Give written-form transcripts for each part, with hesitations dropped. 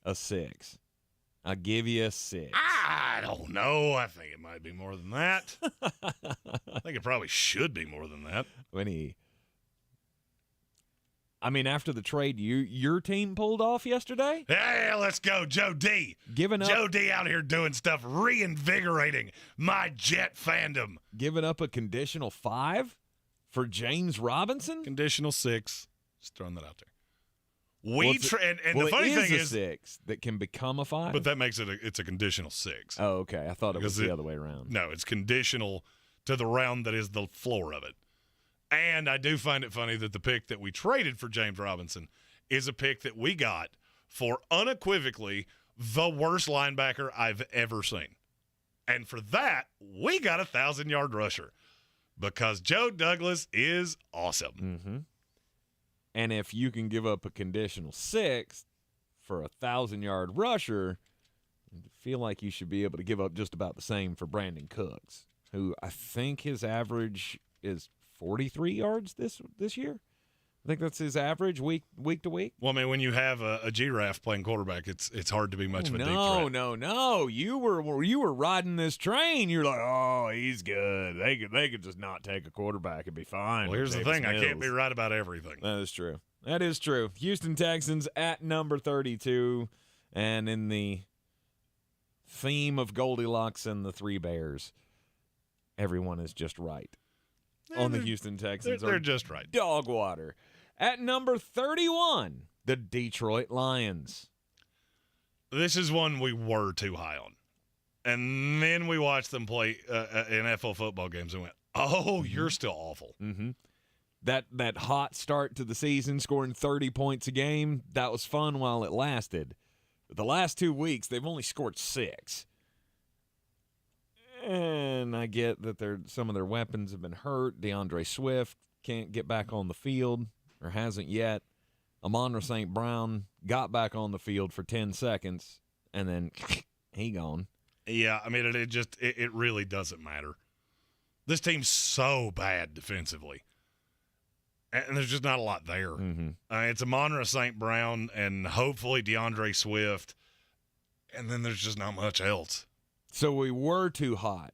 a 6. I'll give you a 6. I don't know. I think it might be more than that. I think it probably should be more than that. After the trade your team pulled off yesterday? Hey, let's go, Joe D. Joe D out here doing stuff, reinvigorating my Jet fandom. Giving up a conditional 5 for James Robinson? Conditional 6. Just throwing that out there. The funny thing is 6 that can become a 5. But that makes it's a conditional 6. Oh, okay. I thought it was the other way around. No, it's conditional to the round that is the floor of it. And I do find it funny that the pick that we traded for James Robinson is a pick that we got for unequivocally the worst linebacker I've ever seen. And for that, we got a 1,000-yard rusher because Joe Douglas is awesome. Mm-hmm. And if you can give up a conditional 6 for a 1,000-yard rusher, I feel like you should be able to give up just about the same for Brandon Cooks, who I think his average is 43 yards this year. I think that's his average week to week. Well, when you have a giraffe playing quarterback, it's hard to be much of a deep threat. No. You were riding this train. You're like, oh, he's good. They could just not take a quarterback and be fine. Well, here's the thing. I can't be right about everything. That is true. Houston Texans at number 32. And in the theme of Goldilocks and the Three Bears, everyone is just right. On the Houston Texans. They're just right. Dog water. At number 31, the Detroit Lions. This is one we were too high on. And then we watched them play NFL football games and went, oh, you're still awful. Mm-hmm. That hot start to the season, scoring 30 points a game, that was fun while it lasted. But the last 2 weeks, they've only scored 6. And I get that some of their weapons have been hurt. DeAndre Swift can't get back on the field, or hasn't yet. Amon-Ra St. Brown got back on the field for 10 seconds, and then he gone. Yeah, it really doesn't matter. This team's so bad defensively, and there's just not a lot there. Mm-hmm. It's Amon-Ra St. Brown and hopefully DeAndre Swift, and then there's just not much else. So we were too hot,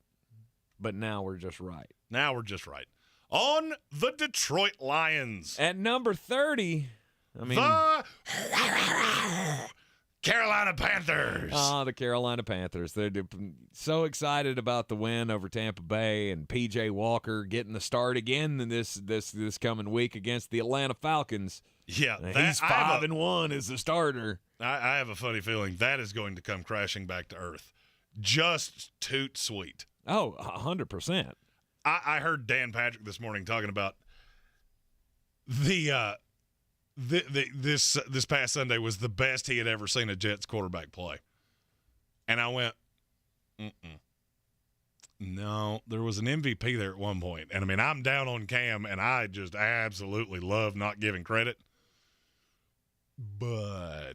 but now we're just right. On the Detroit Lions. At number 30, the Carolina Panthers. Oh, the Carolina Panthers. They're so excited about the win over Tampa Bay and P.J. Walker getting the start again in this coming week against the Atlanta Falcons. Yeah. He's 5-1 as the starter. I have a funny feeling that is going to come crashing back to earth. Just toot sweet. Oh, 100%. I heard Dan Patrick this morning talking about this past Sunday was the best he had ever seen a Jets quarterback play. And I went, no, there was an MVP there at one point. And I'm down on Cam, and I just absolutely love not giving credit. But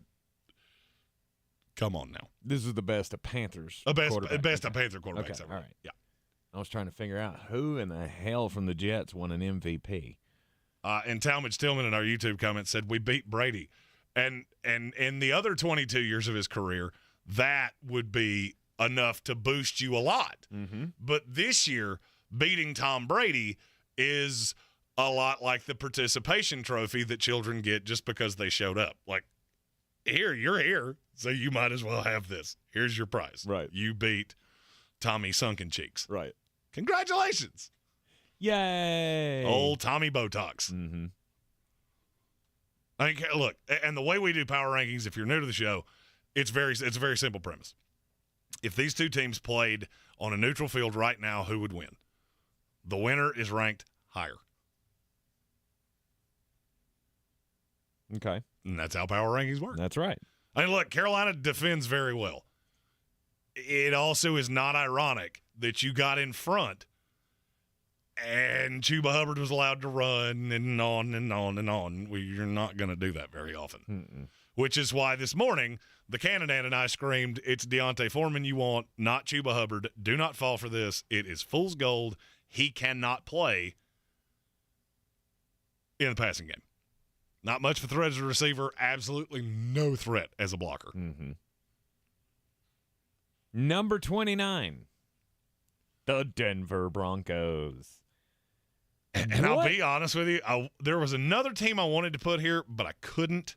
come on now. This is the best of Panthers. Best of Panther quarterbacks okay, ever. All right. Yeah. I was trying to figure out who in the hell from the Jets won an MVP. And Talmadge Tillman in our YouTube comment said, we beat Brady. And in the other 22 years of his career, that would be enough to boost you a lot. Mm-hmm. But this year, beating Tom Brady is a lot like the participation trophy that children get just because they showed up. Like, here, you're here, so you might as well have this. Here's your prize. Right. You beat Tommy Sunken Cheeks. Right. Congratulations. Yay. Old Tommy Botox. Mm-hmm. Look, and the way we do power rankings, if you're new to the show, it's a very simple premise. If these two teams played on a neutral field right now, who would win? The winner is ranked higher. Okay. And that's how power rankings work. That's right. Look, Carolina defends very well. It also is not ironic that you got in front and Chuba Hubbard was allowed to run and on and on and on. You're not going to do that very often. Mm-mm. Which is why this morning, the Canadian and I screamed, it's Deontay Foreman you want, not Chuba Hubbard. Do not fall for this. It is fool's gold. He cannot play in the passing game. Not much of a threat as a receiver. Absolutely no threat as a blocker. Mm-hmm. Number 29, the Denver Broncos. And I'll be honest with you, there was another team I wanted to put here, but I couldn't.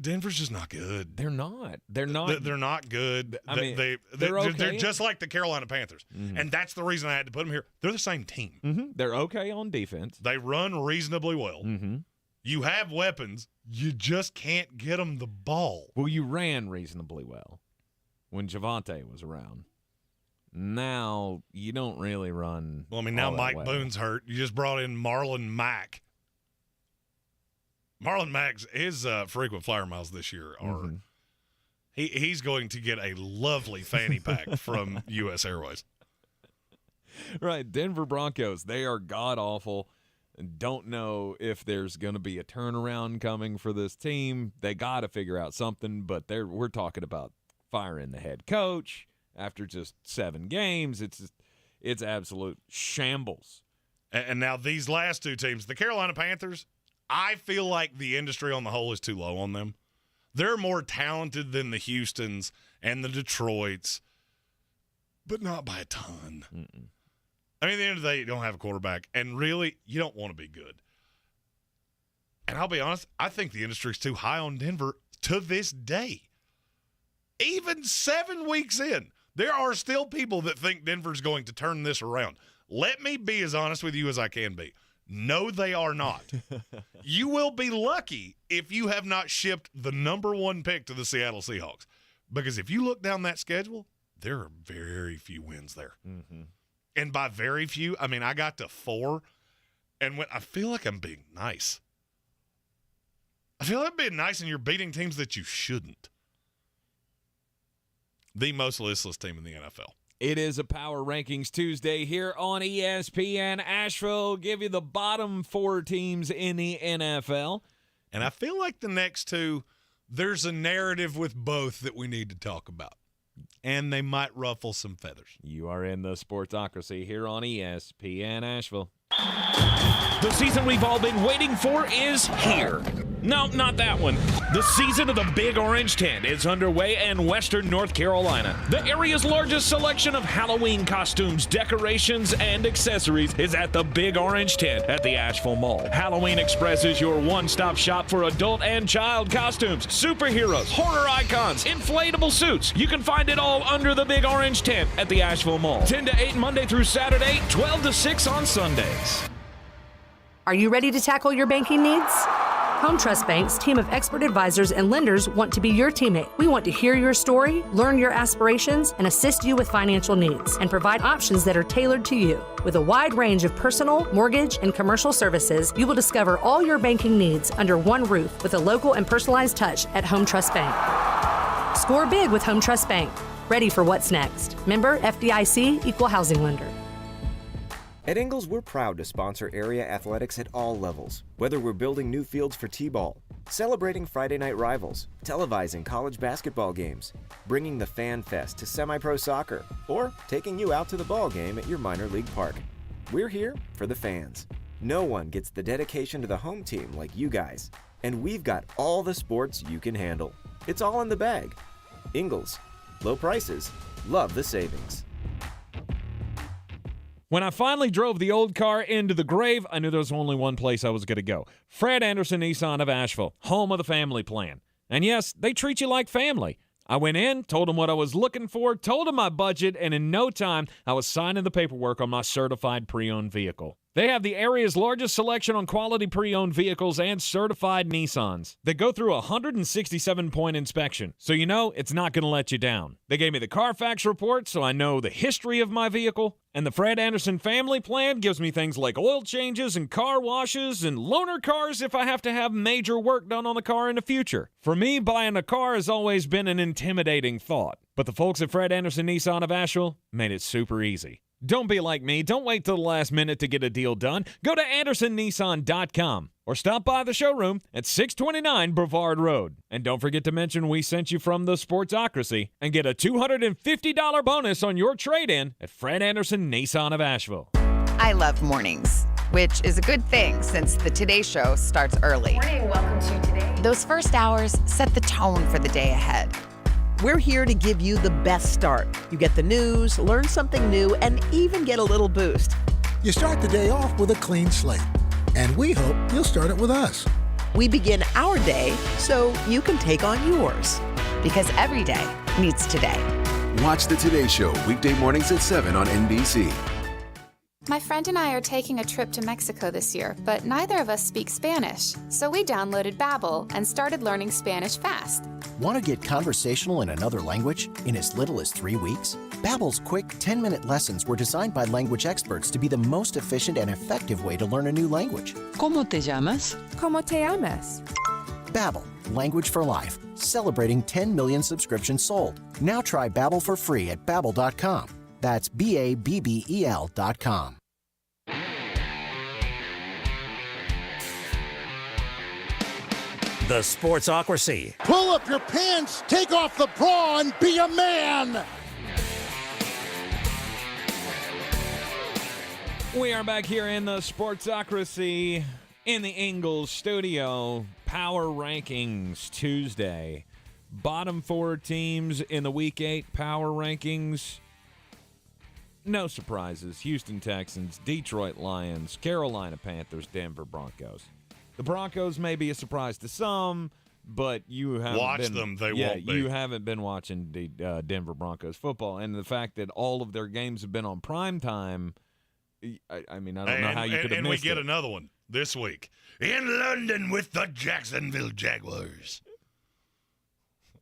Denver's just not good. They're not. They're not. They're not good. I mean, they're okay. They're just like the Carolina Panthers. Mm-hmm. And that's the reason I had to put them here. They're the same team. Mm-hmm. They're okay on defense. They run reasonably well. Mm-hmm. You have weapons. You just can't get them the ball. Well, you ran reasonably well when Javonte was around. Now you don't really run. Well, I mean, now Mike well. Boone's hurt. You just brought in Marlon Mack. Marlon Mack's his frequent flyer miles this year are he's going to get a lovely fanny pack from U.S. Airways. Right, Denver Broncos, they are god-awful. Don't know if there's going to be a turnaround coming for this team. They got to figure out something, but we're talking about firing the head coach after just 7 games. It's absolute shambles. And now these last 2 teams, the Carolina Panthers, I feel like the industry on the whole is too low on them. They're more talented than the Houstons and the Detroits, but not by a ton. Mm-mm. I mean, at the end of the day, you don't have a quarterback, and really, you don't want to be good. And I'll be honest, I think the industry's too high on Denver to this day. Even 7 weeks in, there are still people that think Denver's going to turn this around. Let me be as honest with you as I can be. No, they are not. You will be lucky if you have not shipped the number 1 pick to the Seattle Seahawks. Because if you look down that schedule, there are very few wins there. Mm-hmm. And by very few, I mean I got to 4, and when I feel like I'm being nice. I feel like I'm being nice, and you're beating teams that you shouldn't. The most listless team in the NFL. It is a Power Rankings Tuesday here on ESPN Asheville. Give you the bottom 4 teams in the NFL. And I feel like the next 2, there's a narrative with both that we need to talk about. And they might ruffle some feathers. You are in the Sportsocracy here on ESPN Asheville. The season we've all been waiting for is here. No, not that one. The season of the Big Orange Tent is underway in western North Carolina. The area's largest selection of Halloween costumes, decorations, and accessories is at the Big Orange Tent at the Asheville Mall. Halloween Express is your one-stop shop for adult and child costumes, superheroes, horror icons, inflatable suits. You can find it all under the Big Orange Tent at the Asheville Mall. 10 to 8 Monday through Saturday, 12 to 6 on Sundays. Are you ready to tackle your banking needs? Home Trust Bank's team of expert advisors and lenders want to be your teammate. We want to hear your story, learn your aspirations, and assist you with financial needs, and provide options that are tailored to you. With a wide range of personal, mortgage, and commercial services, you will discover all your banking needs under one roof with a local and personalized touch at Home Trust Bank. Score big with Home Trust Bank. Ready for what's next. Member FDIC, Equal Housing Lender. At Ingles, we're proud to sponsor area athletics at all levels. Whether we're building new fields for T-ball, celebrating Friday night rivals, televising college basketball games, bringing the Fan Fest to semi-pro soccer, or taking you out to the ball game at your minor league park. We're here for the fans. No one gets the dedication to the home team like you guys. And we've got all the sports you can handle. It's all in the bag. Ingles. Low prices. Love the savings. When I finally drove the old car into the grave, I knew there was only one place I was going to go. Fred Anderson Nissan of Asheville, home of the family plan. And yes, they treat you like family. I went in, told them what I was looking for, told them my budget, and in no time, I was signing the paperwork on my certified pre-owned vehicle. They have the area's largest selection on quality pre-owned vehicles and certified Nissans. They go through a 167-point inspection, so you know it's not going to let you down. They gave me the Carfax report, so I know the history of my vehicle. And the Fred Anderson family plan gives me things like oil changes and car washes and loaner cars if I have to have major work done on the car in the future. For me, buying a car has always been an intimidating thought. But the folks at Fred Anderson Nissan of Asheville made it super easy. Don't be like me. Don't wait till the last minute to get a deal done. Go to AndersonNissan.com or stop by the showroom at 629 Brevard Road. And don't forget to mention we sent you from the Sportsocracy and get a $250 bonus on your trade-in at Fred Anderson Nissan of Asheville. I love mornings. which is a good thing since the Today Show starts early. Morning, welcome to Today. Those first hours set the tone for the day ahead. We're here to give you the best start. You get the news, learn something new, and even get a little boost. You start the day off with a clean slate, and we hope you'll start it with us. We begin our day so you can take on yours. Because every day needs Today. Watch the Today Show weekday mornings at 7 on NBC. My friend and I are taking a trip to Mexico this year, but neither of us speak Spanish. So we downloaded Babbel and started learning Spanish fast. Want to get conversational in another language in as little as 3 weeks? Babbel's quick 10-minute lessons were designed by language experts to be the most efficient and effective way to learn a new language. ¿Cómo te llamas? ¿Cómo te llamas? Babbel, language for life. Celebrating 10 million subscriptions sold. Now try Babbel for free at Babbel.com. That's Babbel.com. The Sportsocracy. Pull up your pants, take off the bra, and be a man! We are back here in the Sportsocracy in the Ingles Studio. Power Rankings Tuesday. Bottom 4 teams in the Week 8 Power Rankings. No surprises. Houston Texans, Detroit Lions, Carolina Panthers, Denver Broncos. The Broncos may be a surprise to some, but you haven't you haven't been watching the Denver Broncos football. And the fact that all of their games have been on prime time, I mean, I don't know how you could have missed it. And we get another one this week. In London with the Jacksonville Jaguars.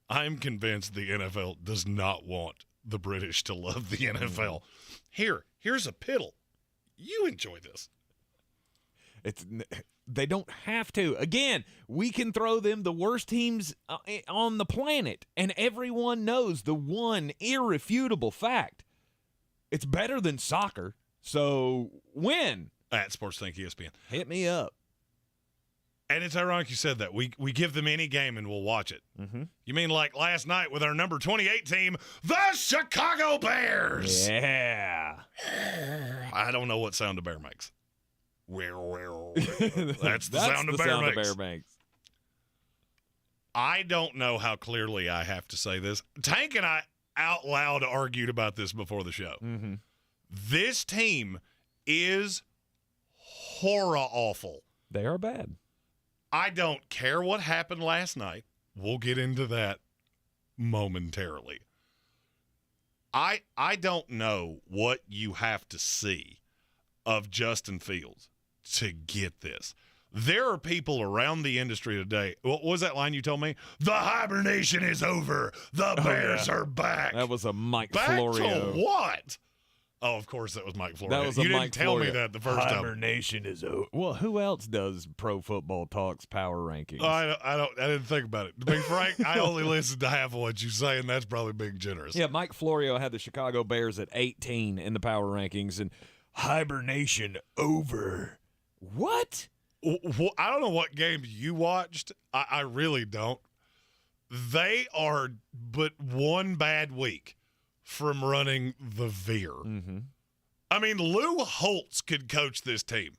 I'm convinced the NFL does not want the British to love the NFL. Here's a piddle. You enjoy this. They don't have to. Again, we can throw them the worst teams on the planet, and everyone knows the one irrefutable fact. It's better than soccer, so win. At Sports Think ESPN. Hit me up. And it's ironic you said that. We give them any game and we'll watch it. Mm-hmm. You mean like last night with our number 28 team, the Chicago Bears? Yeah. I don't know what sound a bear makes. That's the sound a bear makes. I don't know how clearly I have to say this. Tank and I out loud argued about this before the show. Mm-hmm. This team is horror awful. They are bad. I don't care what happened last night. We'll get into that momentarily. I don't know what you have to see of Justin Fields to get this. There are people around the industry today. What was that line you told me? The hibernation is over. The Bears are back. That was a Mike back Florio. To what? Oh, of course, that was Mike Florio. That was you a didn't Mike tell Florio. me that the first time. Hibernation is over. Well, who else does Pro Football Talk's Power Rankings? Oh, I didn't think about it. To be frank, I only listened to half of what you say, and that's probably being generous. Yeah, Mike Florio had the Chicago Bears at 18 in the Power Rankings, and hibernation over. What? I don't know what game you watched. I really don't. They are but one bad week from running the veer. Mm-hmm. I mean, Lou Holtz could coach this team.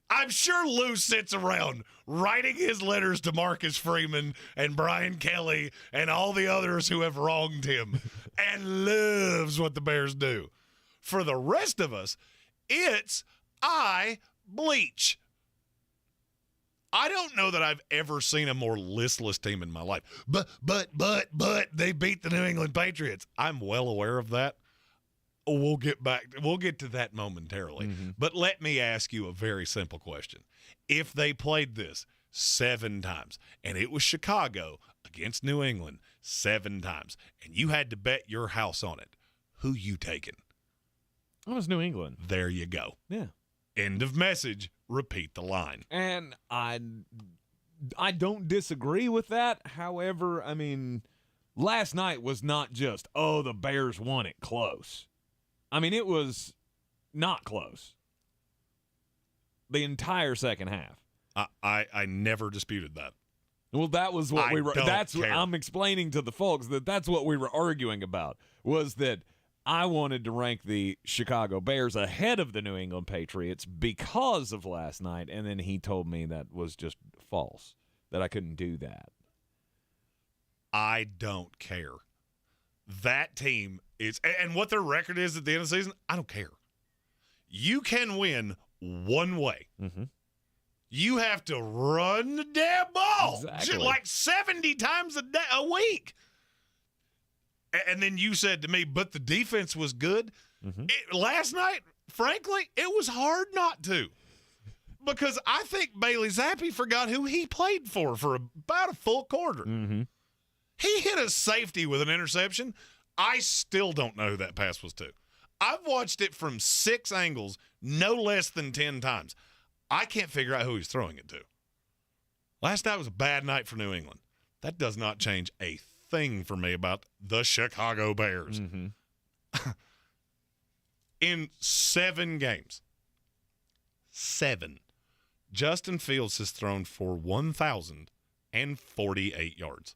I'm sure Lou sits around writing his letters to Marcus Freeman and Brian Kelly and all the others who have wronged him and loves what the Bears do. For the rest of us, it's bleach. I don't know that I've ever seen a more listless team in my life. But they beat the New England Patriots. I'm well aware of that. We'll get to that momentarily. Mm-hmm. But let me ask you a very simple question. If they played this 7 times, and it was Chicago against New England 7 times, and you had to bet your house on it, who you taking? It was New England. There you go. Yeah. End of message. Repeat the line. And I don't disagree with that. However, I mean, last night was not just, the Bears won it close. I mean, it was not close. The entire second half. I never disputed that. Well, that was what I'm explaining to the folks that's what we were arguing about, was that I wanted to rank the Chicago Bears ahead of the New England Patriots because of last night, and then he told me that was just false, that I couldn't do that. I don't care. That team is, and what their record is at the end of the season, I don't care. You can win one way. Mm-hmm. You have to run the damn ball like 70 times a week. And then you said to me, but the defense was good. Mm-hmm. Last night, frankly, it was hard not to. Because I think Bailey Zappe forgot who he played for about a full quarter. Mm-hmm. He hit a safety with an interception. I still don't know who that pass was to. I've watched it from 6 angles, no less than 10 times. I can't figure out who he's throwing it to. Last night was a bad night for New England. That does not change a thing for me about the Chicago Bears. Mm-hmm. In 7 games, 7, Justin Fields has thrown for 1,048 yards.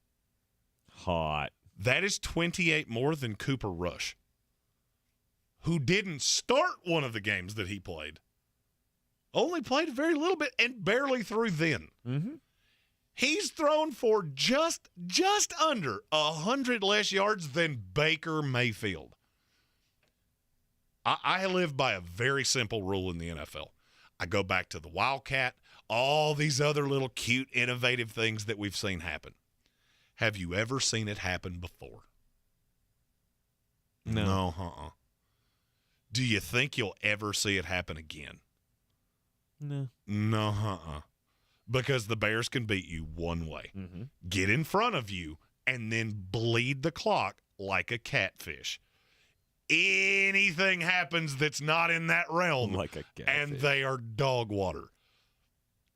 Hot. That is 28 more than Cooper Rush, who didn't start one of the games that he played. Only played very little bit and barely threw then. Mm-hmm. He's thrown for just under 100 less yards than Baker Mayfield. I live by a very simple rule in the NFL. I go back to the Wildcat, all these other little cute, innovative things that we've seen happen. Have you ever seen it happen before? No. Do you think you'll ever see it happen again? No. Because the Bears can beat you one way. Mm-hmm. Get in front of you and then bleed the clock like a catfish. Anything happens that's not in that realm, like a catfish, and they are dog water.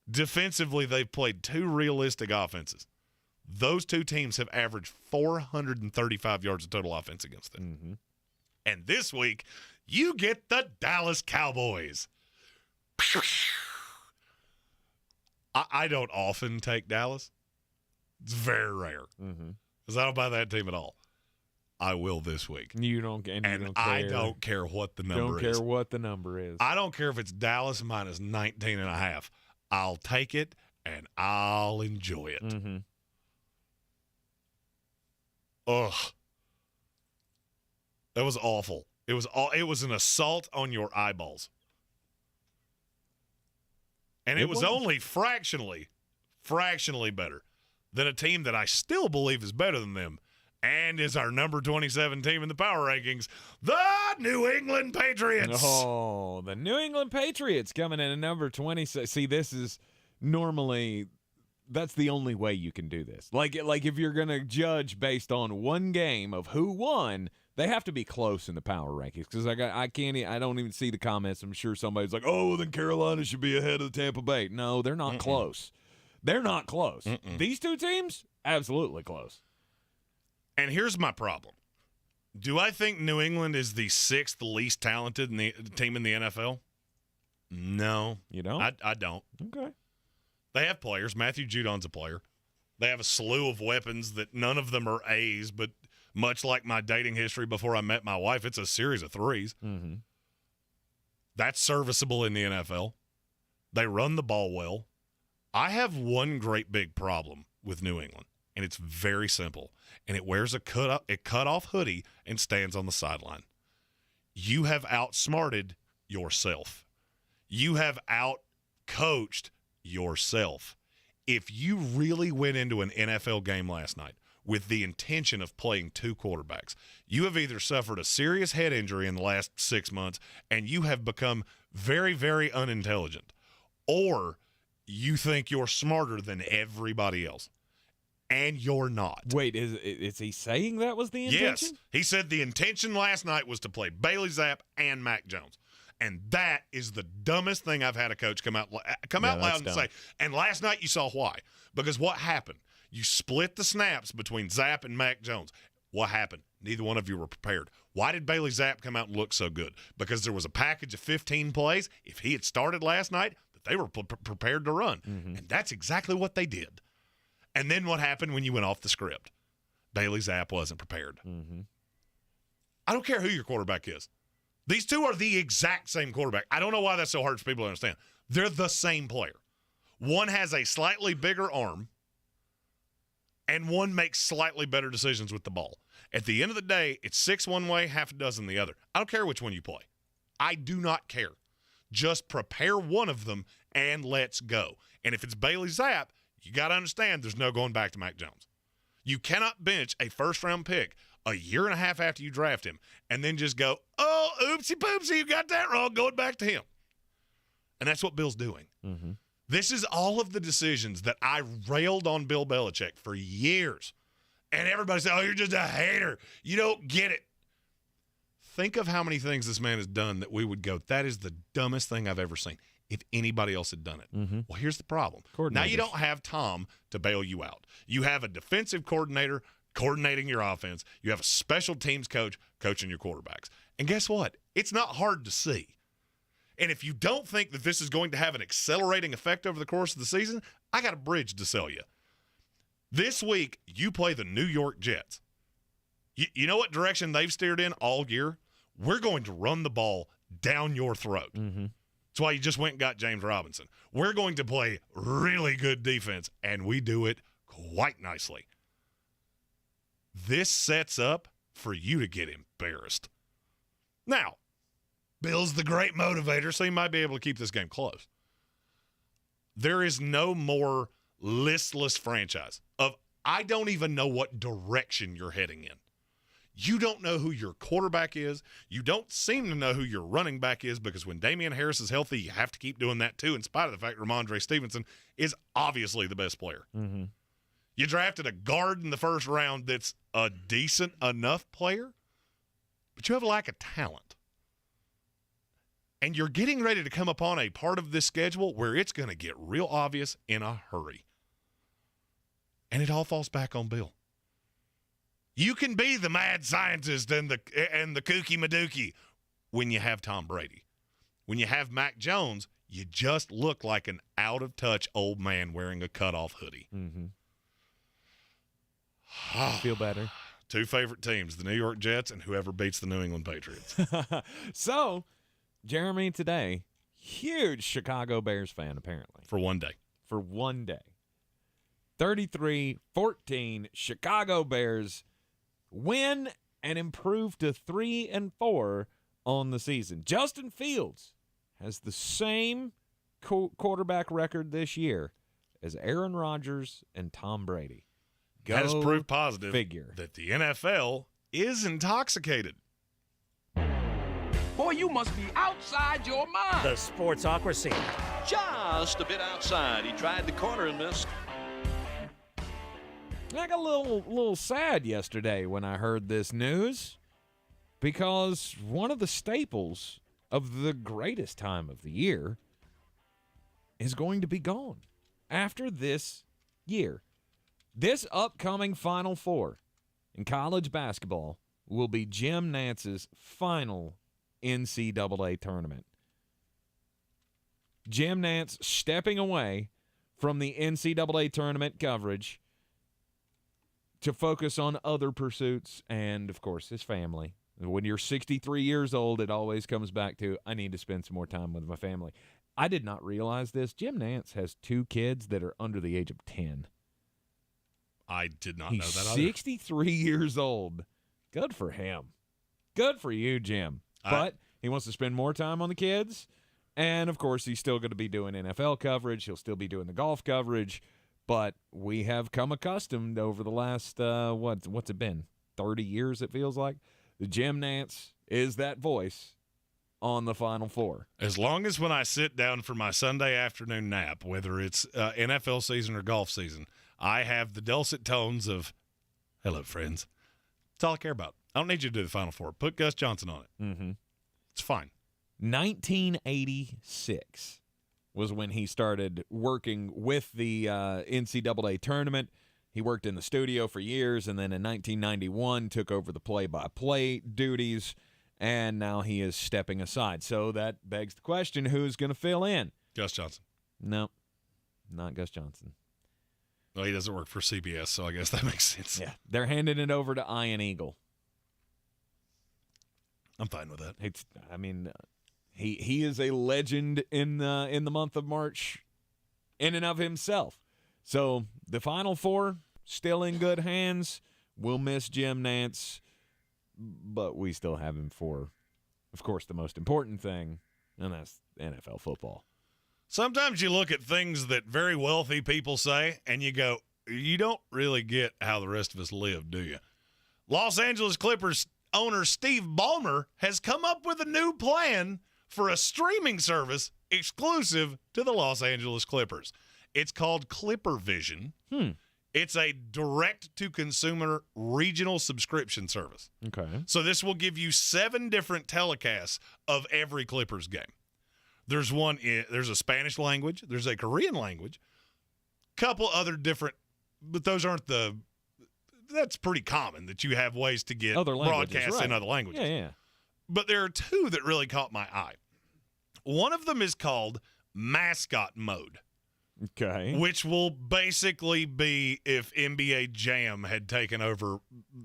Defensively, they've played 2 realistic offenses. Those 2 teams have averaged 435 yards of total offense against them. Mm-hmm. And this week, you get the Dallas Cowboys. I don't often take Dallas. It's very rare. Because I don't buy that team at all. I will this week. You don't care. I don't care what the number is. Don't care what the number is. I don't care if it's Dallas minus 19.5. I'll take it, and I'll enjoy it. Mm-hmm. Ugh. That was awful. It was an assault on your eyeballs. And it was only fractionally better than a team that I still believe is better than them and is our number 27 team in the power rankings, the New England Patriots. Oh, the New England Patriots coming in at number 26. See, this is normally that's the only way you can do this. Like if you're going to judge based on one game of who won, they have to be close in the power rankings because I don't even see the comments. I'm sure somebody's like, oh, well, then Carolina should be ahead of Tampa Bay. No, they're not close. They're not close. These 2 teams, absolutely close. And here's my problem. Do I think New England is the 6th least talented team in the NFL? No. You don't? I don't. Okay. They have players. Matthew Judon's a player. They have a slew of weapons that none of them are A's, but much like my dating history before I met my wife, it's a series of 3s. Mm-hmm. That's serviceable in the NFL. They run the ball well. I have one great big problem with New England, and it's very simple. And it wears a cut-off hoodie and stands on the sideline. You have outsmarted yourself. You have out-coached yourself. If you really went into an NFL game last night with the intention of playing 2 quarterbacks, you have either suffered a serious head injury in the last 6 months and you have become very, very unintelligent, or you think you're smarter than everybody else, and you're not. Wait, is he saying that was the intention? Yes. He said the intention last night was to play Bailey Zappe and Mac Jones. And that is the dumbest thing I've had a coach come out loud and say. And last night you saw why. Because what happened? You split the snaps between Zappe and Mac Jones. What happened? Neither one of you were prepared. Why did Bailey Zappe come out and look so good? Because there was a package of 15 plays. If he had started last night, that they were prepared to run. Mm-hmm. And that's exactly what they did. And then what happened when you went off the script? Bailey Zappe wasn't prepared. Mm-hmm. I don't care who your quarterback is. These two are the exact same quarterback. I don't know why that's so hard for people to understand. They're the same player. One has a slightly bigger arm, and one makes slightly better decisions with the ball. At the end of the day, it's 6 one way, half a dozen the other. I don't care which one you play. I do not care. Just prepare one of them and let's go. And if it's Bailey Zappe, you got to understand there's no going back to Mac Jones. You cannot bench a first-round pick a year and a half after you draft him and then just go, oh, oopsie poopsie, you got that wrong, going back to him. And that's what Bill's doing. Mm-hmm. This is all of the decisions that I railed on Bill Belichick for years. And everybody said, oh, you're just a hater. You don't get it. Think of how many things this man has done that we would go, that is the dumbest thing I've ever seen, if anybody else had done it. Mm-hmm. Well, here's the problem. Now you don't have Tom to bail you out. You have a defensive coordinator coordinating your offense. You have a special teams coach coaching your quarterbacks. And guess what? It's not hard to see. And if you don't think that this is going to have an accelerating effect over the course of the season, I got a bridge to sell you. This week, you play the New York Jets. You know what direction they've steered in all year? We're going to run the ball down your throat. Mm-hmm. That's why you just went and got James Robinson. We're going to play really good defense, and we do it quite nicely. This sets up for you to get embarrassed. Now, Bill's the great motivator, so he might be able to keep this game close. There is no more listless franchise of I don't even know what direction you're heading in. You don't know who your quarterback is. You don't seem to know who your running back is because when Damian Harris is healthy, you have to keep doing that too, in spite of the fact Ramondre Stevenson is obviously the best player. Mm-hmm. You drafted a guard in the first round that's a decent enough player, but you have a lack of talent. And you're getting ready to come upon a part of this schedule where it's going to get real obvious in a hurry. And it all falls back on Bill. You can be the mad scientist and the kooky madookie when you have Tom Brady. When you have Mac Jones, you just look like an out-of-touch old man wearing a cutoff hoodie. Mm-hmm. Feel better. Two favorite teams, the New York Jets and whoever beats the New England Patriots. So, Jeremy today, huge Chicago Bears fan apparently. For one day. 33-14, Chicago Bears win and improve to 3-4 on the season. Justin Fields has the same quarterback record this year as Aaron Rodgers and Tom Brady. That is proof positive figure that the NFL is intoxicated. Boy, you must be outside your mind. The Sportsocracy. Just a bit outside. He tried the corner and missed. I got a little sad yesterday when I heard this news because one of the staples of the greatest time of the year is going to be gone after this year. This upcoming Final Four in college basketball will be Jim Nantz's final NCAA tournament. Jim Nantz stepping away from the NCAA tournament coverage to focus on other pursuits and, of course, his family. When you're 63 years old, it always comes back to, I need to spend some more time with my family. I did not realize this. Jim Nantz has 2 kids that are under the age of 10. I did not He's know that either. 63 years old. Good for him. Good for you, Jim. But he wants to spend more time on the kids. And, of course, he's still going to be doing NFL coverage. He'll still be doing the golf coverage. But we have come accustomed over the last, what's it been, 30 years it feels like? Jim Nantz is that voice on the Final Four. As long as when I sit down for my Sunday afternoon nap, whether it's NFL season or golf season, I have the dulcet tones of, hello, friends. That's all I care about. I don't need you to do the Final Four. Put Gus Johnson on it. Mm-hmm. It's fine. 1986 was when he started working with the NCAA tournament. He worked in the studio for years, and then in 1991 took over the play-by-play duties, and now he is stepping aside. So that begs the question, who's going to fill in? Gus Johnson. No, not Gus Johnson. Well, he doesn't work for CBS, so I guess that makes sense. Yeah, they're handing it over to Ian Eagle. I'm fine with that. He is a legend in the month of March in and of himself. So the Final Four, still in good hands. We'll miss Jim Nantz, but we still have him for, of course, the most important thing, and that's NFL football. Sometimes you look at things that very wealthy people say, and you go, you don't really get how the rest of us live, do you? Los Angeles Clippers owner Steve Ballmer has come up with a new plan for a streaming service exclusive to the Los Angeles Clippers. It's called Clipper Vision. It's a direct-to-consumer regional subscription service. Okay. So this will give you 7 different telecasts of every Clippers game. There's a Spanish language. There's a Korean language. Couple other different, but those aren't that's pretty common that you have ways to get other broadcasts right. in other languages. Yeah. But there are 2 that really caught my eye. One of them is called Mascot Mode. Okay. Which will basically be if NBA Jam had taken over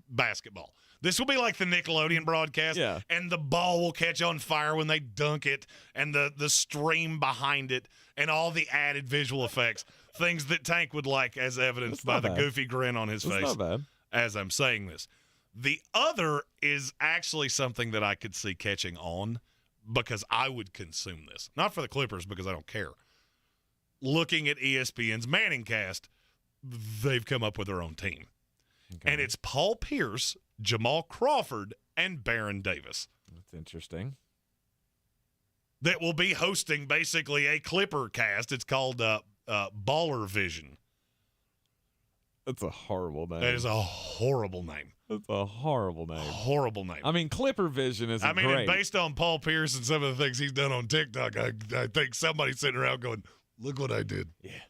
basketball. This will be like the Nickelodeon broadcast, and the ball will catch on fire when they dunk it, and the stream behind it, and all the added visual effects, things that Tank would like, as evidenced by the goofy grin on his face not bad. as I'm saying this. The other is actually something that I could see catching on because I would consume this. Not for the Clippers because I don't care. Looking at ESPN's Manning cast, they've come up with their own team. Okay. And it's Paul Pierce, Jamal Crawford, and Baron Davis. That's interesting. That will be hosting basically a Clipper cast. It's called Baller Vision. That's a horrible name. That is a horrible name. That's a horrible name. Horrible name. I mean, Clipper Vision is great. And based on Paul Pierce and some of the things he's done on TikTok, I think somebody's sitting around going, look what I did. Yeah.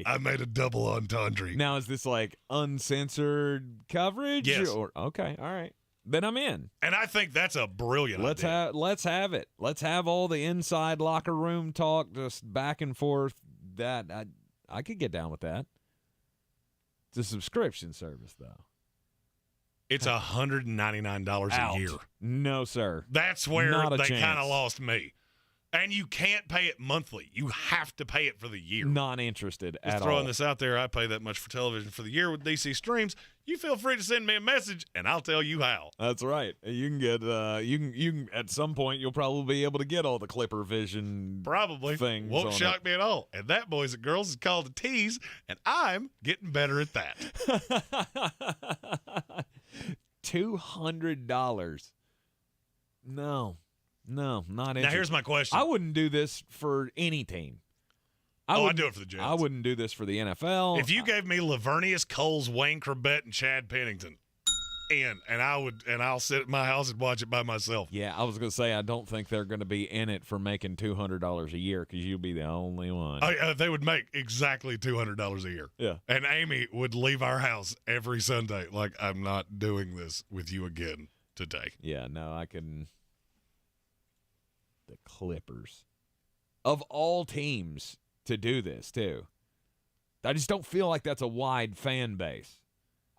I made a double entendre. Now, is this like uncensored coverage? Yes. Okay, all right. Then I'm in. And I think that's a brilliant idea. Let's have it. Let's have all the inside locker room talk, just back and forth. That I could get down with that. It's a subscription service, though. It's $199 a year. No, sir. That's where they kind of lost me. And you can't pay it monthly. You have to pay it for the year. Not interested at all. Just throwing this out there, I pay that much for television for the year with DC Streams. You feel free to send me a message, and I'll tell you how. That's right. You can get you can at some point you'll probably be able to get all the Clipper Vision things. Won't shock me at all. And that, boys and girls, is called a tease, and I'm getting better at that. $200. No, not interested. Now, here's my question. I wouldn't do this for any team. I'd do it for the Jets. I wouldn't do this for the NFL. If you gave me Lavernius Coles, Wayne Corbett, and Chad Pennington I'll sit at my house and watch it by myself. Yeah, I was going to say, I don't think they're going to be in it for making $200 a year because you'll be the only one. They would make exactly $200 a year. Yeah. And Amy would leave our house every Sunday like, I'm not doing this with you again today. Yeah, no, I can. The Clippers. Of all teams to do this, too. I just don't feel like that's a wide fan base.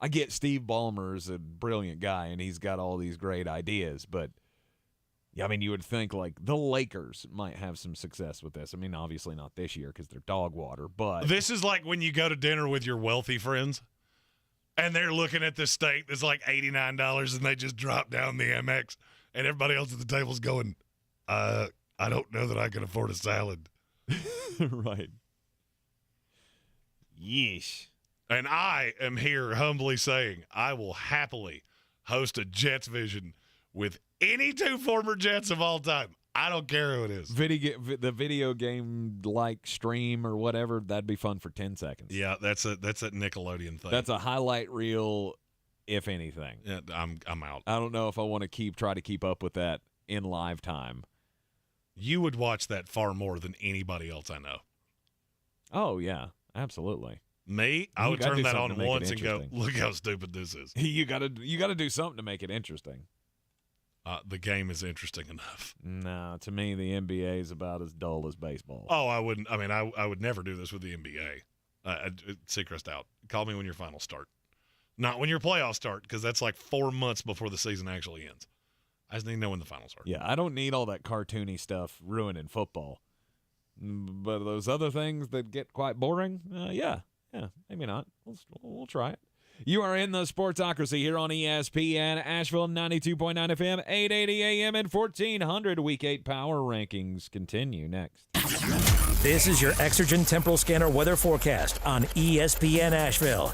I get Steve Ballmer's a brilliant guy, and he's got all these great ideas, but, yeah, I mean, you would think, like, the Lakers might have some success with this. I mean, obviously not this year because they're dog water, but. This is like when you go to dinner with your wealthy friends, and they're looking at the steak that's like $89, and they just drop down the MX, and everybody else at the table's going, I don't know that I can afford a salad. Right. Yeesh. And I am here humbly saying I will happily host a Jets Vision with any 2 former Jets of all time. I don't care who it is. The video game like stream or whatever, that'd be fun for 10 seconds. Yeah, that's a Nickelodeon thing. That's a highlight reel, if anything. Yeah, I'm out. I don't know if I want to try to keep up with that in live time. You would watch that far more than anybody else I know. Oh, yeah, absolutely. Me, I would turn that on once and go, look how stupid this is. You gotta do something to make it interesting. The game is interesting enough. No, to me, the NBA is about as dull as baseball. Oh, I wouldn't. I mean, I would never do this with the NBA. Seacrest out. Call me when your finals start. Not when your playoffs start, because that's like 4 months before the season actually ends. I just need to know when the finals are. Yeah, I don't need all that cartoony stuff ruining football. But those other things that get quite boring, yeah, maybe not. We'll try it. You are in the Sportsocracy here on ESPN Asheville, 92.9 FM, 880 AM, and 1400 Week 8 Power Rankings continue next. This is your Exergen Temporal Scanner weather forecast on ESPN Asheville.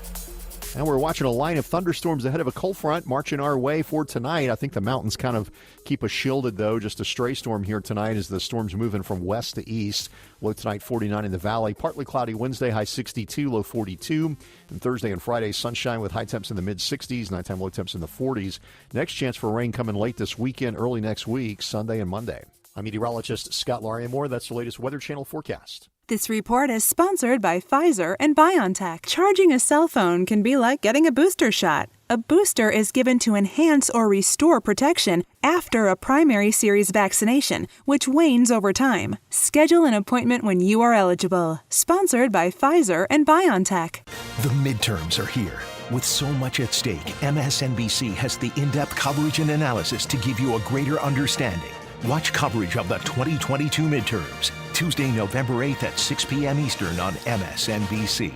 And we're watching a line of thunderstorms ahead of a cold front marching our way for tonight. I think the mountains kind of keep us shielded, though. Just a stray storm here tonight as the storm's moving from west to east. Low tonight, 49 in the valley. Partly cloudy Wednesday, high 62, low 42. And Thursday and Friday, sunshine with high temps in the mid-60s, nighttime low temps in the 40s. Next chance for rain coming late this weekend, early next week, Sunday and Monday. I'm meteorologist Scott Lariamore. That's the latest Weather Channel forecast. This report is sponsored by Pfizer and BioNTech. Charging a cell phone can be like getting a booster shot. A booster is given to enhance or restore protection after a primary series vaccination, which wanes over time. Schedule an appointment when you are eligible. Sponsored by Pfizer and BioNTech. The midterms are here. With so much at stake, MSNBC has the in-depth coverage and analysis to give you a greater understanding. Watch coverage of the 2022 midterms, Tuesday, November 8th at 6 p.m. Eastern on MSNBC.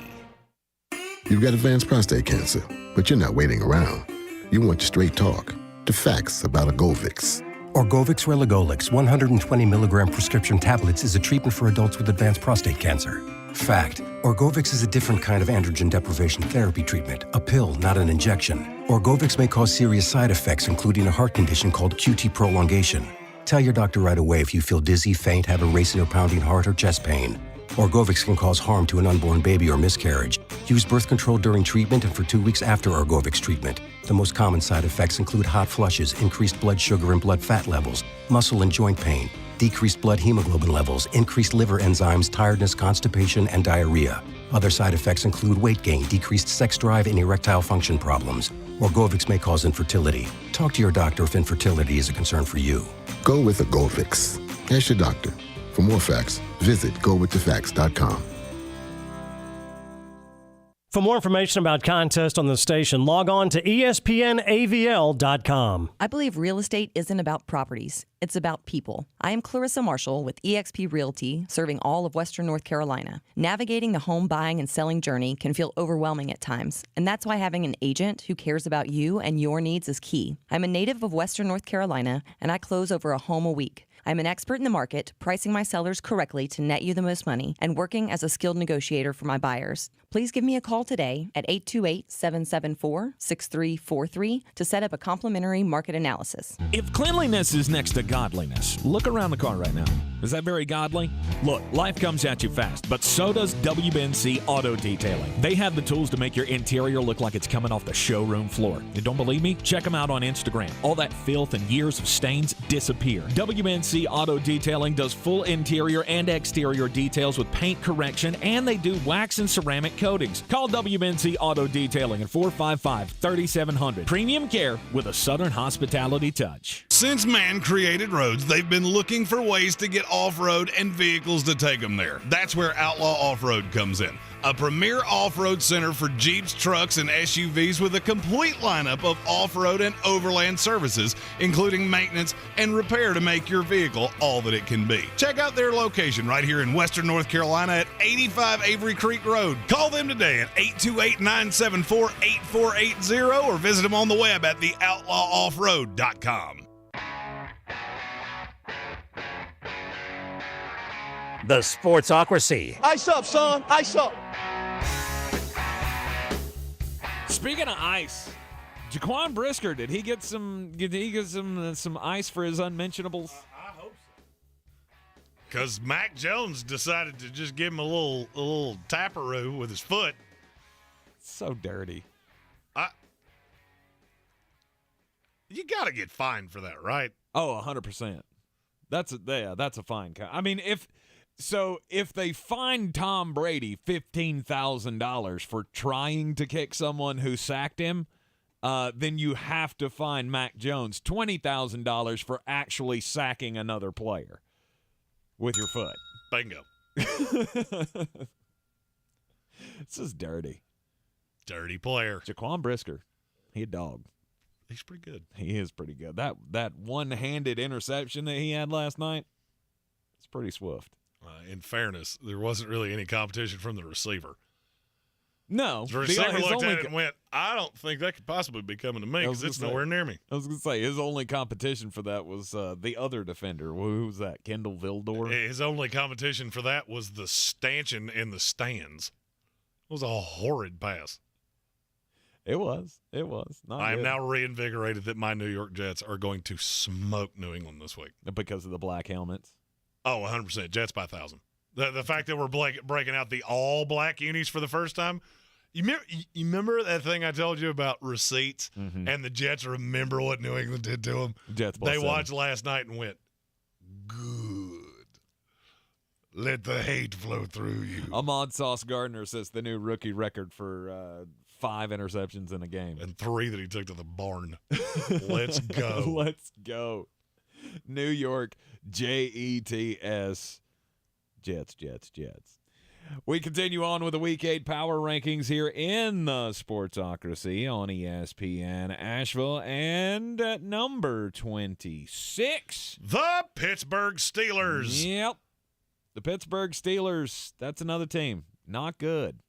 You've got advanced prostate cancer, but you're not waiting around. You want straight talk, the facts about Orgovix. Orgovix Relagolix 120 milligram prescription tablets is a treatment for adults with advanced prostate cancer. Fact: Orgovix is a different kind of androgen deprivation therapy treatment, a pill, not an injection. Orgovix may cause serious side effects, including a heart condition called QT prolongation. Tell your doctor right away if you feel dizzy, faint, have a racing or pounding heart, or chest pain. Orgovix can cause harm to an unborn baby or miscarriage. Use birth control during treatment and for 2 weeks after Orgovix treatment. The most common side effects include hot flushes, increased blood sugar and blood fat levels, muscle and joint pain, decreased blood hemoglobin levels, increased liver enzymes, tiredness, constipation, and diarrhea. Other side effects include weight gain, decreased sex drive, and erectile function problems. Orgovix may cause infertility. Talk to your doctor if infertility is a concern for you. Go with Orgovix. Ask your doctor. For more facts, visit gowiththefacts.com. For more information about contests on the station, log on to espnavl.com. I believe real estate isn't about properties. It's about people. I am Clarissa Marshall with eXp Realty, serving all of Western North Carolina. Navigating the home buying and selling journey can feel overwhelming at times, and that's why having an agent who cares about you and your needs is key. I'm a native of Western North Carolina, and I close over a home a week. I'm an expert in the market, pricing my sellers correctly to net you the most money, and working as a skilled negotiator for my buyers. Please give me a call today at 828-774-6343 to set up a complimentary market analysis. If cleanliness is next to godliness, look around the car right now. Is that very godly? Look, life comes at you fast, but so does WBNC Auto Detailing. They have the tools to make your interior look like it's coming off the showroom floor. You don't believe me? Check them out on Instagram. All that filth and years of stains disappear. WBNC Auto Detailing does full interior and exterior details with paint correction, and they do wax and ceramic coatings. Call WBNC Auto Detailing at 455-3700. Premium care with a Southern hospitality touch. Since man created roads, they've been looking for ways to get off-road and vehicles to take them there. That's where Outlaw Off-Road comes in. A premier off-road center for Jeeps, trucks, and SUVs with a complete lineup of off-road and overland services, including maintenance and repair to make your vehicle all that it can be. Check out their location right here in Western North Carolina at 85 Avery Creek Road. Call them today at 828-974-8480 or visit them on the web at theoutlawoffroad.com. The Sportsocracy. Ice up, son. Ice up. Speaking of ice, Jaquan Brisker, did he get some ice for his unmentionables? I hope so. Because Mac Jones decided to just give him a little taparoo with his foot. So dirty. You got to get fined for that, right? Oh, 100%. That's a fine. I mean, if they find Tom Brady $15,000 for trying to kick someone who sacked him, then you have to fine Mac Jones $20,000 for actually sacking another player with your foot. Bingo. This is dirty. Dirty player. Jaquan Brisker, he a dog. He's pretty good. He is pretty good. That one-handed interception that he had last night, it's pretty swift. In fairness, there wasn't really any competition from the receiver. No. The receiver looked at it and went, I don't think that could possibly be coming to me because it's nowhere near me. I was going to say, his only competition for that was the other defender. Who was that, Kendall Vildor? His only competition for that was the stanchion in the stands. It was a horrid pass. It was. I am now reinvigorated that my New York Jets are going to smoke New England this week. Because of the black helmets? Oh, 100%. Jets by 1,000. The fact that we're breaking out the all-black unis for the first time. You remember that thing I told you about receipts? Mm-hmm. And the Jets remember what New England did to them? Jets they watched last night and went, good. Let the hate flow through you. Ahmad Sauce Gardner says the new rookie record for 5 interceptions in a game. And 3 that he took to the barn. Let's go. Let's go. New York, Jets. Jets. We continue on with the Week 8 Power Rankings here in the Sportsocracy on ESPN Asheville. And at number 26, the Pittsburgh Steelers. Yep. The Pittsburgh Steelers, that's another team. Not good.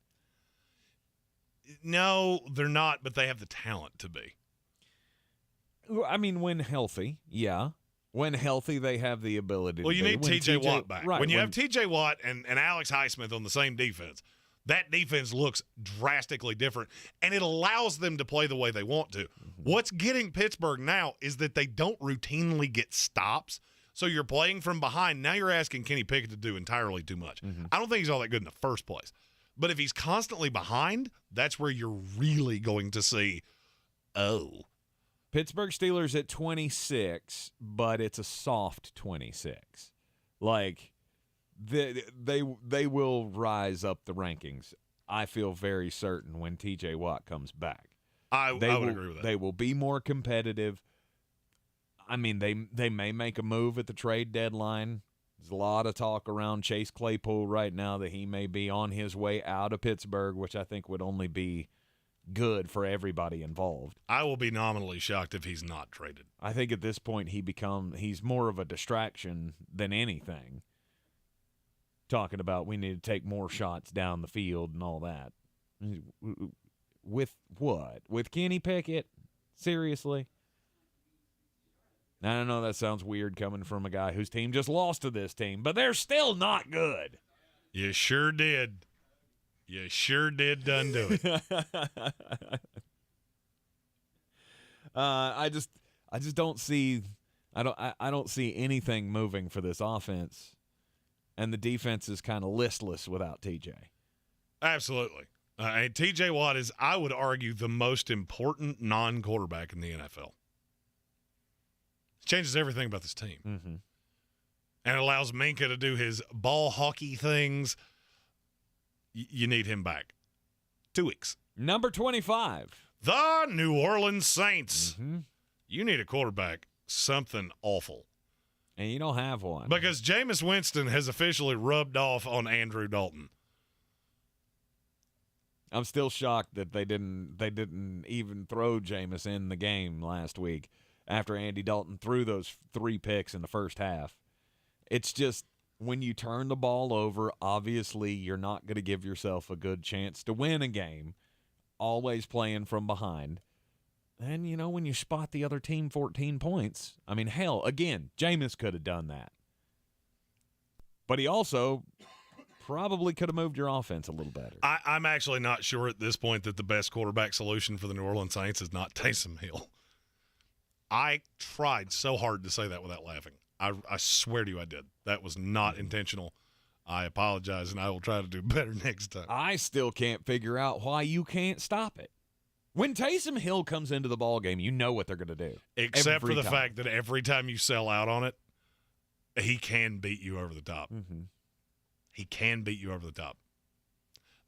No, they're not, but they have the talent to be. I mean, when healthy, yeah. When healthy, they have the ability to Well, you need T.J. Watt back. Right, when you have T.J. Watt and Alex Highsmith on the same defense, that defense looks drastically different, and it allows them to play the way they want to. Mm-hmm. What's getting Pittsburgh now is that they don't routinely get stops, so you're playing from behind. Now you're asking Kenny Pickett to do entirely too much. Mm-hmm. I don't think he's all that good in the first place. But if he's constantly behind, that's where you're really going to see, Pittsburgh Steelers at 26, but it's a soft 26. Like, they will rise up the rankings, I feel very certain, when T.J. Watt comes back. I would agree with that. They will be more competitive. I mean, they may make a move at the trade deadline. There's a lot of talk around Chase Claypool right now that he may be on his way out of Pittsburgh, which I think would only be good for everybody involved. I will be nominally shocked if he's not traded. I think at this point he's more of a distraction than anything. Talking about we need to take more shots down the field and all that. With what? With Kenny Pickett? Seriously? I don't know, that sounds weird coming from a guy whose team just lost to this team, but they're still not good. You sure did. You sure did done do it. I just don't see I don't see anything moving for this offense, and the defense is kind of listless without TJ. Absolutely. And TJ Watt is, I would argue, the most important non-quarterback in the NFL. It changes everything about this team. Mm-hmm. And it allows Minka to do his ball hockey things. You need him back. 2 weeks. Number 25. The New Orleans Saints. Mm-hmm. You need a quarterback. Something awful. And you don't have one. Because Jameis Winston has officially rubbed off on Andrew Dalton. I'm still shocked that they didn't even throw Jameis in the game last week after Andy Dalton threw those 3 picks in the first half. It's just, when you turn the ball over, obviously you're not going to give yourself a good chance to win a game, always playing from behind. And, when you spot the other team 14 points, I mean, hell, again, Jameis could have done that. But he also probably could have moved your offense a little better. I'm actually not sure at this point that the best quarterback solution for the New Orleans Saints is not Taysom Hill. I tried so hard to say that without laughing. I swear to you I did. That was not intentional. I apologize, and I will try to do better next time. I still can't figure out why you can't stop it. When Taysom Hill comes into the ballgame, you know what they're going to do. Except for the fact that every time you sell out on it, he can beat you over the top. Mm-hmm. He can beat you over the top.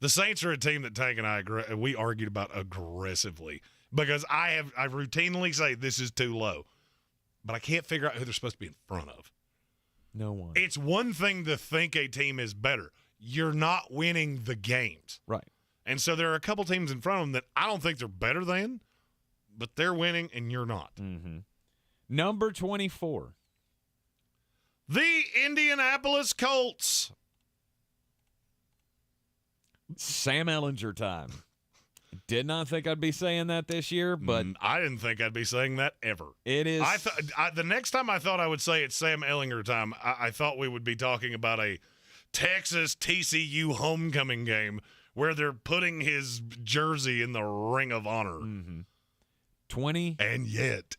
The Saints are a team that Tank and I we argued about aggressively because I routinely say this is too low, but I can't figure out who they're supposed to be in front of. No one. It's one thing to think a team is better. You're not winning the games. Right. And so there are a couple teams in front of them that I don't think they're better than, but they're winning and you're not. Mm-hmm. Number 24. The Indianapolis Colts. Sam Ehlinger time. Did not think I'd be saying that this year, but I didn't think I'd be saying that ever. It is. The next time I thought I would say it's Sam Ehlinger time, I thought we would be talking about a Texas TCU homecoming game where they're putting his jersey in the Ring of Honor. Mm-hmm. 20. And yet,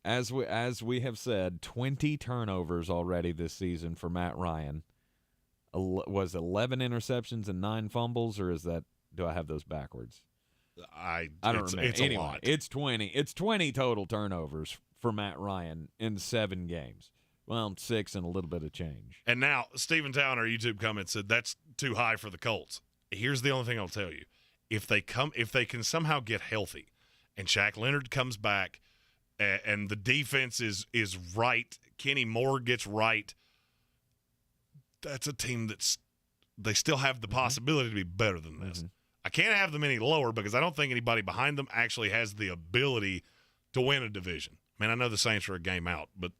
as we have said, 20 turnovers already this season for Matt Ryan. Was 11 interceptions and 9 fumbles, or do I have those backwards? I don't remember. It's anyway, a lot. It's 20. It's 20 total turnovers for Matt Ryan in 7 games. Well, 6 and a little bit of change. And now, Stephen Town, our YouTube comment said that's too high for the Colts. Here's the only thing I'll tell you. If they can somehow get healthy and Shaq Leonard comes back and the defense is right, Kenny Moore gets right, that's a team they still have the possibility to be better than this. Mm-hmm. I can't have them any lower because I don't think anybody behind them actually has the ability to win a division. I mean, I know the Saints are a game out, but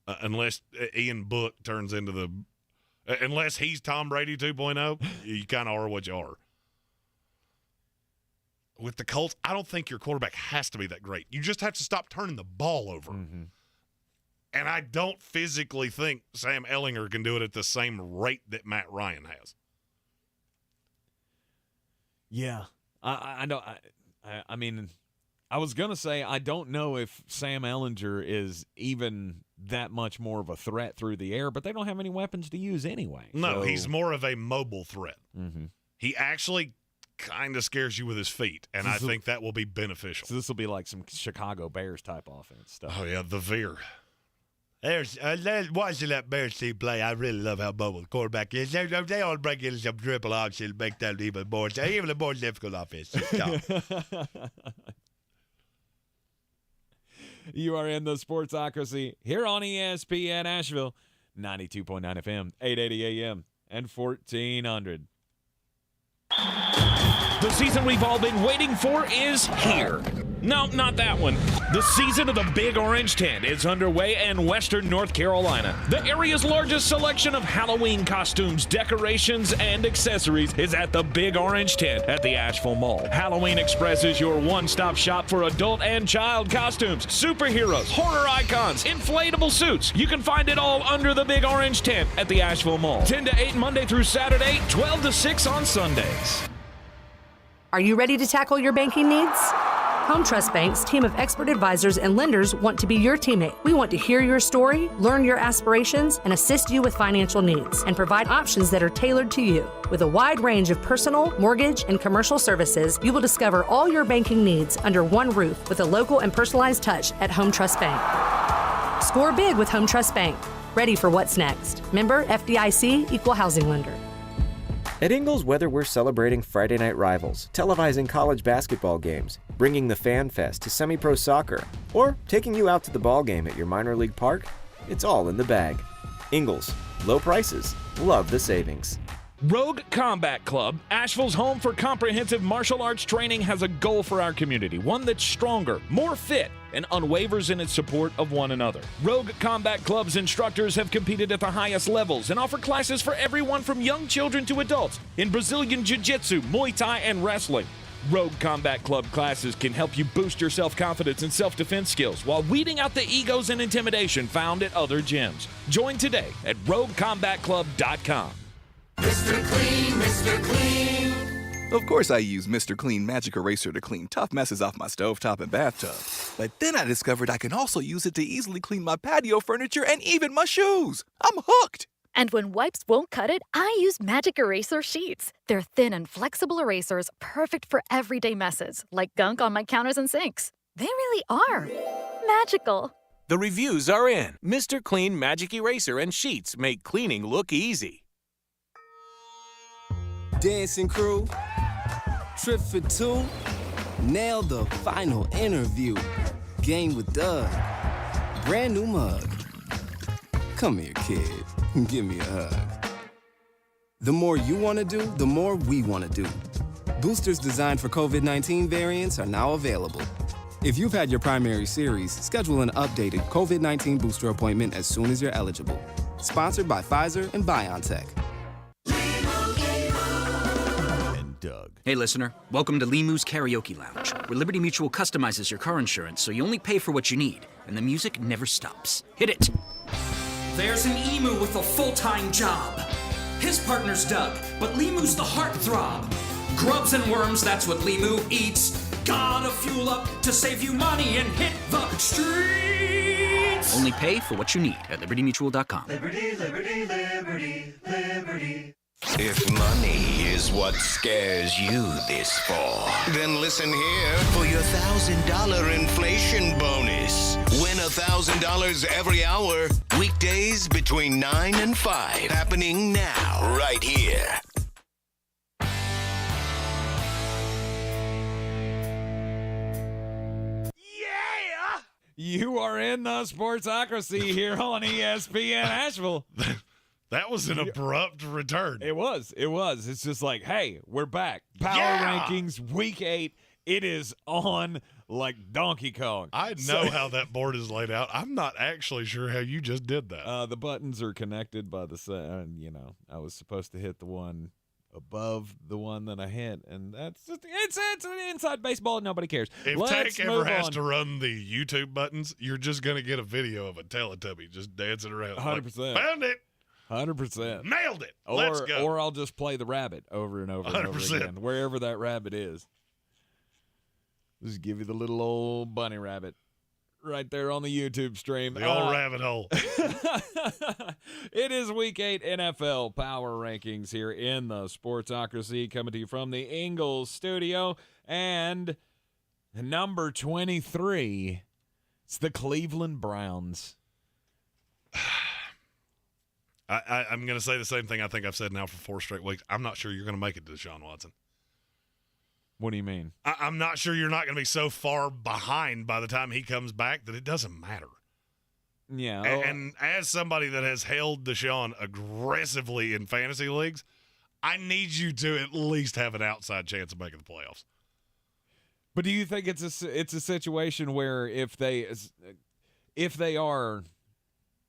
unless Ian Book turns into unless he's Tom Brady 2.0, you kind of are what you are. With the Colts, I don't think your quarterback has to be that great. You just have to stop turning the ball over. Mm-hmm. And I don't physically think Sam Ehlinger can do it at the same rate that Matt Ryan has. Yeah, I know. I mean, I was gonna say I don't know if Sam Ehlinger is even that much more of a threat through the air, but they don't have any weapons to use anyway. No, so. He's more of a mobile threat. Mm-hmm. He actually kind of scares you with his feet, and I think that will be beneficial. So this will be like some Chicago Bears type offense stuff. Oh yeah, the veer. Watching that Bears team play, I really love how mobile the quarterback is. They all break into some triple option and make that even more difficult offense. You are in the Sportsocracy here on ESPN Asheville, 92.9 FM, 880 AM, and 1400. The season we've all been waiting for is here. No, not that one. The season of the Big Orange Tent is underway in western North Carolina. The area's largest selection of Halloween costumes, decorations, and accessories is at the Big Orange Tent at the Asheville Mall. Halloween Express is your one-stop shop for adult and child costumes, superheroes, horror icons, inflatable suits. You can find it all under the Big Orange Tent at the Asheville Mall. 10 to 8 Monday through Saturday, 12 to 6 on Sundays. Are you ready to tackle your banking needs? Home Trust Bank's team of expert advisors and lenders want to be your teammate. We want to hear your story, learn your aspirations, and assist you with financial needs, and provide options that are tailored to you. With a wide range of personal, mortgage, and commercial services, you will discover all your banking needs under one roof with a local and personalized touch at Home Trust Bank. Score big with Home Trust Bank. Ready for what's next. Member FDIC, Equal Housing Lender. At Ingles, whether we're celebrating Friday night rivals, televising college basketball games, bringing the Fan Fest to semi-pro soccer, or taking you out to the ball game at your minor league park, it's all in the bag. Ingles, low prices, love the savings. Rogue Combat Club, Asheville's home for comprehensive martial arts training, has a goal for our community, one that's stronger, more fit, and unwavers in its support of one another. Rogue Combat Club's instructors have competed at the highest levels and offer classes for everyone from young children to adults in Brazilian Jiu-Jitsu, Muay Thai, and wrestling. Rogue Combat Club classes can help you boost your self-confidence and self-defense skills while weeding out the egos and intimidation found at other gyms. Join today at RogueCombatClub.com. Mr. Clean, Mr. Clean. Of course I use Mr. Clean Magic Eraser to clean tough messes off my stovetop and bathtub. But then I discovered I can also use it to easily clean my patio furniture and even my shoes. I'm hooked. And when wipes won't cut it, I use Magic Eraser Sheets. They're thin and flexible erasers, perfect for everyday messes, like gunk on my counters and sinks. They really are magical. The reviews are in. Mr. Clean Magic Eraser and Sheets make cleaning look easy. Dancing crew, trip for two, nailed the final interview. Game with Doug, brand new mug. Come here, kid, give me a hug. The more you want to do, the more we want to do. Boosters designed for COVID-19 variants are now available. If you've had your primary series, schedule an updated COVID-19 booster appointment as soon as you're eligible. Sponsored by Pfizer and BioNTech. And Doug. Hey, listener. Welcome to Limu's Karaoke Lounge, where Liberty Mutual customizes your car insurance so you only pay for what you need, and the music never stops. Hit it! There's an emu with a full-time job. His partner's Doug, but Limu's the heartthrob. Grubs and worms, that's what Limu eats. Gotta fuel up to save you money and hit the streets. Only pay for what you need at libertymutual.com. Liberty, liberty, liberty, liberty. If money is what scares you this fall, then listen here for your $1,000 inflation bonus. Win $1,000 every hour, weekdays between 9 and 5. Happening now, right here. You are in the Sportsocracy here on ESPN Asheville. That was an abrupt return. It was. It's just like, hey, we're back. Power Rankings, Week 8. It is on like Donkey Kong. I know how that board is laid out. I'm not actually sure how you just did that. The buttons are connected by the I was supposed to hit the one above the one that I hit, and that's just it's an inside baseball. Nobody cares. If Tank ever has to run the YouTube buttons, you're just gonna get a video of a Teletubby just dancing around. 100%. Found it. 100%. Nailed it. Let's go. Or I'll just play the rabbit over and over and over 100%. again, wherever that rabbit is. Just give you the little old bunny rabbit right there on the YouTube stream. The old rabbit hole. It is Week 8 NFL Power Rankings here in the Sportsocracy, coming to you from the Ingles Studio. And number 23, it's the Cleveland Browns. I'm going to say the same thing I think I've said now for 4 straight weeks. I'm not sure you're going to make it to Deshaun Watson. What do you mean? I'm not sure you're not going to be so far behind by the time he comes back that it doesn't matter. Yeah. And as somebody that has held Deshaun aggressively in fantasy leagues, I need you to at least have an outside chance of making the playoffs. But do you think it's a situation where if they are,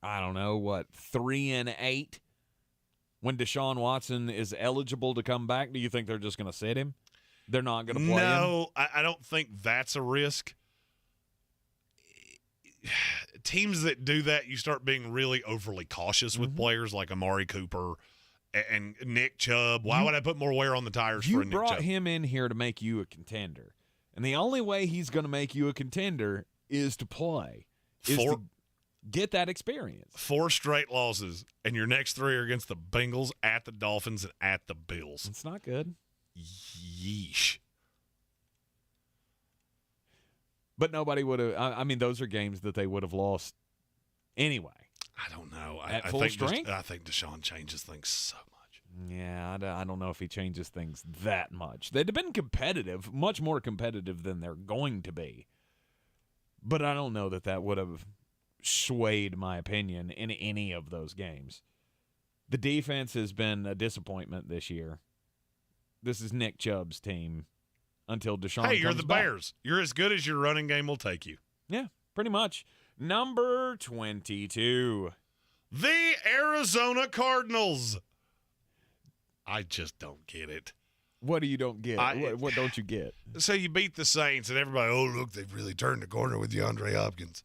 I don't know, 3-8 when Deshaun Watson is eligible to come back, do you think they're just going to sit him? They're not going to play him? No, I don't think that's a risk. Teams that do that, you start being really overly cautious with players like Amari Cooper and Nick Chubb. Why would I put more wear on the tires for Nick Chubb? You brought him in here to make you a contender. And the only way he's going to make you a contender is to play, to get that experience. 4 straight losses, and your next 3 are against the Bengals, at the Dolphins, and at the Bills. It's not good. Yeesh. But nobody would have. I mean, those are games that they would have lost anyway. I don't know. At full strength? I think Deshaun changes things so much. Yeah, I don't know if he changes things that much. They'd have been competitive, much more competitive than they're going to be. But I don't know that would have swayed my opinion in any of those games. The defense has been a disappointment this year. This is Nick Chubb's team until Deshaun Hey, you're comes the back. Bears. You're as good as your running game will take you. Yeah, pretty much. Number 22. The Arizona Cardinals. I just don't get it. What do you don't get? What don't you get? So you beat the Saints, and everybody, oh, look, they've really turned the corner with DeAndre Hopkins.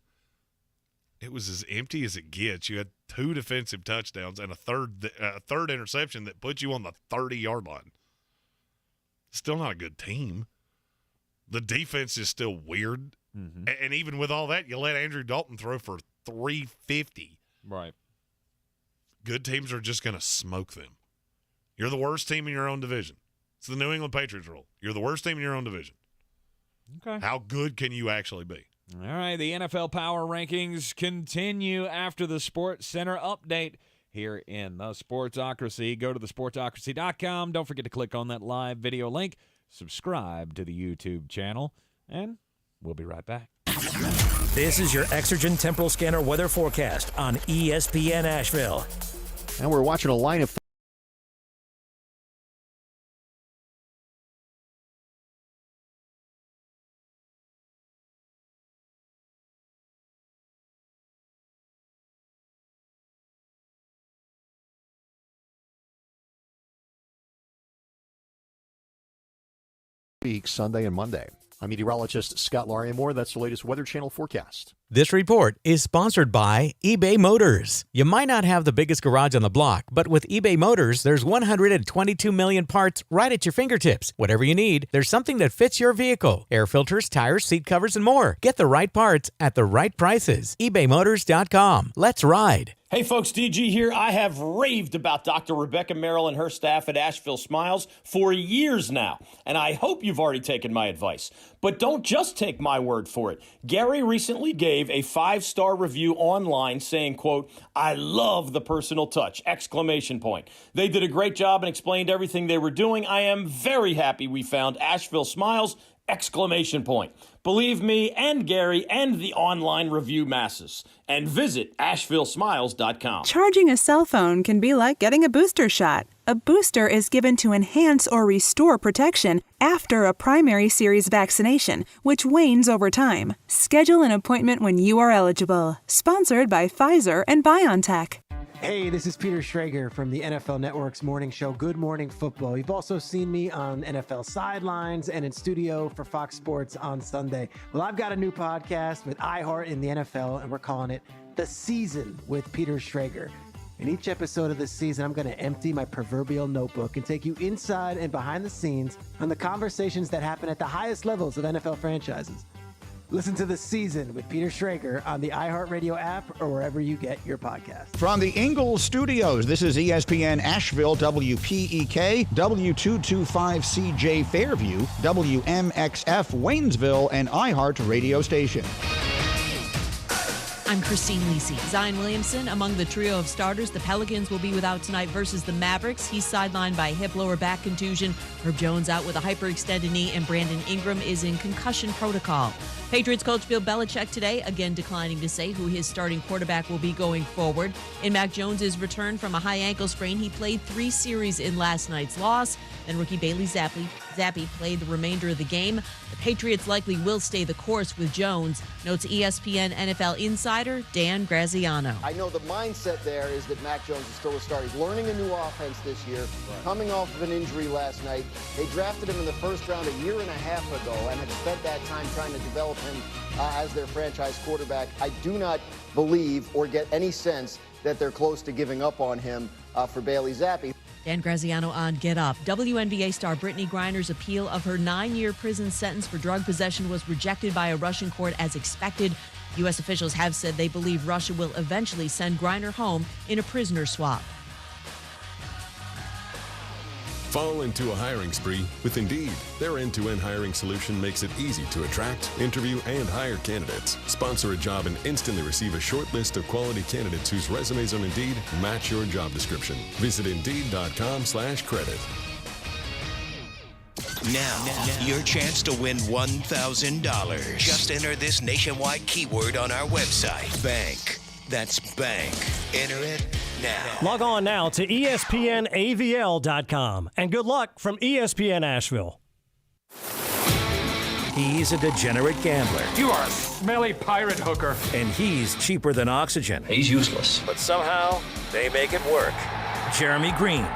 It was as empty as it gets. You had 2 defensive touchdowns and a third interception that put you on the 30-yard line. Still not a good team. The defense is still weird. Mm-hmm. And even with all that, you let Andrew Dalton throw for 350. Right. Good teams are just going to smoke them. You're the worst team in your own division. It's the New England Patriots rule. You're the worst team in your own division. Okay. How good can you actually be? All right, the NFL Power Rankings continue after the Sports Center update here in the Sportsocracy. Go to thesportsocracy.com. Don't forget to click on that live video link. Subscribe to the YouTube channel, and we'll be right back. This is your Exergen Temporal Scanner weather forecast on ESPN Asheville. And we're watching a line of week, Sunday and Monday. I'm meteorologist Scott Lauriamore. That's the latest Weather Channel forecast. This report is sponsored by eBay Motors. You might not have the biggest garage on the block, but with eBay Motors, there's 122 million parts right at your fingertips. Whatever you need, there's something that fits your vehicle. Air filters, tires, seat covers, and more. Get the right parts at the right prices. ebaymotors.com. Let's ride. Hey folks, DG here. I have raved about Dr. Rebecca Merrill and her staff at Asheville Smiles for years now, and I hope you've already taken my advice. But don't just take my word for it. Gary recently gave a 5-star review online saying, quote, "I love the personal touch!" exclamation point. They did a great job and explained everything they were doing. I am very happy we found Asheville Smiles! Exclamation point. Believe me and Gary and the online review masses. And visit AshevilleSmiles.com. Charging a cell phone can be like getting a booster shot. A booster is given to enhance or restore protection after a primary series vaccination, which wanes over time. Schedule an appointment when you are eligible. Sponsored by Pfizer and BioNTech. Hey, this is Peter Schrager from the NFL Network's morning show, Good Morning Football. You've also seen me on NFL Sidelines and in studio for Fox Sports on Sunday. Well, I've got a new podcast with iHeart in the NFL, and we're calling it The Season with Peter Schrager. In each episode of this season, I'm going to empty my proverbial notebook and take you inside and behind the scenes on the conversations that happen at the highest levels of NFL franchises. Listen to The Season with Peter Schrager on the iHeartRadio app or wherever you get your podcasts. From the Ingles Studios, this is ESPN Asheville, WPEK, W225CJ Fairview, WMXF Waynesville, and iHeart radio station. I'm Christine Lisi. Zion Williamson among the trio of starters. The Pelicans will be without tonight versus the Mavericks. He's sidelined by hip lower back contusion. Herb Jones out with a hyperextended knee, and Brandon Ingram is in concussion protocol. Patriots coach Bill Belichick today, again declining to say who his starting quarterback will be going forward. In Mac Jones's return from a high ankle sprain, he played 3 series in last night's loss. Then rookie Bailey Zappe played the remainder of the game. The Patriots likely will stay the course with Jones, notes ESPN NFL insider Dan Graziano. I know the mindset there is that Mac Jones is still a star. He's learning a new offense this year, coming off of an injury last night. They drafted him in the first round a year and a half ago and have spent that time trying to develop him as their franchise quarterback. I do not believe or get any sense that they're close to giving up on him for Bailey Zappe. Dan Graziano on Get Up. WNBA star Brittany Griner's appeal of her 9-year prison sentence for drug possession was rejected by a Russian court as expected. U.S. officials have said they believe Russia will eventually send Griner home in a prisoner swap. Fall into a hiring spree with Indeed. Their end-to-end hiring solution makes it easy to attract, interview, and hire candidates. Sponsor a job and instantly receive a short list of quality candidates whose resumes on Indeed match your job description. Visit Indeed.com/credit. Now, your chance to win $1,000. Just enter this nationwide keyword on our website. Bank. That's bank. Enter it now. Log on now to ESPNAVL.com. And good luck from ESPN Asheville. He's a degenerate gambler. You are a smelly pirate hooker. And he's cheaper than oxygen. He's useless. But somehow, they make it work. Jeremy Greene,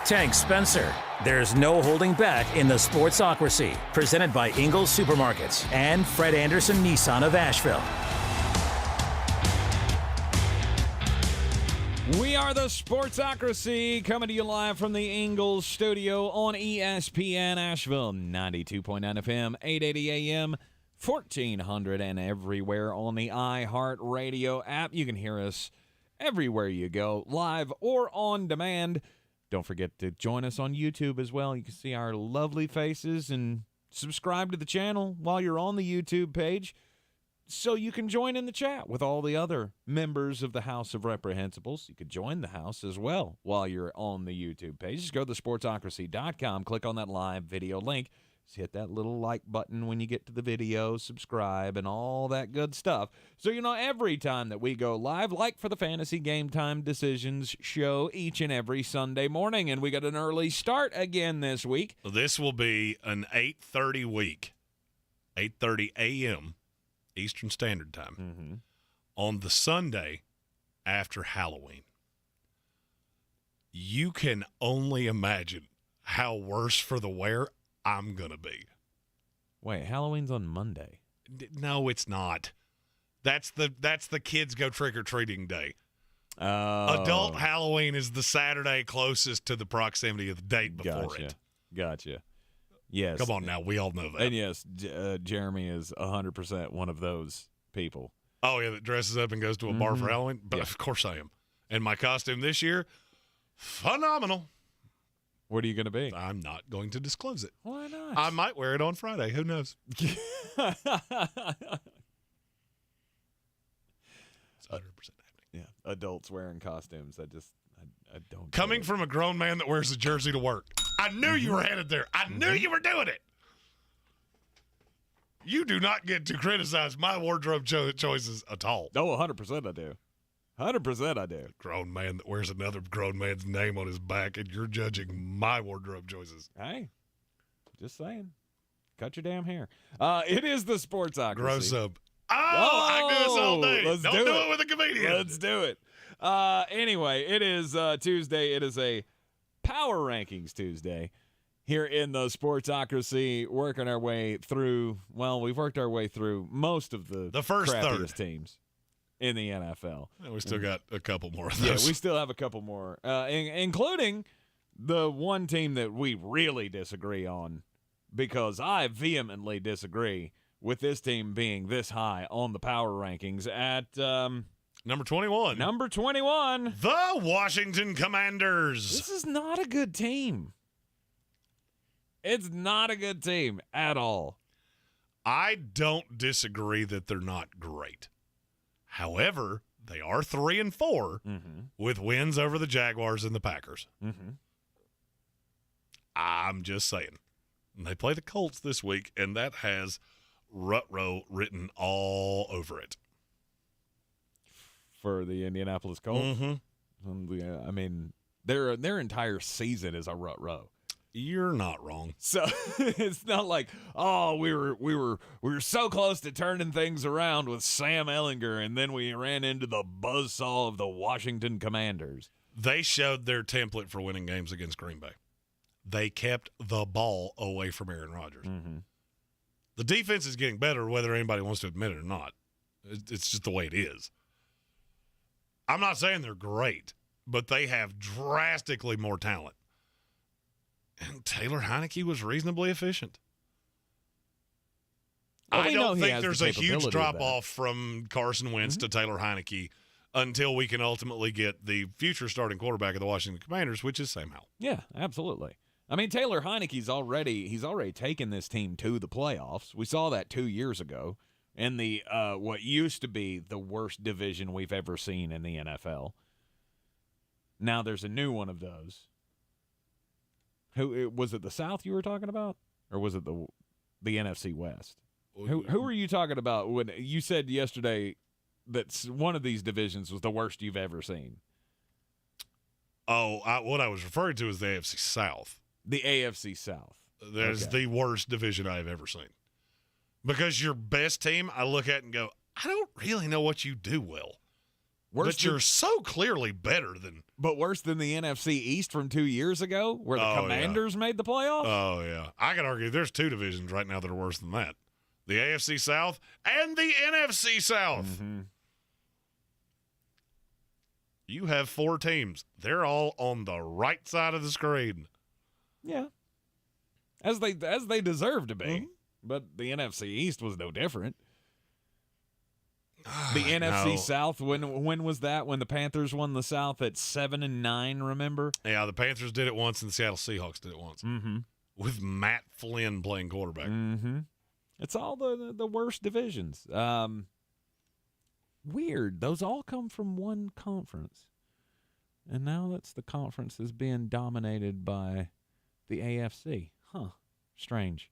Tank Spencer. There's no holding back in the Sportsocracy. Presented by Ingles Supermarkets and Fred Anderson Nissan of Asheville. We are the Sportsocracy, coming to you live from the Ingles Studio on ESPN Asheville, 92.9 FM, 880 AM, 1400, and everywhere on the iHeart Radio app. You can hear us everywhere you go, live or on demand. Don't forget to join us on YouTube as well. You can see our lovely faces and subscribe to the channel while you're on the YouTube page, so you can join in the chat with all the other members of the House of Reprehensibles. You could join the House as well while you're on the YouTube page. Just go to thesportsocracy.com, click on that live video link. Just hit that little like button when you get to the video, subscribe, and all that good stuff. So you know every time that we go live, like for the Fantasy Game Time Decisions show each and every Sunday morning, and we got an early start again this week. This will be an 8:30 week, 8:30 a.m. Eastern Standard Time, on the Sunday after Halloween. You can only imagine how worse for the wear I'm going to be. Wait, Halloween's on Monday. No, it's not. That's the kids go trick-or-treating day. Oh. Adult Halloween is the Saturday closest to the proximity of the date before it. Gotcha. Yes. Come on now. We all know that. And yes, Jeremy is 100% one of those people. Oh, yeah, that dresses up and goes to a bar for Halloween? But of course I am. And my costume this year, phenomenal. What are you going to be? I'm not going to disclose it. Why not? I might wear it on Friday. Who knows? It's 100% happening. Yeah, adults wearing costumes. I don't. Coming from a grown man that wears a jersey to work. I knew you were headed there. I knew you were doing it. You do not get to criticize my wardrobe choices at all. No, 100% I do. 100% I do. Grown man that wears another grown man's name on his back, and you're judging my wardrobe choices. Hey, just saying. Cut your damn hair. It is the Sportsocracy. Gross up. Oh, I can do this all day. Let's Don't do it with a comedian. Let's do it. Anyway, it is Tuesday. It is a Power Rankings Tuesday here in the Sportsocracy, working our way through, well, we've worked our way through most of the first crappiest third teams in the NFL. And we still got a couple more of Yeah, those. we still have a couple more, including the one team that we really disagree on, because I vehemently disagree with this team being this high on the power rankings at number 21. Number 21. The Washington Commanders. This is not a good team. It's not a good team at all. I don't disagree that they're not great. However, they are 3-4 with wins over the Jaguars and the Packers. I'm just saying. And they play the Colts this week, and that has Rutrow written all over it. For the Indianapolis Colts? I mean, their entire season is a Rutrow. You're not wrong. So it's not like, oh, we were so close to turning things around with Sam Ehlinger, and then we ran into the buzzsaw of the Washington Commanders. They showed their template for winning games against Green Bay. They kept the ball away from Aaron Rodgers. The defense is getting better, whether anybody wants to admit it or not. It's just the way it is. I'm not saying they're great, but they have drastically more talent. And Taylor Heineke was reasonably efficient. Well, I don't think there's a huge capability of drop-off from Carson Wentz to Taylor Heineke until we can ultimately get the future starting quarterback of the Washington Commanders, which is Sam Howell. Yeah, absolutely. I mean, Taylor Heineke's already taken this team to the playoffs. We saw that 2 years ago in the what used to be the worst division we've ever seen in the NFL. Now there's a new one of those. Who was it? The South you were talking about, or was it the NFC West? Who were you talking about when you said yesterday that one of these divisions was the worst you've ever seen? Oh, what I was referring to is the AFC South. The AFC South. That is the worst division I've ever seen. Because your best team, I look at and go, I don't really know what you do well. But you're so clearly better than. But worse than the NFC East from 2 years ago, where the Commanders made the playoffs? Oh, yeah. I could argue there's two divisions right now that are worse than that. The AFC South and the NFC South. You have 4 teams. They're all on the right side of the screen. Yeah. As they deserve to be. But the NFC East was no different. The NFC South, when was that? When the Panthers won the South at 7-9, remember? Yeah, the Panthers did it once and the Seattle Seahawks did it once. With Matt Flynn playing quarterback. It's all the worst divisions. Weird. Those all come from one conference. And now that's the conference that's being dominated by the AFC. Huh. Strange.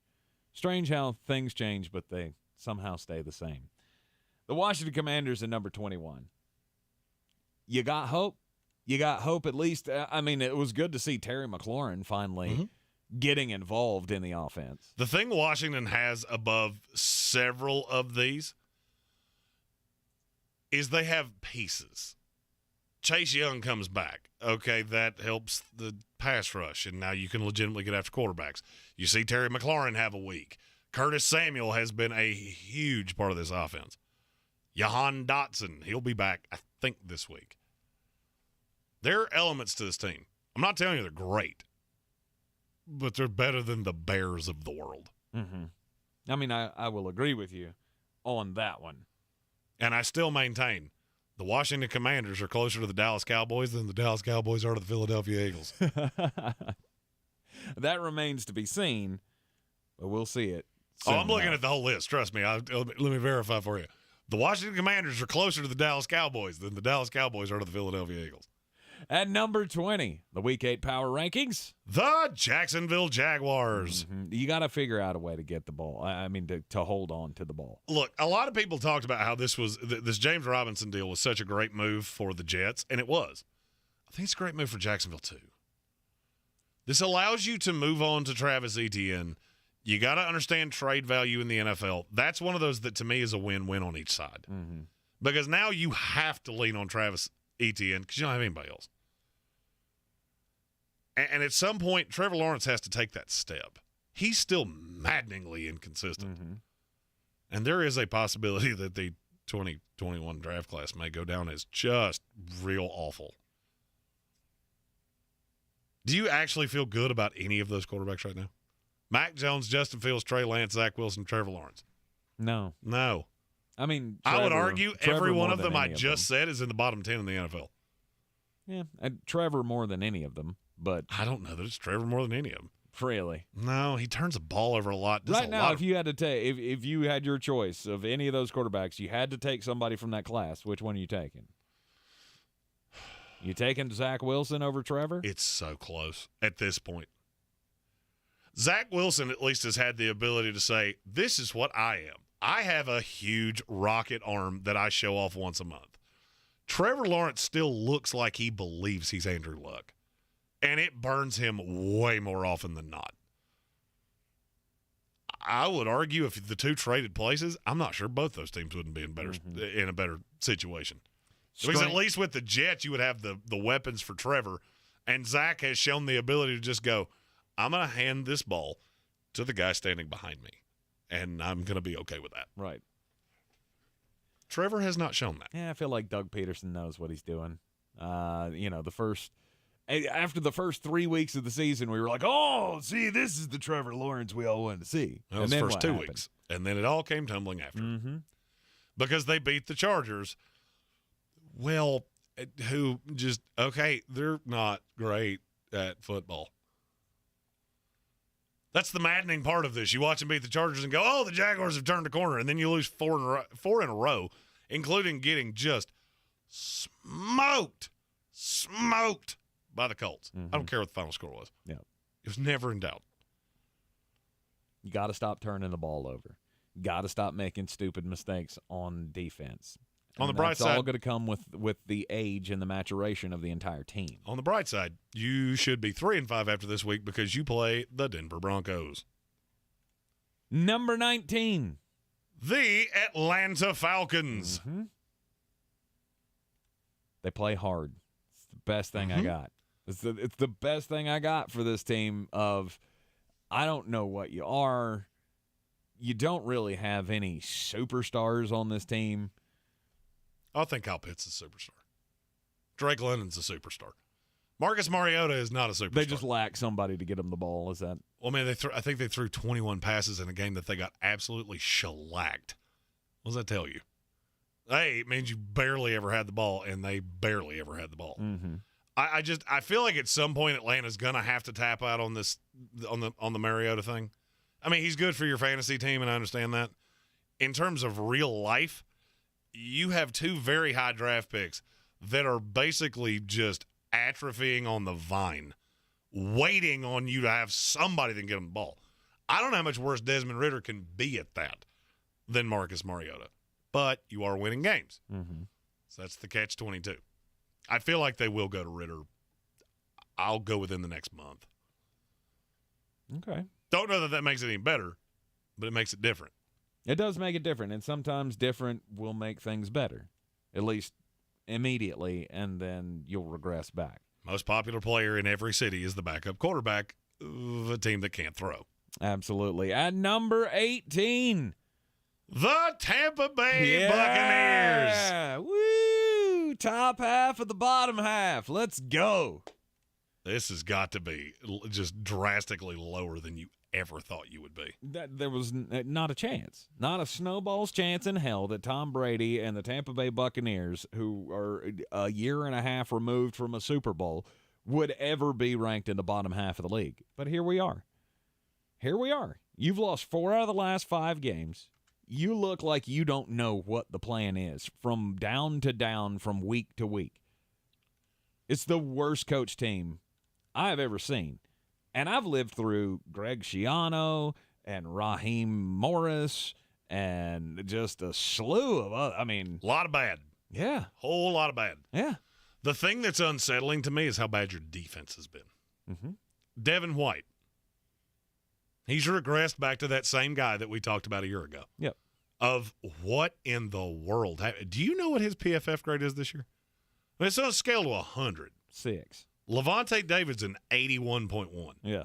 Strange how things change, but they somehow stay the same. The Washington Commanders at number 21. You got hope? You got hope at least. I mean, it was good to see Terry McLaurin finally getting involved in the offense. The thing Washington has above several of these is they have pieces. Chase Young comes back. Okay, that helps the pass rush, and now you can legitimately get after quarterbacks. You see Terry McLaurin have a week. Curtis Samuel has been a huge part of this offense. Jahan Dotson, he'll be back, I think, this week. There are elements to this team. I'm not telling you they're great, but they're better than the Bears of the world. Mm-hmm. I mean, I will agree with you on that one. And I still maintain the Washington Commanders are closer to the Dallas Cowboys than the Dallas Cowboys are to the Philadelphia Eagles. That remains to be seen, but we'll see it. I'm looking at the whole list. Trust me. Let me verify for you. The Washington Commanders are closer to the Dallas Cowboys than the Dallas Cowboys are to the Philadelphia Eagles. At number 20, the Week 8 Power Rankings. The Jacksonville Jaguars. Mm-hmm. You got to figure out a way to get the ball. I mean, to hold on to the ball. Look, a lot of people talked about how this James Robinson deal was such a great move for the Jets, and it was. I think it's a great move for Jacksonville, too. This allows you to move on to Travis Etienne. You got to understand trade value in the NFL. That's one of those that, to me, is a win-win on each side. Mm-hmm. Because now you have to lean on Travis Etienne because you don't have anybody else. And at some point, Trevor Lawrence has to take that step. He's still maddeningly inconsistent. Mm-hmm. And there is a possibility that the 2021 draft class may go down as just real awful. Do you actually feel good about any of those quarterbacks right now? Mac Jones, Justin Fields, Trey Lance, Zach Wilson, Trevor Lawrence. No. I mean, I would argue every one of them I just just said is in the bottom 10 in the NFL. Yeah, and Trevor more than any of them, but I don't know that it's Trevor more than any of them. Really? No, he turns the ball over a lot. Right now, if you had to take, if you had your choice of any of those quarterbacks, you had to take somebody from that class. Which one are you taking? You taking Zach Wilson over Trevor? It's so close at this point. Zach Wilson at least has had the ability to say, this is what I am. I have a huge rocket arm that I show off once a month. Trevor Lawrence still looks like he believes he's Andrew Luck, and it burns him way more often than not. I would argue if the two traded places, I'm not sure both those teams wouldn't be in a better situation. Because at least with the Jets, you would have the weapons for Trevor, and Zach has shown the ability to just go, I'm going to hand this ball to the guy standing behind me, and I'm going to be okay with that. Right. Trevor has not shown that. Yeah, I feel like Doug Peterson knows what he's doing. After the first 3 weeks of the season, we were like, oh, see, this is the Trevor Lawrence we all wanted to see. That was the first 2 weeks. And then it all came tumbling after. Mm-hmm. Because they beat the Chargers. Well, who just, okay, they're not great at football. That's the maddening part of this. You watch them beat the Chargers and go, oh, the Jaguars have turned a corner, and then you lose four in a row, including getting just smoked by the Colts. Mm-hmm. I don't care what the final score was. Yeah. It was never in doubt. You got to stop turning the ball over. You got to stop making stupid mistakes on defense. On the bright side, it's all going to come with the age and the maturation of the entire team. On the bright side, you should be 3-5 after this week because you play the Denver Broncos. Number 19. The Atlanta Falcons. Mm-hmm. They play hard. It's the best thing I got. It's the best thing I got for this team of, I don't know what you are. You don't really have any superstars on this team. I think Kyle Pitts is a superstar. Drake London's a superstar. Marcus Mariota is not a superstar. They just lack somebody to get them the ball. Is that? Well, man, I think they threw 21 passes in a game that they got absolutely shellacked. What does that tell you? Hey, it means you barely ever had the ball, and they barely ever had the ball. Mm-hmm. I feel like at some point Atlanta's gonna have to tap out on this on the Mariota thing. I mean, he's good for your fantasy team, and I understand that. In terms of real life, you have two very high draft picks that are basically just atrophying on the vine, waiting on you to have somebody that can get them the ball. I don't know how much worse Desmond Ridder can be at that than Marcus Mariota, but you are winning games. Mm-hmm. So that's the catch-22. I feel like they will go to Ridder. I'll go within the next month. Okay. Don't know that makes it any better, but it makes it different. It does make it different, and sometimes different will make things better, at least immediately, and then you'll regress back. Most popular player in every city is the backup quarterback of a team that can't throw. Absolutely. At number 18, the Tampa Bay Buccaneers. Woo! Top half of the bottom half. Let's go. This has got to be just drastically lower than you ever thought you would be. There was not a chance, not a snowball's chance in hell that Tom Brady and the Tampa Bay Buccaneers, who are a year and a half removed from a Super Bowl, would ever be ranked in the bottom half of the league. But here we are. Here we are. You've lost 4 out of the last 5 games. You look like you don't know what the plan is from down to down, from week to week. It's the worst coach team I've ever seen. And I've lived through Greg Schiano and Raheem Morris and just a slew of other. I mean, a lot of bad. Yeah. Whole lot of bad. Yeah. The thing that's unsettling to me is how bad your defense has been. Mm-hmm. Devin White. He's regressed back to that same guy that we talked about a year ago. Yep. Of what in the world? Do you know what his PFF grade is this year? I mean, it's on a scale to 100. 6. Levante David's an 81.1. Yeah.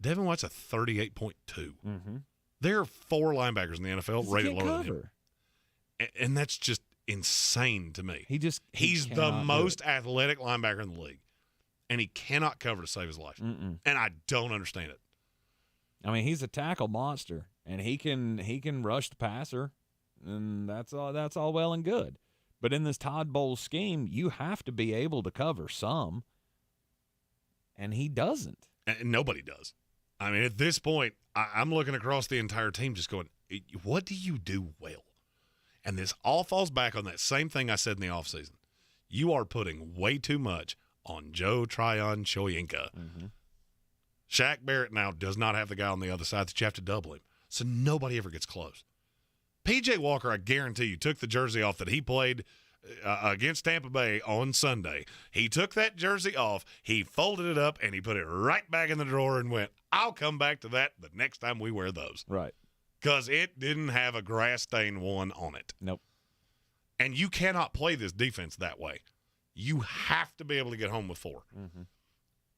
Devin White's a 38.2. Mm-hmm. There are 4 linebackers in the NFL rated lower than him. And that's just insane to me. He's the most athletic linebacker in the league, and he cannot cover to save his life. Mm-mm. And I don't understand it. I mean, he's a tackle monster, and he can rush the passer, and that's all well and good. But in this Todd Bowles scheme, you have to be able to cover some, and he doesn't. And nobody does. I mean, at this point, I'm looking across the entire team just going, what do you do well? And this all falls back on that same thing I said in the offseason. You are putting way too much on Joe Tryon-Shoyinka. Mm-hmm. Shaq Barrett now does not have the guy on the other side that you have to double him. So nobody ever gets close. P.J. Walker, I guarantee you, took the jersey off that he played against Tampa Bay on Sunday. He took that jersey off, he folded it up, and he put it right back in the drawer and went, I'll come back to that the next time we wear those. Right. Because it didn't have a grass-stained one on it. Nope. And you cannot play this defense that way. You have to be able to get home with 4. Mm-hmm.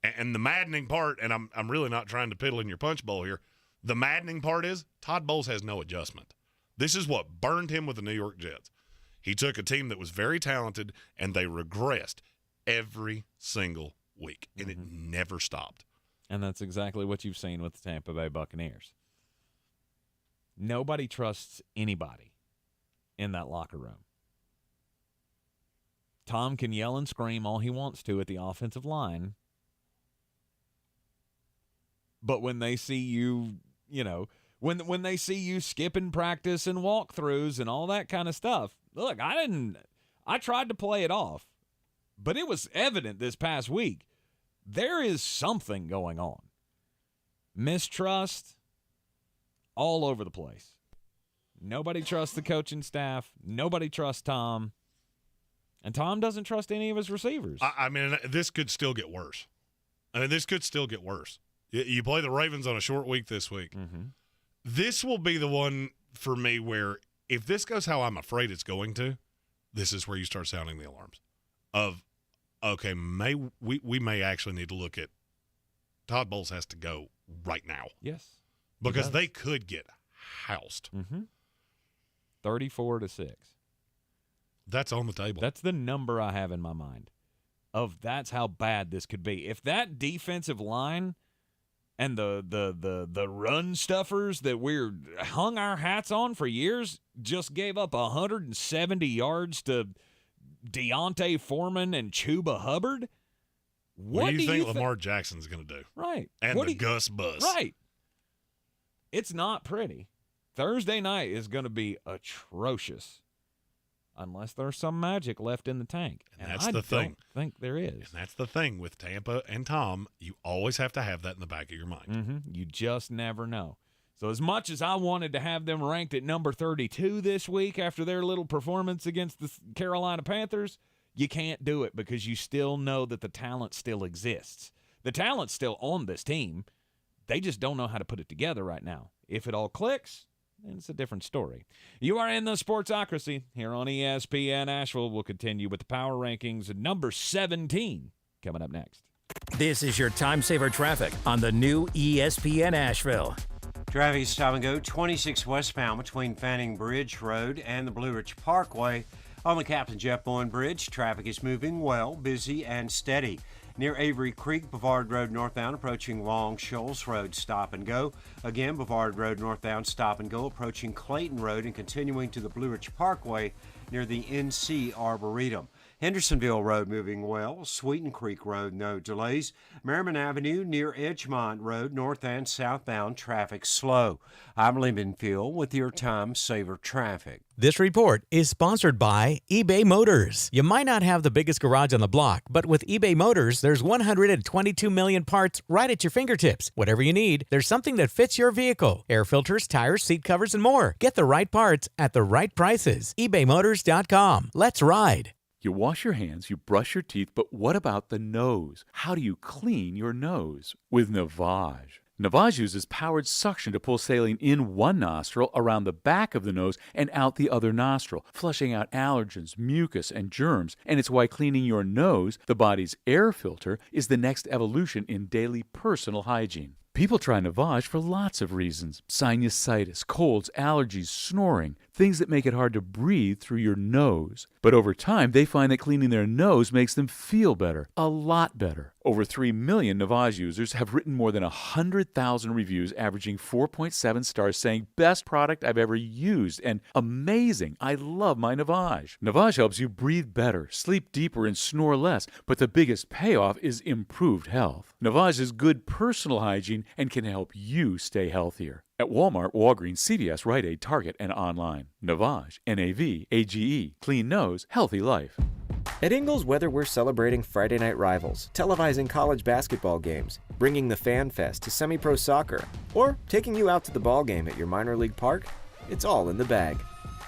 And the maddening part, and I'm really not trying to piddle in your punch bowl here, the maddening part is Todd Bowles has no adjustment. This is what burned him with the New York Jets. He took a team that was very talented, and they regressed every single week, and it never stopped. And that's exactly what you've seen with the Tampa Bay Buccaneers. Nobody trusts anybody in that locker room. Tom can yell and scream all he wants to at the offensive line, but when they see you, when they see you skipping practice and walkthroughs and all that kind of stuff, look, I tried to play it off, but it was evident this past week. There is something going on. Mistrust all over the place. Nobody trusts the coaching staff. Nobody trusts Tom. And Tom doesn't trust any of his receivers. I mean, this could still get worse. You play the Ravens on a short week this week. Mm-hmm. This will be the one for me where if this goes how I'm afraid it's going to, this is where you start sounding the alarms of, okay, we may actually need to look at Todd Bowles has to go right now. Yes. Because they could get housed. Mm-hmm. 34-6. That's on the table. That's the number I have in my mind of that's how bad this could be. If that defensive line and the run stuffers that we're hung our hats on for years just gave up 170 yards to Deontay Foreman and Chuba Hubbard, what do you think Lamar Jackson's going to do? Right. And the Gus Bus. Right. It's not pretty. Thursday night is going to be atrocious unless there's some magic left in the tank. And that's the thing. I think there is. And that's the thing with Tampa and Tom. You always have to have that in the back of your mind. Mm-hmm. You just never know. So as much as I wanted to have them ranked at number 32 this week after their little performance against the Carolina Panthers, you can't do it because you still know that the talent still exists. The talent's still on this team. They just don't know how to put it together right now. If it all clicks, then it's a different story. You are in the Sportsocracy here on ESPN Asheville. We'll continue with the power rankings at number 17 coming up next. This is your time saver traffic on the new ESPN Asheville. Traffic is stop and go 26 westbound between Fanning Bridge Road and the Blue Ridge Parkway. On the Captain Jeff Bowen Bridge, traffic is moving well, busy and steady. Near Avery Creek, Bavard Road northbound approaching Long Shoals Road, stop and go. Again, Bavard Road northbound, stop and go approaching Clayton Road and continuing to the Blue Ridge Parkway near the NC Arboretum. Hendersonville Road moving well. Sweeten Creek Road, no delays. Merriman Avenue near Edgemont Road, north and southbound, traffic slow. I'm Lyndon Field with your Time Saver Traffic. This report is sponsored by eBay Motors. You might not have the biggest garage on the block, but with eBay Motors, there's 122 million parts right at your fingertips. Whatever you need, there's something that fits your vehicle. Air filters, tires, seat covers, and more. Get the right parts at the right prices. ebaymotors.com. Let's ride. You wash your hands, you brush your teeth, but what about the nose? How do you clean your nose? With Navage. Navage uses powered suction to pull saline in one nostril, around the back of the nose, and out the other nostril, flushing out allergens, mucus, and germs. And it's why cleaning your nose, the body's air filter, is the next evolution in daily personal hygiene. People try Navage for lots of reasons. Sinusitis, colds, allergies, snoring, things that make it hard to breathe through your nose. But over time, they find that cleaning their nose makes them feel better, a lot better. Over 3 million Navage users have written more than 100,000 reviews, averaging 4.7 stars, saying, "Best product I've ever used," and "Amazing, I love my Navage." Navage helps you breathe better, sleep deeper, and snore less, but the biggest payoff is improved health. Navage is good personal hygiene and can help you stay healthier. At Walmart, Walgreens, CVS, Rite Aid, Target, and online. Navage, N-A-V-A-G-E. Clean nose, healthy life. At Ingles, whether we're celebrating Friday night rivals, televising college basketball games, bringing the Fan Fest to semi-pro soccer, or taking you out to the ball game at your minor league park, it's all in the bag.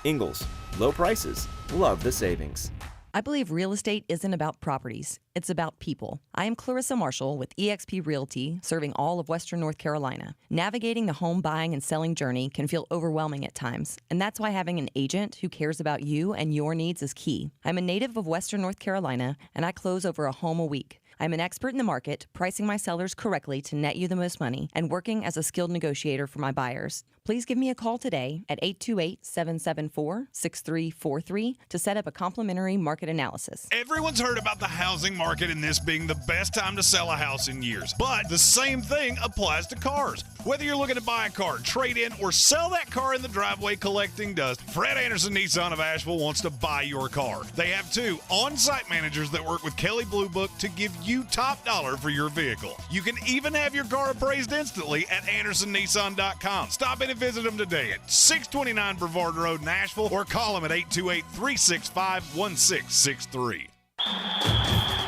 Ingles, low prices, love the savings. I believe real estate isn't about properties. It's about people. I am Clarissa Marshall with eXp Realty, serving all of Western North Carolina. Navigating the home buying and selling journey can feel overwhelming at times, and that's why having an agent who cares about you and your needs is key. I'm a native of Western North Carolina, and I close over a home a week. I'm an expert in the market, pricing my sellers correctly to net you the most money, and working as a skilled negotiator for my buyers. Please give me a call today at 828-774-6343 to set up a complimentary market analysis. Everyone's heard about the housing market and this being the best time to sell a house in years. But the same thing applies to cars. Whether you're looking to buy a car, trade in, or sell that car in the driveway collecting dust, Fred Anderson Nissan of Asheville wants to buy your car. They have 2 on-site managers that work with Kelly Blue Book to give you top dollar for your vehicle. You can even have your car appraised instantly at AndersonNissan.com. Stop in and visit them today at 629 Brevard Road in Asheville, or call them at 828-365-1663.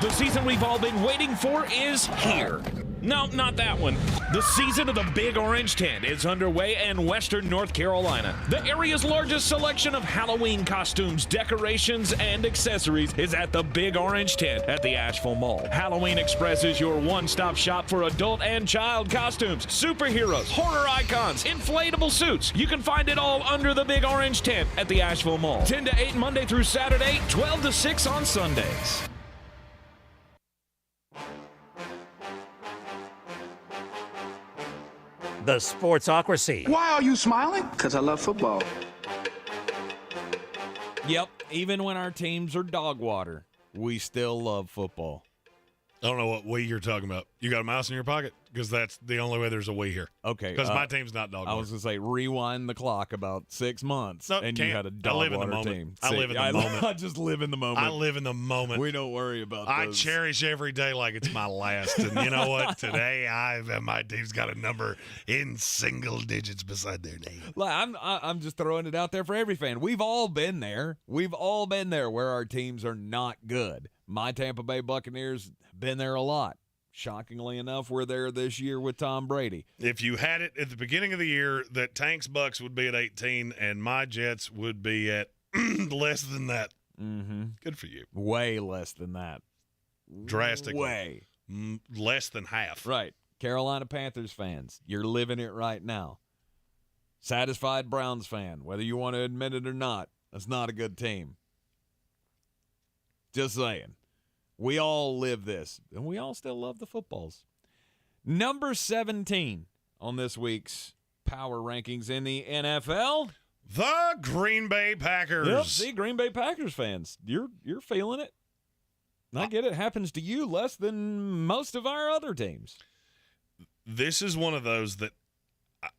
The season we've all been waiting for is here. No, not that one. The season of the Big Orange Tent is underway in Western North Carolina. The area's largest selection of Halloween costumes, decorations, and accessories is at the Big Orange Tent at the Asheville Mall. Halloween Express is your one-stop shop for adult and child costumes, superheroes, horror icons, inflatable suits. You can find it all under the Big Orange Tent at the Asheville Mall. 10 to 8 Monday through Saturday, 12 to 6 on Sundays. The Sportsocracy. Why are you smiling? Because I love football. Yep, even when our teams are dog water, we still love football. I don't know what we you're talking about. You got a mouse in your pocket? Because that's the only way there's a we here. Okay. Because my team's not dog water. I was going to say, rewind the clock about 6 months, and you had a I live dog in the water moment. team. I live in the moment. I just live in the moment. I live in the moment. We don't worry about I those. cherish every day like it's my last. And you know what? Today, my team's got a number in single digits beside their name. I'm just throwing it out there for every fan. We've all been there. We've all been there where our teams are not good. My Tampa Bay Buccaneers have been there a lot. Shockingly enough, we're there this year with Tom Brady. If you had it at the beginning of the year that Tank's Bucks would be at 18 and my Jets would be at less than that, good for you. Way less than that. Drastically. Way. Less than half. Right. Carolina Panthers fans, you're living it right now. Satisfied Browns fan, whether you want to admit it or not, that's not a good team. Just saying. We all live this, and we all still love the footballs. Number 17 on this week's power rankings in the NFL. The Green Bay Packers. Yep, see, Green Bay Packers fans, you're feeling it. I get it. Happens to you less than most of our other teams. This is one of those that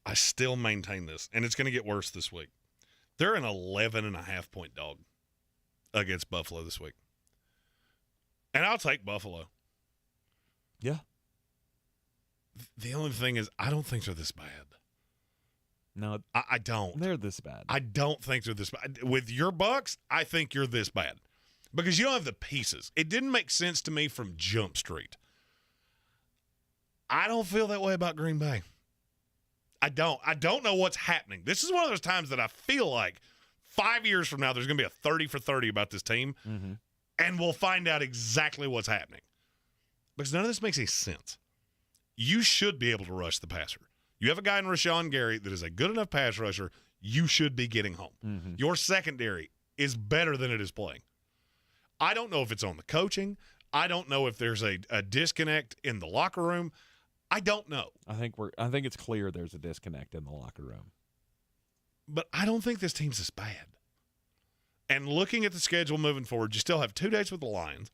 I still maintain this, and it's going to get worse this week. They're an 11.5-point dog against Buffalo this week. And I'll take Buffalo. Yeah. The only thing is, I don't think they're this bad. No, I don't. They're this bad. I don't think they're this bad. With your Bucks, I think you're this bad because you don't have the pieces. It didn't make sense to me from Jump Street. I don't feel that way about Green Bay. I don't know what's happening. This is one of those times that I feel like 5 years from now there's going to be a 30 for 30 about this team, and we'll find out exactly what's happening because none of this makes any sense. You should be able to rush the passer. You have a guy in Rashawn Gary that is a good enough pass rusher, you should be getting home. Your secondary is better than it is playing. I don't know if it's on the coaching. I don't know if there's a disconnect in the locker room. I don't know. I think it's clear there's a disconnect in the locker room. But I don't think this team's this bad. And looking at the schedule moving forward, you still have 2 dates with the Lions.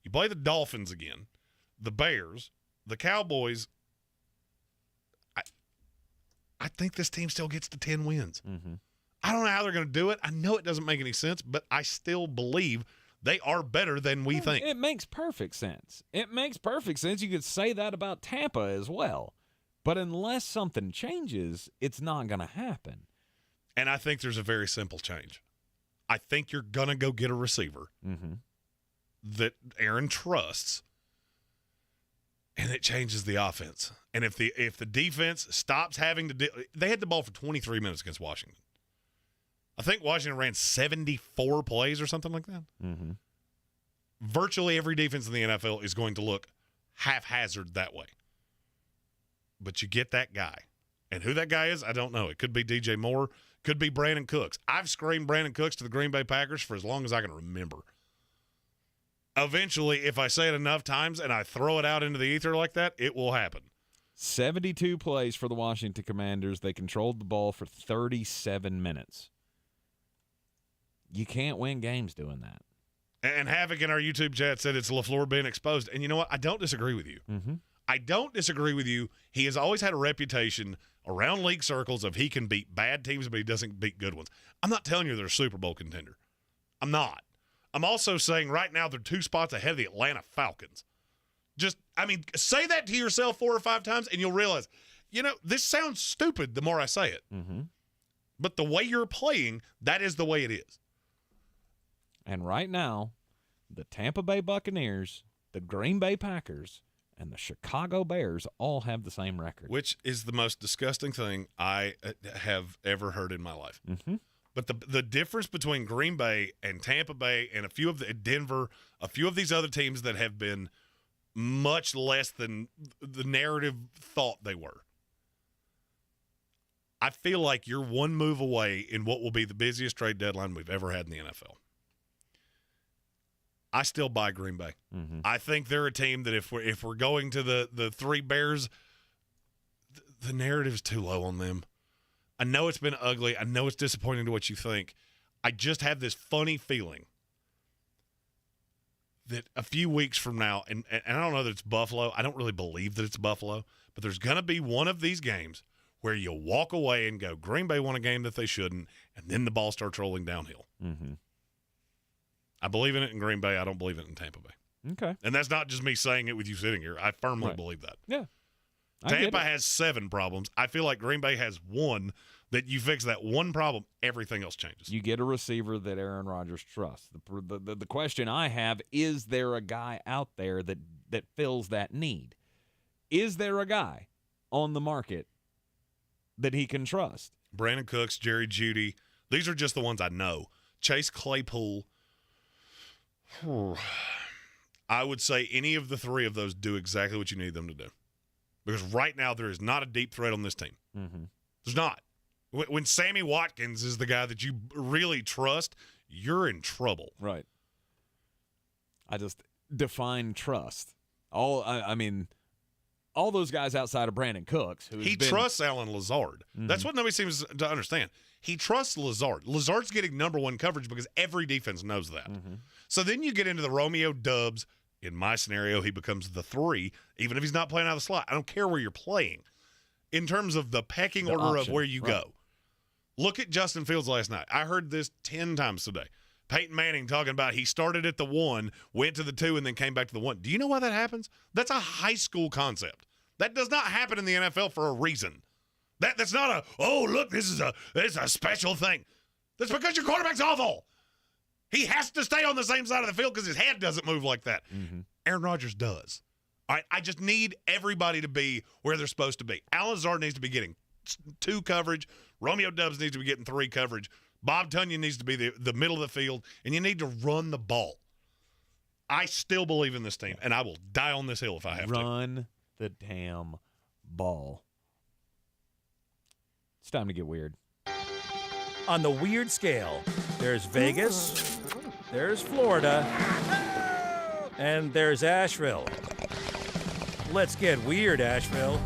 You play the Dolphins again, the Bears, the Cowboys. I think this team still gets to 10 wins. I don't know how they're going to do it. I know it doesn't make any sense, but I still believe they are better than we think. It makes perfect sense. It makes perfect sense. You could say that about Tampa as well. But unless something changes, it's not going to happen. And I think there's a very simple change. I think you're going to go get a receiver that Aaron trusts, and it changes the offense. And if the defense stops having to they had the ball for 23 minutes against Washington. I think Washington ran 74 plays or something like that. Virtually every defense in the NFL is going to look haphazard that way. But you get that guy. And who that guy is, I don't know. It could be DJ Moore. Could be Brandon Cooks. I've screamed Brandon Cooks to the Green Bay Packers for as long as I can remember. Eventually, if I say it enough times and I throw it out into the ether like that, it will happen. 72 plays for the Washington Commanders. They controlled the ball for 37 minutes. You can't win games doing that. And Havoc in our YouTube chat said it's LaFleur being exposed. And you know what? I don't disagree with you. I don't disagree with you. He has always had a reputation around league circles of he can beat bad teams, but he doesn't beat good ones. I'm not telling you they're a Super Bowl contender. I'm not. I'm also saying right now they're 2 spots ahead of the Atlanta Falcons. Say that to yourself 4 or 5 times, and you'll realize, this sounds stupid the more I say it. But the way you're playing, that is the way it is. And right now, the Tampa Bay Buccaneers, the Green Bay Packers, and the Chicago Bears all have the same record. Which is the most disgusting thing I have ever heard in my life. But the difference between Green Bay and Tampa Bay and Denver, a few of these other teams that have been much less than the narrative thought they were. I feel like you're one move away in what will be the busiest trade deadline we've ever had in the NFL. I still buy Green Bay. I think they're a team that if we're going to the 3 Bears, the narrative's too low on them. I know it's been ugly. I know it's disappointing to what you think. I just have this funny feeling that a few weeks from now, and I don't know that it's Buffalo. I don't really believe that it's Buffalo, but there's going to be one of these games where you walk away and go, Green Bay won a game that they shouldn't, and then the ball starts rolling downhill. I believe in it in Green Bay. I don't believe it in Tampa Bay. Okay. And that's not just me saying it with you sitting here. I firmly believe that. Yeah. Tampa has 7 problems. I feel like Green Bay has 1 that you fix that one problem, everything else changes. You get a receiver that Aaron Rodgers trusts. The question I have, is there a guy out there that fills that need? Is there a guy on the market that he can trust? Brandon Cooks, Jerry Jeudy. These are just the ones I know. Chase Claypool. I would say any of the 3 of those do exactly what you need them to do. Because right now there is not a deep threat on this team. There's not. When Sammy Watkins is the guy that you really trust, you're in trouble. Right. define trust. I mean, all those guys outside of Brandon Cooks. He trusts Alan Lazard. Mm-hmm. That's what nobody seems to understand. He trusts Lazard. Lazard's getting number one coverage because every defense knows that. Mm-hmm. So then you get into the Romeo Dubs. In my scenario, he becomes the 3, even if he's not playing out of the slot. I don't care where you're playing. In terms of the pecking order of where you go. Look at Justin Fields last night. I heard this 10 times today. Peyton Manning talking about he started at the 1, went to the 2, and then came back to the 1. Do you know why that happens? That's a high school concept. That does not happen in the NFL for a reason. That's not look, this is a special thing. That's because your quarterback's awful. He has to stay on the same side of the field because his head doesn't move like that. Mm-hmm. Aaron Rodgers does. All right, I just need everybody to be where they're supposed to be. Alan Lazard needs to be getting 2 coverage. Romeo Dubs needs to be getting 3 coverage. Bob Tunyon needs to be the middle of the field, and you need to run the ball. I still believe in this team, and I will die on this hill if I have to. Run the damn ball. It's time to get weird. On the weird scale, there's Vegas, there's Florida, and there's Asheville. Let's get weird, Asheville.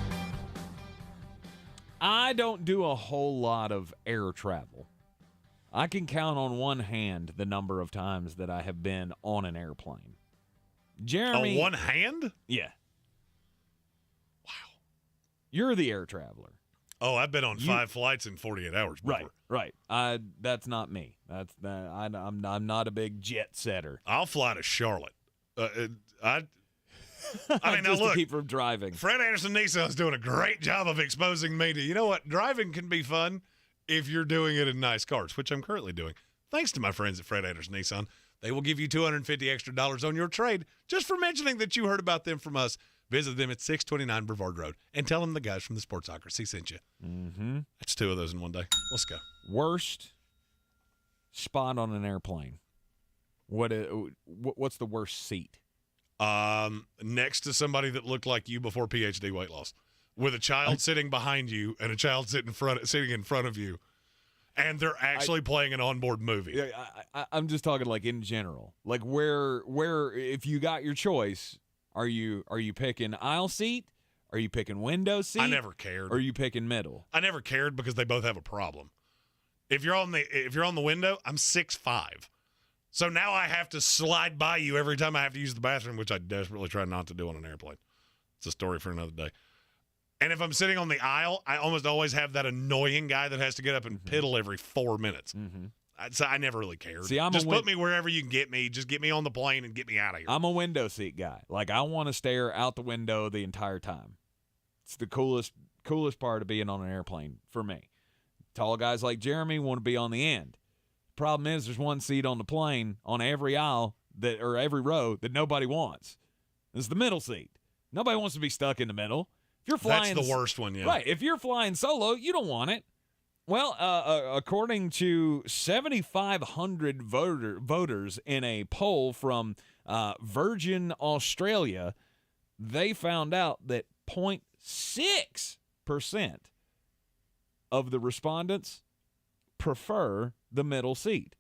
I don't do a whole lot of air travel. I can count on one hand the number of times that I have been on an airplane. Jeremy. On one hand? Yeah. Wow. You're the air traveler. Oh, I've been on 5 flights in 48 hours before. Right. That's not me. I'm not a big jet setter. I'll fly to Charlotte. I mean, now just look, to keep from driving. Fred Anderson Nissan's doing a great job of exposing me to, you know what, driving can be fun if you're doing it in nice cars, which I'm currently doing. Thanks to my friends at Fred Anderson Nissan. They will give you $250 extra on your trade just for mentioning that you heard about them from us. Visit them at 629 Brevard Road and tell them the guys from the Sportsocracy sent you. Mm-hmm. That's 2 of those in one day. Let's go. Worst spot on an airplane. What's the worst seat? Next to somebody that looked like you before PhD weight loss, with a child sitting behind you and a child sitting in front of you, and they're actually playing an onboard movie. I'm just talking like in general, like where if you got your choice, are you picking aisle seat? Are you picking window seat? I never cared. Or are you picking middle? I never cared because they both have a problem. If you're on the window, I'm 6'5". So now I have to slide by you every time I have to use the bathroom, which I desperately try not to do on an airplane. It's a story for another day. And if I'm sitting on the aisle, I almost always have that annoying guy that has to get up and piddle every 4 minutes. Mm-hmm. So I never really cared. See, just put me wherever you can get me. Just get me on the plane and get me out of here. I'm a window seat guy. Like, I want to stare out the window the entire time. It's the coolest part of being on an airplane for me. Tall guys like Jeremy want to be on the end. Problem is, there's one seat on the plane on every aisle or every row that nobody wants. It's the middle seat. Nobody wants to be stuck in the middle. If you're flying, that's the worst one, yeah. Right. If you're flying solo, you don't want it. Well, according to 7,500 voters in a poll from Virgin Australia, they found out that 0.6% of the respondents prefer the middle seat.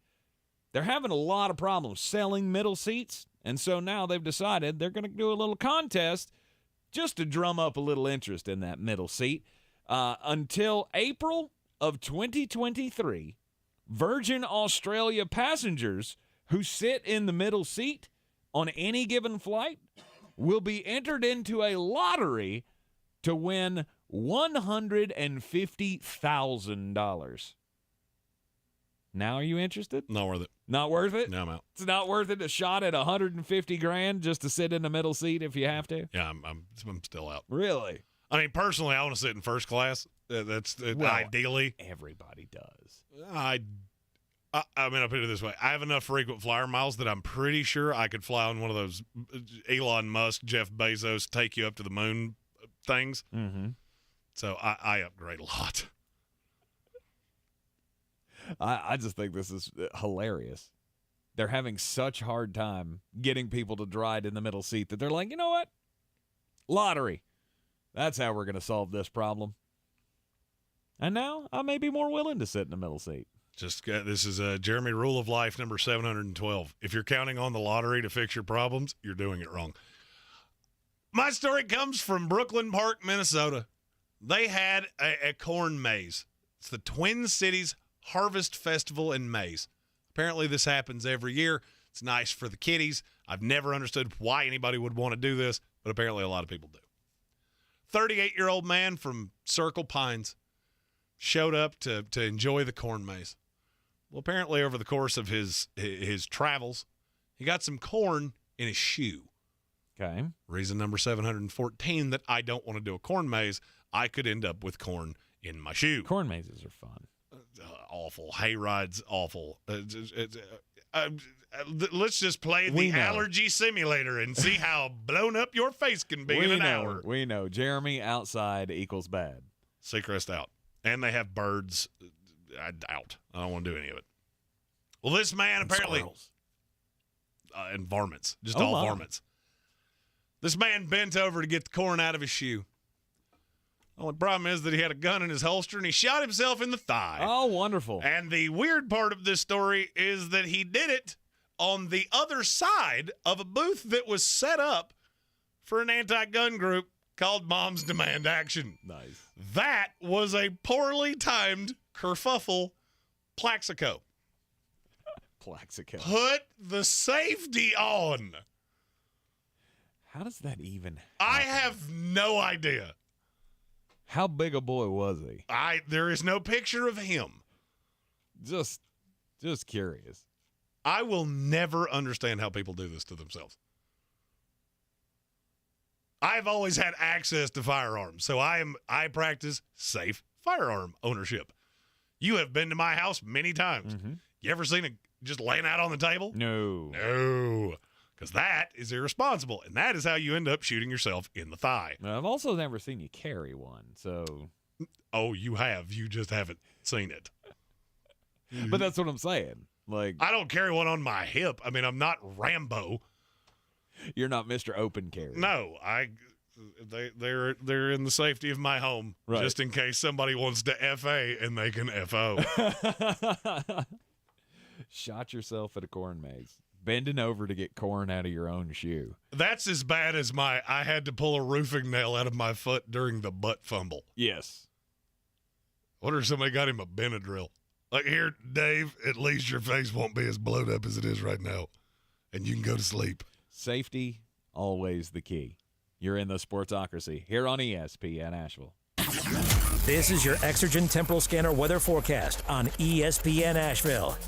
They're having a lot of problems selling middle seats, and so now they've decided they're going to do a little contest just to drum up a little interest in that middle seat. Until April of 2023, Virgin Australia passengers who sit in the middle seat on any given flight will be entered into a lottery to win $150,000. Now, are you interested? Not worth it. Not worth it? No, I'm out. It's not worth it. A shot at $150,000 just to sit in the middle seat if you have to. Yeah, I'm still out. Really? I mean, personally, I want to sit in first class. That's ideally. Everybody does. I mean, I'll put it this way: I have enough frequent flyer miles that I'm pretty sure I could fly on one of those Elon Musk, Jeff Bezos, take you up to the moon things. Mm-hmm. So I upgrade a lot. I just think this is hilarious. They're having such a hard time getting people to ride in the middle seat that they're like, you know what? Lottery. That's how we're going to solve this problem. And now I may be more willing to sit in the middle seat. This is Jeremy Rule of Life number 712. If you're counting on the lottery to fix your problems, you're doing it wrong. My story comes from Brooklyn Park, Minnesota. They had a corn maze. It's the Twin Cities Harvest Festival and Maze. Apparently this happens every year. It's nice for the kiddies. I've never understood why anybody would want to do this, but apparently a lot of people do. 38-year-old man from Circle Pines showed up to enjoy the corn maze. Well, apparently over the course of his travels, he got some corn in his shoe. Okay. Reason number 714 that I don't want to do a corn maze. I could end up with corn in my shoe. Corn mazes are fun. Awful. Hay rides, awful. Let's just play the allergy simulator and see how blown up your face can be in an hour. We know. Jeremy outside equals bad. Seacrest out. And they have birds. I doubt. I don't want to do any of it. Well, this man apparently. Squirrels. And varmints. Just all varmints. This man bent over to get the corn out of his shoe. Only problem is that he had a gun in his holster and he shot himself in the thigh. Oh, wonderful. And the weird part of this story is that he did it on the other side of a booth that was set up for an anti-gun group called Moms Demand Action. Nice. That was a poorly timed kerfuffle Plaxico. Plaxico. Put the safety on. How does that even happen? I have no idea. How big a boy was he? There is no picture of him. Just curious. I will never understand how people do this to themselves. I've always had access to firearms, so I practice safe firearm ownership. You have been to my house many times. Mm-hmm. You ever seen it just laying out on the table? No. No. Because that is irresponsible, and that is how you end up shooting yourself in the thigh. I've also never seen you carry one, so. Oh, you have. You just haven't seen it. But that's what I'm saying. Like, I don't carry one on my hip. I mean, I'm not Rambo. You're not Mr. Open Carry. No, they're in the safety of my home, right, just in case somebody wants to FA and they can FO. Shot yourself at a corn maze. Bending over to get corn out of your own shoe. That's as bad as I had to pull a roofing nail out of my foot during the butt fumble. Yes. What if somebody got him a Benadryl? Like, here, Dave, at least your face won't be as blowed up as it is right now, and you can go to sleep. Safety, always the key. You're in the Sportsocracy here on ESPN Asheville. This is your Exergen Temporal Scanner weather forecast on ESPN Asheville.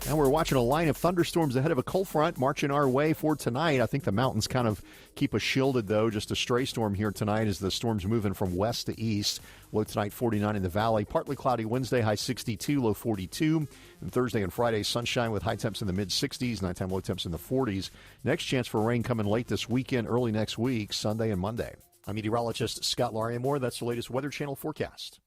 And we're watching a line of thunderstorms ahead of a cold front marching our way for tonight. I think the mountains kind of keep us shielded, though. Just a stray storm here tonight as the storm's moving from west to east. Low tonight, 49 in the valley. Partly cloudy Wednesday, high 62, low 42. And Thursday and Friday, sunshine with high temps in the mid-60s, nighttime low temps in the 40s. Next chance for rain coming late this weekend, early next week, Sunday and Monday. I'm meteorologist Scott Lariamore. That's the latest Weather Channel forecast.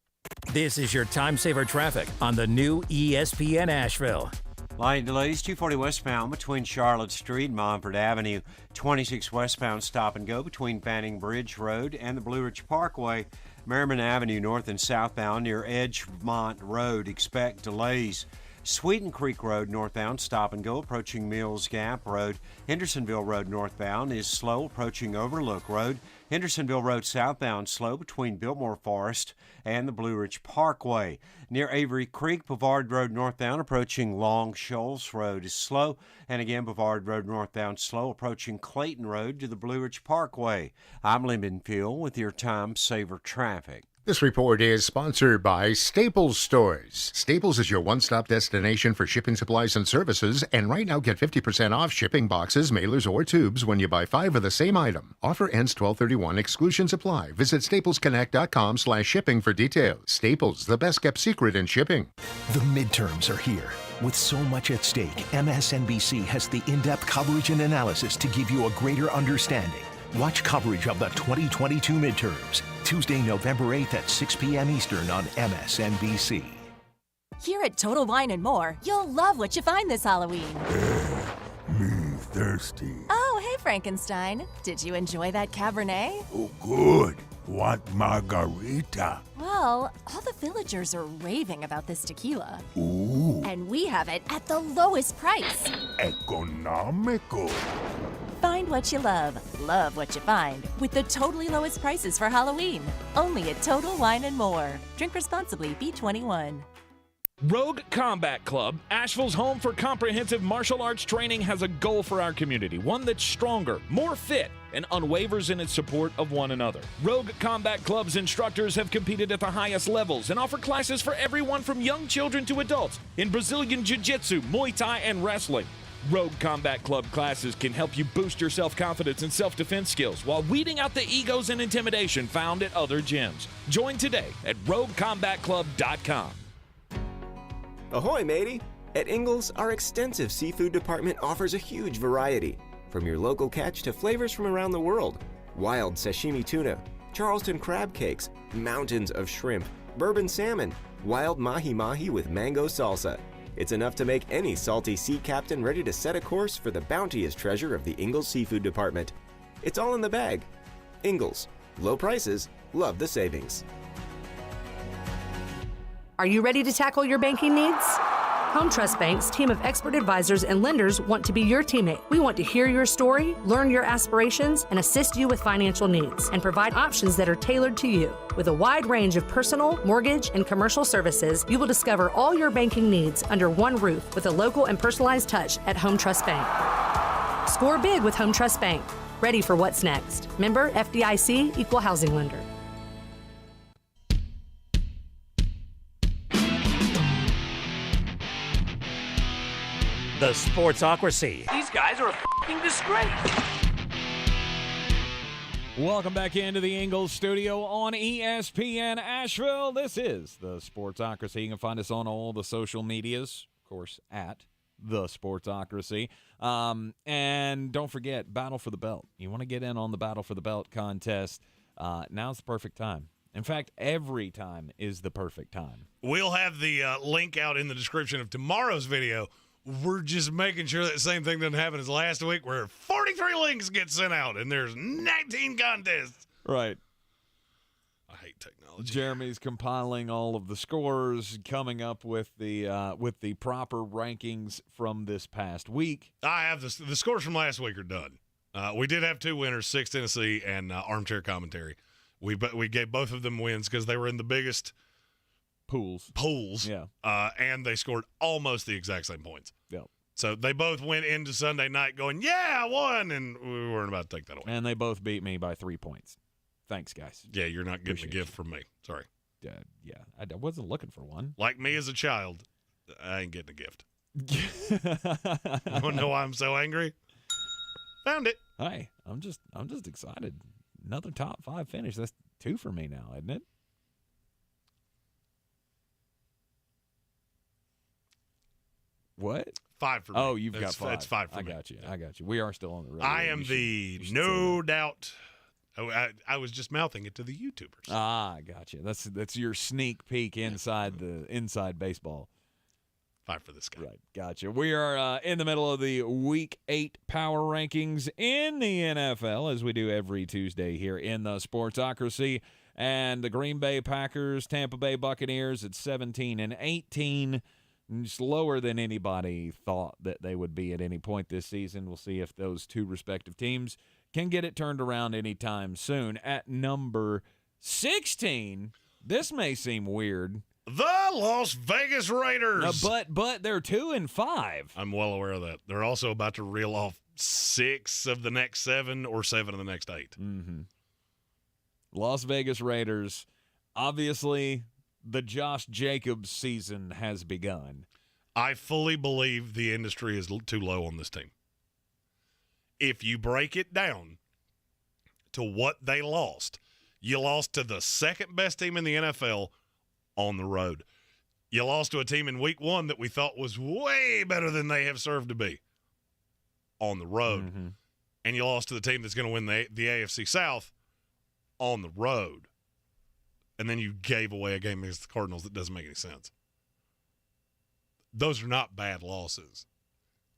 This is your time saver traffic on the new ESPN Asheville. Light delays, 240 westbound between Charlotte Street and Montford Avenue. 26 westbound stop and go between Fanning Bridge Road and the Blue Ridge Parkway. Merriman Avenue north and southbound near Edgemont Road. Expect delays. Sweeten Creek Road northbound stop and go approaching Mills Gap Road. Hendersonville Road northbound is slow approaching Overlook Road. Hendersonville Road southbound slow between Biltmore Forest and the Blue Ridge Parkway. Near Avery Creek, Bavard Road northbound approaching Long Shoals Road is slow. And again, Bavard Road northbound slow approaching Clayton Road to the Blue Ridge Parkway. I'm Lyndon Fuel with your Time Saver Traffic. This report is sponsored by Staples Stores. Staples is your one-stop destination for shipping supplies and services, and right now get 50% off shipping boxes, mailers, or tubes when you buy 5 of the same item. Offer ends 12/31. Exclusions apply. Visit staplesconnect.com/shipping for details. Staples, the best-kept secret in shipping. The midterms are here. With so much at stake, MSNBC has the in-depth coverage and analysis to give you a greater understanding. Watch coverage of the 2022 midterms, Tuesday, November 8th at 6 p.m. Eastern on MSNBC. Here at Total Wine & More, you'll love what you find this Halloween. Me thirsty. Oh, hey, Frankenstein. Did you enjoy that Cabernet? Oh, good. Want margarita. Whoa, Well, all the villagers are raving about this tequila. Ooh, And we have it at the lowest price. económico. Find what you love what you find, with the totally lowest prices for Halloween. Only at Total Wine & More. Drink responsibly, B21. Rogue Combat Club, Asheville's home for comprehensive martial arts training, has a goal for our community, one that's stronger, more fit, and unwavers in its support of one another. Rogue Combat Club's instructors have competed at the highest levels and offer classes for everyone from young children to adults in Brazilian Jiu-Jitsu, Muay Thai, and wrestling. Rogue Combat Club classes can help you boost your self-confidence and self-defense skills while weeding out the egos and intimidation found at other gyms. Join today at roguecombatclub.com. Ahoy, matey! At Ingles, our extensive seafood department offers a huge variety. From your local catch to flavors from around the world. Wild sashimi tuna, Charleston crab cakes, mountains of shrimp, bourbon salmon, wild mahi-mahi with mango salsa. It's enough to make any salty sea captain ready to set a course for the bounteous treasure of the Ingles Seafood Department. It's all in the bag. Ingles. Low prices, love the savings. Are you ready to tackle your banking needs? Home Trust Bank's team of expert advisors and lenders want to be your teammate. We want to hear your story, learn your aspirations, and assist you with financial needs, and provide options that are tailored to you. With a wide range of personal, mortgage, and commercial services, you will discover all your banking needs under one roof with a local and personalized touch at Home Trust Bank. Score big with Home Trust Bank. Ready for what's next. Member FDIC, Equal Housing Lender. The Sportsocracy. These guys are a f***ing disgrace. Welcome back into the Ingles Studio on ESPN Asheville. This is the Sportsocracy. You can find us on all the social medias, of course, at the Sportsocracy. And don't forget, Battle for the Belt. You want to get in on the Battle for the Belt contest, now's the perfect time. In fact, every time is the perfect time. We'll have the link out in the description of tomorrow's video. We're just making sure that same thing doesn't happen as last week where 43 links get sent out and there's 19 contests. Right. I hate technology. Jeremy's compiling all of the scores, coming up with the proper rankings from this past week. I have the scores from last week are done. We did have two winners, 6 Tennessee and Armchair Commentary. We gave both of them wins because they were in the biggest pools. Yeah. And they scored almost the exact same points. Yeah. So they both went into Sunday night going, yeah, I won, and we weren't about to take that away. And they both beat me by 3 points. Thanks, guys. Yeah, you're not getting a gift from me. Sorry. Yeah, I wasn't looking for one. Like me as a child, I ain't getting a gift. You want to know why I'm so angry? Found it. Hey, I'm just excited. Another top 5 finish. That's 2 for me now, isn't it? What? 5 for me. Oh, you've got 5. It's 5 for I me. got you. I got you. We are still on the road. I am the no doubt. I was just mouthing it to the YouTubers. I got you. That's your sneak peek inside baseball. 5 for this guy. Right. Gotcha. We are in the middle of the Week 8 power rankings in the NFL, as we do every Tuesday here in the Sportsocracy. And the Green Bay Packers, Tampa Bay Buccaneers at 17 and 18. Just lower than anybody thought that they would be at any point this season. We'll see if those two respective teams can get it turned around anytime soon. At number 16, this may seem weird. The Las Vegas Raiders. But they're 2 and 5. I'm well aware of that. They're also about to reel off 6 of the next 7 or 7 of the next 8. Mm-hmm. Las Vegas Raiders, obviously, the Josh Jacobs season has begun. I fully believe the industry is too low on this team. If you break it down to what they lost, you lost to the second best team in the NFL on the road. You lost to a team in week 1 that we thought was way better than they have served to be on the road. Mm-hmm. And you lost to the team that's going to win the AFC South on the road. And then you gave away a game against the Cardinals that doesn't make any sense. Those are not bad losses.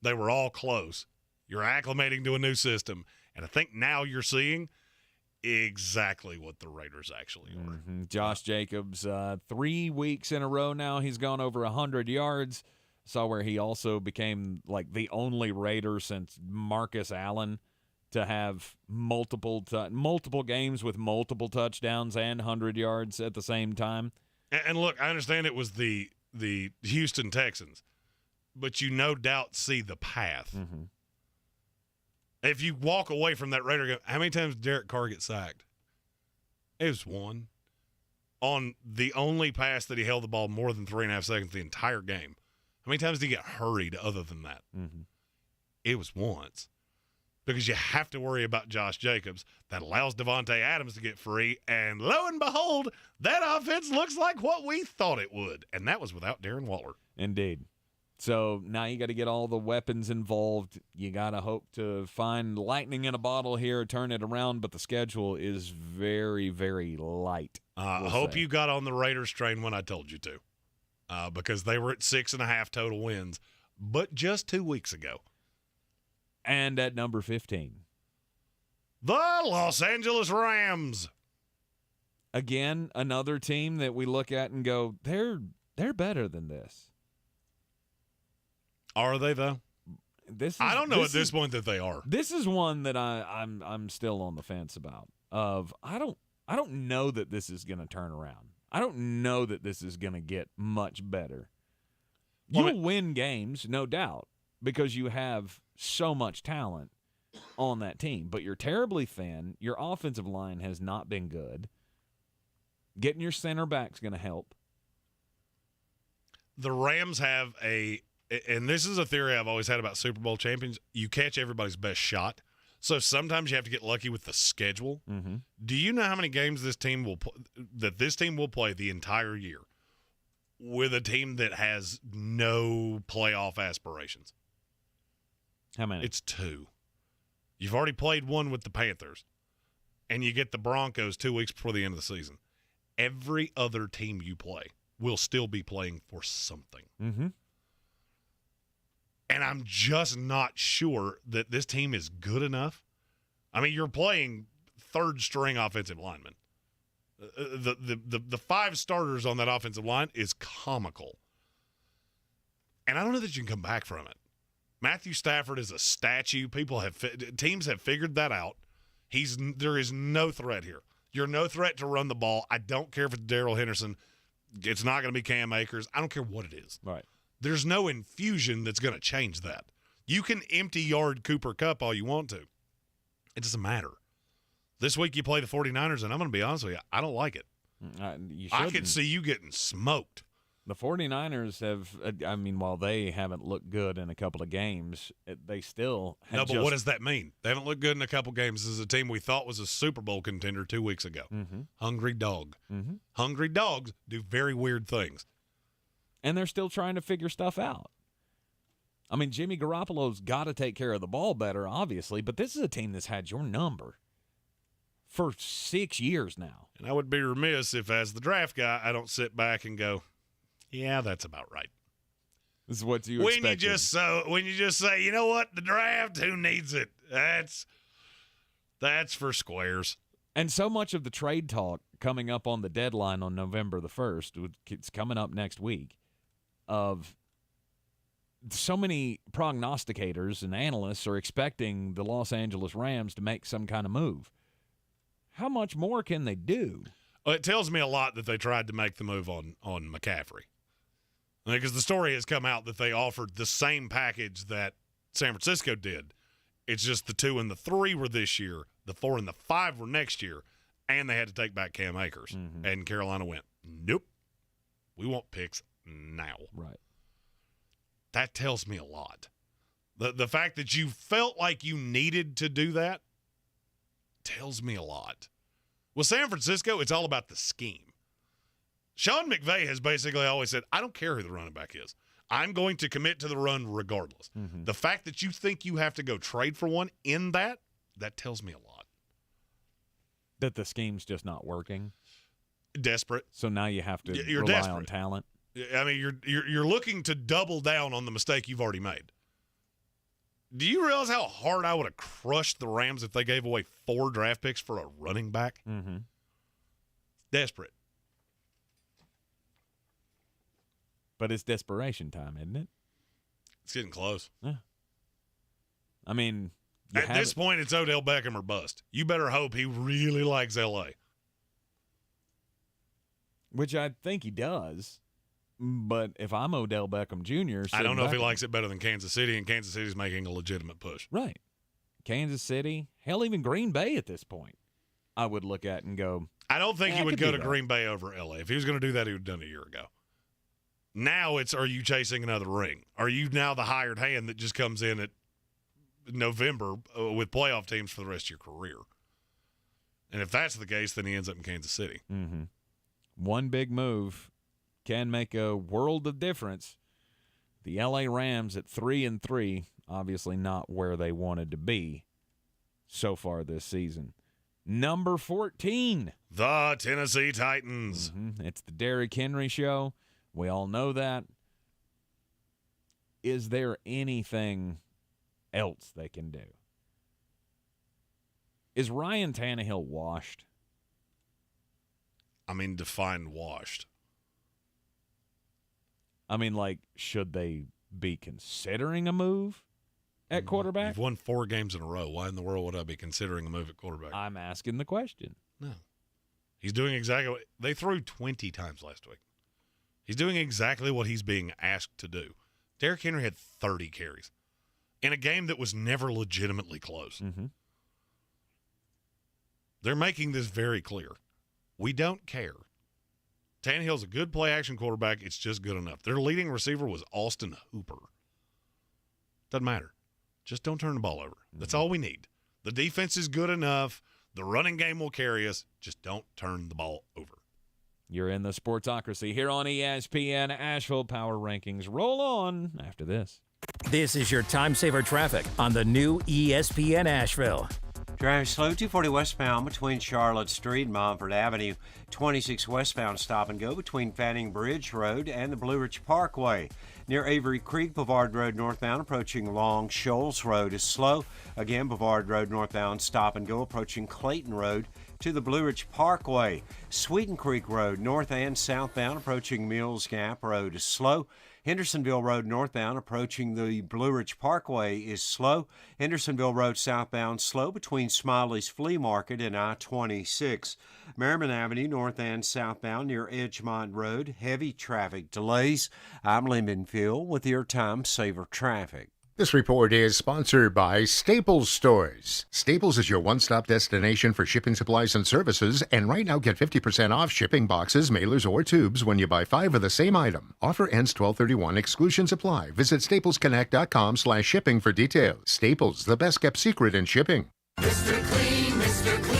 They were all close. You're acclimating to a new system. And I think now you're seeing exactly what the Raiders actually are. Mm-hmm. Josh Jacobs, 3 weeks in a row now, he's gone over 100 yards. Saw where he also became like the only Raider since Marcus Allen to have multiple games with multiple touchdowns and 100 yards at the same time. And look, I understand it was the Houston Texans, but you no doubt see the path. Mm-hmm. If you walk away from that Raider game, how many times did Derek Carr get sacked? It was one. On the only pass that he held the ball more than 3.5 seconds the entire game. How many times did he get hurried other than that? Mm-hmm. It was once. Because you have to worry about Josh Jacobs. That allows Devontae Adams to get free. And lo and behold, that offense looks like what we thought it would. And that was without Darren Waller. Indeed. So now you got to get all the weapons involved. You got to hope to find lightning in a bottle here, turn it around, but the schedule is very, very light. I hope you got on the Raiders train when I told you to, because they were at 6.5 total wins, but just 2 weeks ago. And at number 15, the Los Angeles Rams. Again, another team that we look at and go, they're better than this. Are they though? I don't know at this point that they are. This is one that I'm still on the fence about. I don't know that this is going to turn around. I don't know that this is going to get much better. You'll win games, no doubt, because you have so much talent on that team. But you're terribly thin. Your offensive line has not been good. Getting your center back's going to help. The Rams have and this is a theory I've always had about Super Bowl champions, you catch everybody's best shot. So sometimes you have to get lucky with the schedule. Mm-hmm. Do you know how many games this team will play the entire year with a team that has no playoff aspirations? How many? It's 2. You've already played one with the Panthers, and you get the Broncos 2 weeks before the end of the season. Every other team you play will still be playing for something. Mm-hmm. And I'm just not sure that this team is good enough. I mean, you're playing third-string offensive linemen. The 5 starters on that offensive line is comical. And I don't know that you can come back from it. Matthew Stafford is a statue. Teams have figured that out. There is no threat here. You're no threat to run the ball. I don't care if it's Darrell Henderson. It's not going to be Cam Akers. I don't care what it is. Right. There's no infusion that's going to change that. You can empty yard Cooper Kupp all you want to. It doesn't matter. This week you play the 49ers, and I'm going to be honest with you, I don't like it. I could see you getting smoked. The 49ers have, while they haven't looked good in a couple of games, they still have but what does that mean? They haven't looked good in a couple games. This is a team we thought was a Super Bowl contender 2 weeks ago. Mm-hmm. Hungry dog. Mm-hmm. Hungry dogs do very weird things. And they're still trying to figure stuff out. I mean, Jimmy Garoppolo's got to take care of the ball better, obviously, but this is a team that's had your number for 6 years now. And I would be remiss if, as the draft guy, I don't sit back and go, yeah, that's about right. This is what you expected. When you just say, you know what, the draft, who needs it? That's for squares. And so much of the trade talk coming up on the deadline on November the 1st, it's coming up next week, of so many prognosticators and analysts are expecting the Los Angeles Rams to make some kind of move. How much more can they do? Well, it tells me a lot that they tried to make the move on McCaffrey. Because the story has come out that they offered the same package that San Francisco did. It's just the 2 and the 3 were this year, the 4 and the 5 were next year, and they had to take back Cam Akers. Mm-hmm. And Carolina went, nope, we want picks now. Right. That tells me a lot. The fact that you felt like you needed to do that tells me a lot. With San Francisco, it's all about the scheme. Sean McVay has basically always said, I don't care who the running back is. I'm going to commit to the run regardless. Mm-hmm. The fact that you think you have to go trade for one in that tells me a lot. That the scheme's just not working. Desperate. So now you have to You're rely desperate. on talent. I mean, you're looking to double down on the mistake you've already made. Do you realize how hard I would have crushed the Rams if they gave away 4 draft picks for a running back? Mm-hmm. Desperate. But it's desperation time, isn't it? It's getting close. Yeah. I mean, at this point, it's Odell Beckham or bust. You better hope he really likes L.A. Which I think he does. But if I'm Odell Beckham Jr., I don't know if he likes it better than Kansas City, and Kansas City's making a legitimate push. Right. Kansas City, hell, even Green Bay at this point, I would look at and go, I don't think he would go to Green Bay over L.A. If he was going to do that, he would have done it a year ago. Now it's, are you chasing another ring? Are you now the hired hand that just comes in at November with playoff teams for the rest of your career? And if that's the case, then he ends up in Kansas City. Mm-hmm. One big move can make a world of difference. The L.A. Rams at 3-3, obviously not where they wanted to be so far this season. Number 14. The Tennessee Titans. Mm-hmm. It's the Derrick Henry show. We all know that. Is there anything else they can do? Is Ryan Tannehill washed? I mean, define washed. I mean, like, should they be considering a move at quarterback? You've won 4 games in a row. Why in the world would I be considering a move at quarterback? I'm asking the question. No. He's doing exactly what – they threw 20 times last week. He's doing exactly what he's being asked to do. Derrick Henry had 30 carries in a game that was never legitimately close. Mm-hmm. They're making this very clear. We don't care. Tannehill's a good play-action quarterback. It's just good enough. Their leading receiver was Austin Hooper. Doesn't matter. Just don't turn the ball over. That's all we need. The defense is good enough. The running game will carry us. Just don't turn the ball over. You're in the Sportsocracy here on ESPN Asheville Power Rankings. Roll on after this. This is your time saver traffic on the new ESPN Asheville. Driving slow, 240 westbound between Charlotte Street and Montford Avenue. 26 westbound stop and go between Fanning Bridge Road and the Blue Ridge Parkway. Near Avery Creek, Boulevard Road northbound approaching Long Shoals Road is slow. Again, Boulevard Road northbound stop and go approaching Clayton Road to the Blue Ridge Parkway. Sweeten Creek Road north and southbound approaching Mills Gap Road is slow. Hendersonville Road northbound approaching the Blue Ridge Parkway is slow. Hendersonville Road southbound slow between Smiley's Flea Market and I-26. Merriman Avenue north and southbound near Edgemont Road, heavy traffic delays. I'm Lyndon Field with your Time Saver Traffic. This report is sponsored by Staples Stores. Staples is your one-stop destination for shipping supplies and services, and right now get 50% off shipping boxes, mailers, or tubes when you buy 5 of the same item. Offer ends 12/31. Exclusions apply. Visit staplesconnect.com/shipping for details. Staples, the best-kept secret in shipping. Mr. Clean, Mr. Clean.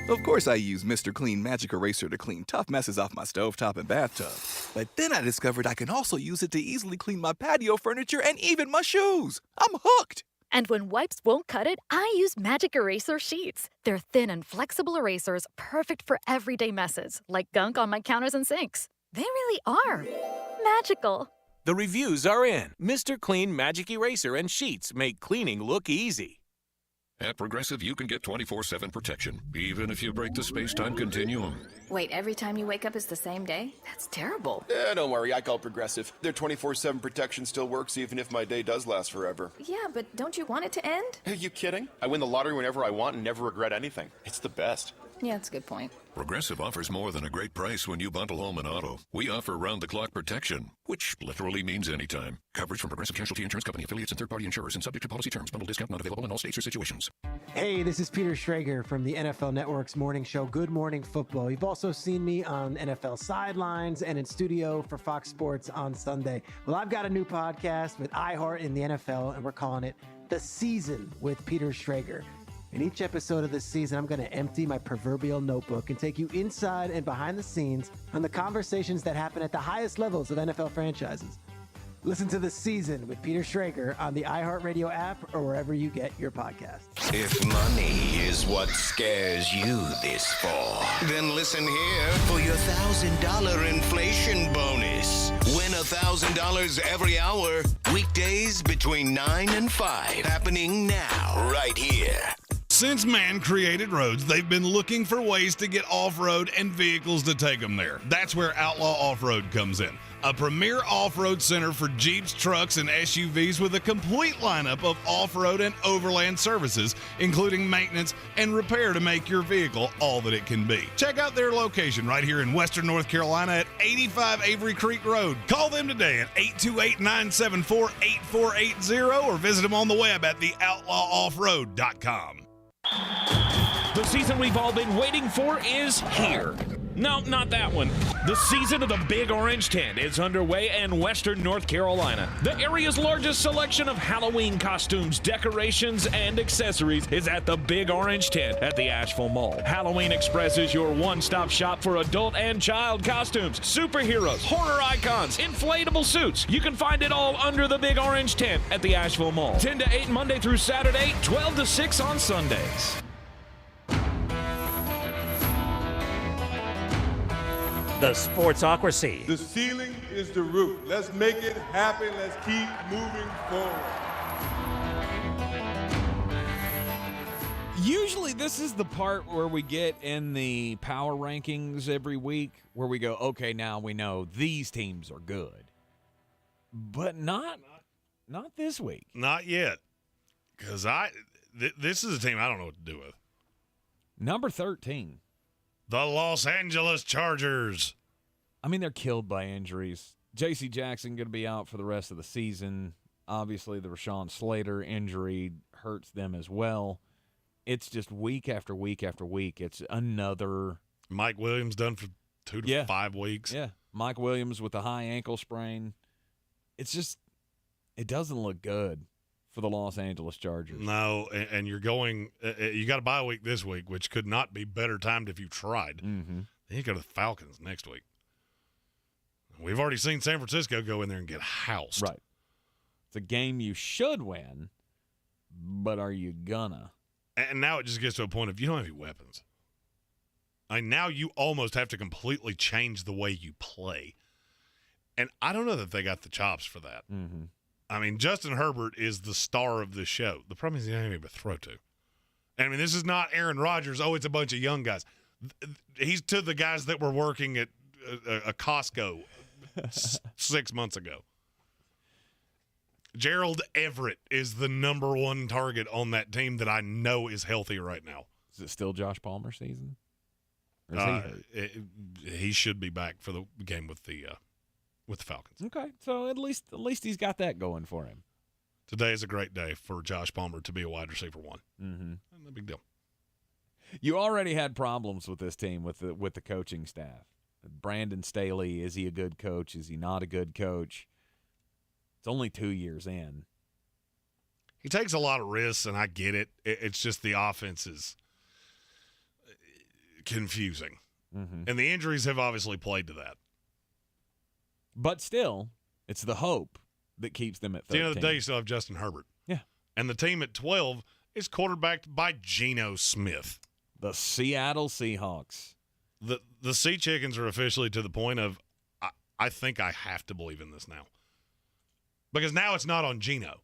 Of course I use Mr. Clean Magic Eraser to clean tough messes off my stovetop and bathtub. But then I discovered I can also use it to easily clean my patio furniture and even my shoes. I'm hooked. And when wipes won't cut it, I use Magic Eraser Sheets. They're thin and flexible erasers, perfect for everyday messes, like gunk on my counters and sinks. They really are magical. The reviews are in. Mr. Clean Magic Eraser and Sheets make cleaning look easy. At Progressive, you can get 24/7 protection, even if you break the space-time continuum. Wait, every time you wake up is the same day? That's terrible. Don't worry, I call Progressive. Their 24/7 protection still works even if my day does last forever. Yeah, but don't you want it to end? Are you kidding? I win the lottery whenever I want and never regret anything. It's the best. Yeah, that's a good point. Progressive offers more than a great price when you bundle home and auto. We offer round-the-clock protection, which literally means anytime. Coverage from Progressive Casualty Insurance Company, affiliates, and third-party insurers, and subject to policy terms. Bundle discount not available in all states or situations. Hey, this is Peter Schrager from the NFL Network's morning show, Good Morning Football. You've also seen me on NFL Sidelines and in studio for Fox Sports on Sunday. Well, I've got a new podcast with iHeart in the NFL, and we're calling it The Season with Peter Schrager. In each episode of this season, I'm going to empty my proverbial notebook and take you inside and behind the scenes on the conversations that happen at the highest levels of NFL franchises. Listen to The Season with Peter Schrager on the iHeartRadio app or wherever you get your podcasts. If money is what scares you this fall, then listen here for your $1,000 inflation bonus. Win $1,000 every hour, weekdays between 9 and 5. Happening now, right here. Since man created roads, they've been looking for ways to get off-road and vehicles to take them there. That's where Outlaw Off-Road comes in. A premier off-road center for Jeeps, trucks, and SUVs with a complete lineup of off-road and overland services, including maintenance and repair to make your vehicle all that it can be. Check out their location right here in Western North Carolina at 85 Avery Creek Road. Call them today at 828-974-8480 or visit them on the web at theoutlawoffroad.com. The season we've all been waiting for is here. No, not that one. The season of the Big Orange Tent is underway in Western North Carolina. The area's largest selection of Halloween costumes, decorations, and accessories is at the Big Orange Tent at the Asheville Mall. Halloween Express is your one-stop shop for adult and child costumes, superheroes, horror icons, inflatable suits. You can find it all under the Big Orange Tent at the Asheville Mall. 10 to 8 Monday through Saturday, 12 to 6 on Sundays. The Sportsocracy. The ceiling is the roof. Let's make it happen. Let's keep moving forward. Usually this is the part where we get in the power rankings every week where we go, okay, now we know these teams are good. But not this week. Not yet. Because this is a team I don't know what to do with. Number 13. The Los Angeles Chargers. I mean, they're killed by injuries. J.C. Jackson going to be out for the rest of the season. Obviously, the Rashawn Slater injury hurts them as well. It's just week after week after week. It's another. Mike Williams done for 2 to 5 weeks. Yeah. Mike Williams with a high ankle sprain. It's just, it doesn't look good for the Los Angeles Chargers. No, and you're going you got a bye week this week, which could not be better timed if you tried. Mm-hmm. Then you go to the Falcons next week. We've already seen San Francisco go in there and get housed. Right. It's a game you should win, but are you gonna? And now it just gets to a point of you don't have any weapons. Now you almost have to completely change the way you play. And I don't know that they got the chops for that. Mm-hmm. I mean, Justin Herbert is the star of this show. The problem is he doesn't have anybody to throw to. And I mean, this is not Aaron Rodgers. Oh, it's a bunch of young guys. He's to the guys that were working at a Costco 6 months ago. Gerald Everett is the number one target on that team that I know is healthy right now. Is it still Josh Palmer season? Or is he hurt? He should be back for the game with the Falcons. Okay, so at least he's got that going for him. Today is a great day for Josh Palmer to be a wide receiver one. Mm-hmm. No big deal. You already had problems with this team with the coaching staff. Brandon Staley, is he a good coach? Is he not a good coach? It's only 2 years in. He takes a lot of risks, and I get it. It's just the offense is confusing. Mm-hmm. And the injuries have obviously played to that. But still, it's the hope that keeps them at 13. At the end of the day, you still have Justin Herbert. Yeah. And the team at 12 is quarterbacked by Geno Smith. The Seattle Seahawks. The Sea Chickens are officially to the point of, I think I have to believe in this now. Because now it's not on Geno.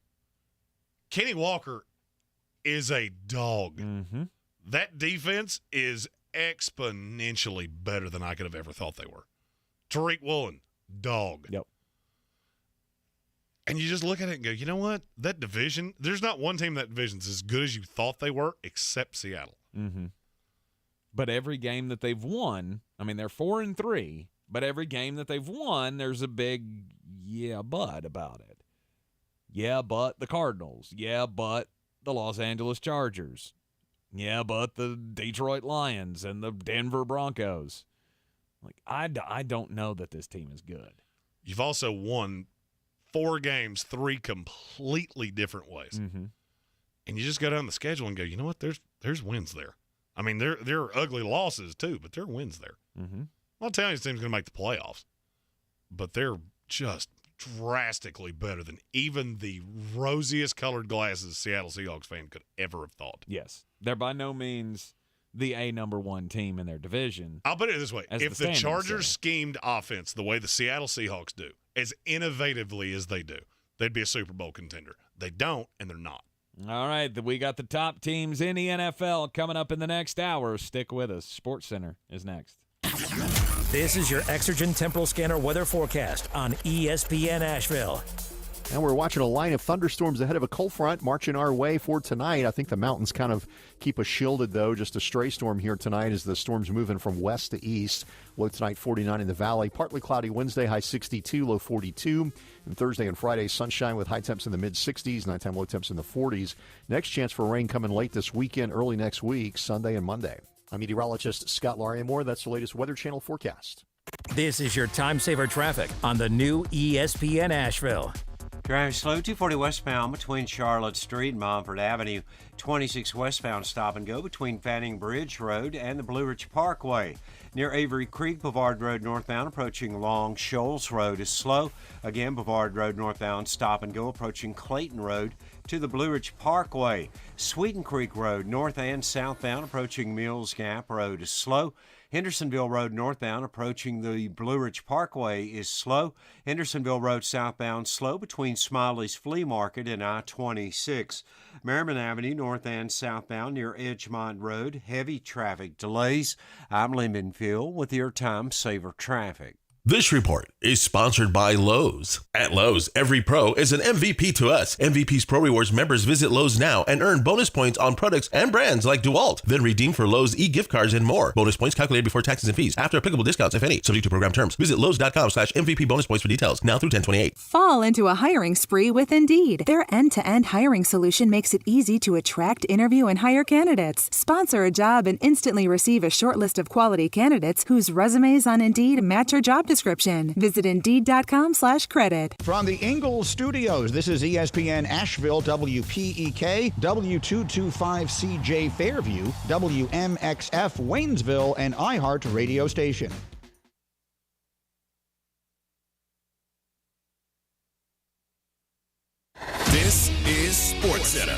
Kenny Walker is a dog. Mm-hmm. That defense is exponentially better than I could have ever thought they were. Tariq Woolen, dog. Yep. And you just look at it and go, you know what? That division, there's not one team in that division that's as good as you thought they were, except Seattle. Mm-hmm. But every game that they've won, I mean, they're 4-3, but every game that they've won, there's a big but about it. Yeah, but the Cardinals. Yeah, but the Los Angeles Chargers. Yeah, but the Detroit Lions and the Denver Broncos. Like, I don't know that this team is good. You've also won 4 games 3 completely different ways. Mm-hmm. And you just go down the schedule and go, you know what? There's wins there. I mean, there are ugly losses too, but there are wins there. Mm-hmm. I'm not telling you this team's going to make the playoffs, but they're just drastically better than even the rosiest colored glasses a Seattle Seahawks fan could ever have thought. Yes. They're by no means the number one team in their division. I'll put it this way. If the Chargers say. Schemed offense the way the Seattle Seahawks do, as innovatively as they do, they'd be a Super Bowl contender. They don't, and they're not. All right, we got the top teams in the NFL coming up in the next hour. Stick with us. SportsCenter is next. This is your Exergen Temporal Scanner weather forecast on ESPN Asheville. And we're watching a line of thunderstorms ahead of a cold front marching our way for tonight. I think the mountains kind of keep us shielded, though. Just a stray storm here tonight as the storm's moving from west to east. Low tonight, 49 in the valley. Partly cloudy Wednesday, high 62, low 42. And Thursday and Friday, sunshine with high temps in the mid-60s, nighttime low temps in the 40s. Next chance for rain coming late this weekend, early next week, Sunday and Monday. I'm meteorologist Scott Larimore. That's the latest Weather Channel forecast. This is your time saver traffic on the new ESPN Asheville. Driving slow, 240 westbound between Charlotte Street and Montford Avenue. 26 westbound stop and go between Fanning Bridge Road and the Blue Ridge Parkway. Near Avery Creek, Boulevard Road northbound approaching Long Shoals Road is slow. Again, Boulevard Road northbound stop and go approaching Clayton Road to the Blue Ridge Parkway. Sweeten Creek Road north and southbound approaching Mills Gap Road is slow. Hendersonville Road northbound approaching the Blue Ridge Parkway is slow. Hendersonville Road southbound slow between Smiley's Flea Market and I-26. Merriman Avenue north and southbound near Edgemont Road, heavy traffic delays. I'm Lee Minfield with your Time Saver Traffic. This report is sponsored by Lowe's. At Lowe's, every pro is an MVP to us. MVP's Pro Rewards members visit Lowe's now and earn bonus points on products and brands like DeWalt. Then redeem for Lowe's e-gift cards and more. Bonus points calculated before taxes and fees. After applicable discounts, if any. Subject to program terms. Visit Lowes.com/MVP bonus points for details. Now through 10/28. Fall into a hiring spree with Indeed. Their end-to-end hiring solution makes it easy to attract, interview, and hire candidates. Sponsor a job and instantly receive a short list of quality candidates whose resumes on Indeed match your job description. Visit Indeed.com/credit. From the Ingles Studios, this is ESPN Asheville, WPEK, W225CJ Fairview, WMXF Waynesville, and iHeart radio station. This is SportsCenter.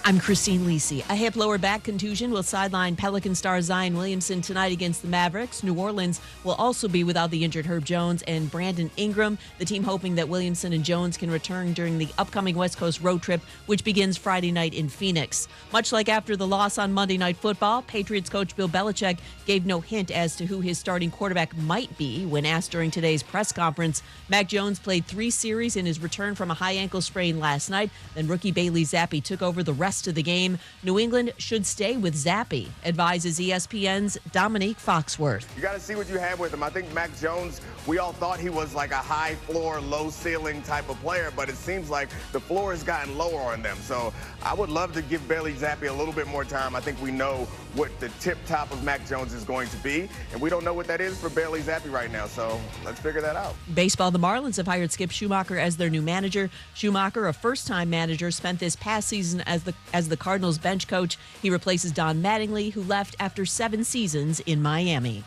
I'm Christine Lisi. A hip lower back contusion will sideline Pelican star Zion Williamson tonight against the Mavericks. New Orleans will also be without the injured Herb Jones and Brandon Ingram. The team hoping that Williamson and Jones can return during the upcoming West Coast road trip, which begins Friday night in Phoenix. Much like after the loss on Monday Night Football, Patriots coach Bill Belichick gave no hint as to who his starting quarterback might be when asked during today's press conference. Mac Jones played 3 series in his return from a high ankle sprain last night. Then rookie Bailey Zappe took over the rest of the game. New England should stay with Zappe, advises ESPN's Dominique Foxworth. You got to see what you have with him. I think Mac Jones, we all thought he was like a high floor, low ceiling type of player, but it seems like the floor has gotten lower on them. So I would love to give Bailey Zappe a little bit more time. I think we know what the tip top of Mac Jones is going to be, and we don't know what that is for Bailey Zappe right now. So let's figure that out. Baseball, the Marlins have hired Skip Schumacher as their new manager. Schumacher, a first-time manager, spent this past season as the Cardinals bench coach. He replaces Don Mattingly, who left after 7 seasons in Miami.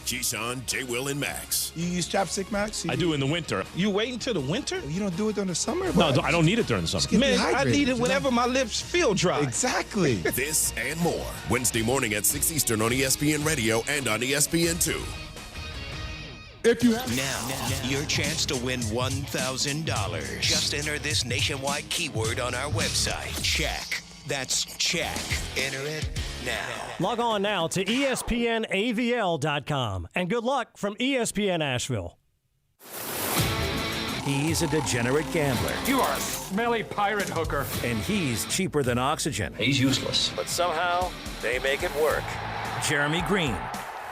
Keyshawn, J. Will, and Max. You use chapstick, Max? I do in the winter. You wait until the winter? You don't do it during the summer? No, I don't need it during the summer. Man, I need it whenever my lips feel dry. Exactly. This and more. Wednesday morning at 6 Eastern on ESPN Radio and on ESPN2. If you have now, your chance to win $1,000. Just enter this nationwide keyword on our website. Check. That's check. Enter it now. Log on now to ESPNAVL.com. And good luck from ESPN Asheville. He's a degenerate gambler. You are a smelly pirate hooker. And he's cheaper than oxygen. He's useless. But somehow, they make it work. Jeremy Greene,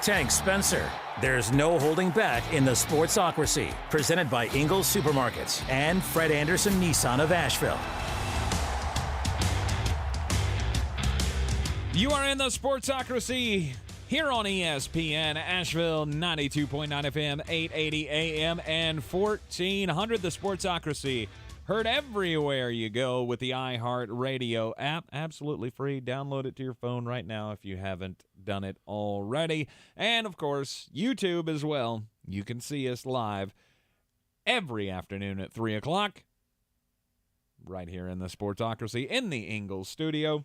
Tank Spencer. There's no holding back in the Sportsocracy. Presented by Ingles Supermarkets and Fred Anderson Nissan of Asheville. You are in the Sportsocracy here on ESPN Asheville, 92.9 FM, 880 AM, and 1400. The Sportsocracy Heard everywhere you go with the iHeart Radio app. Absolutely free. Download it to your phone right now if you haven't done it already. And, of course, YouTube as well. You can see us live every afternoon at 3 o'clock right here in the Sportsocracy in the Ingles Studio.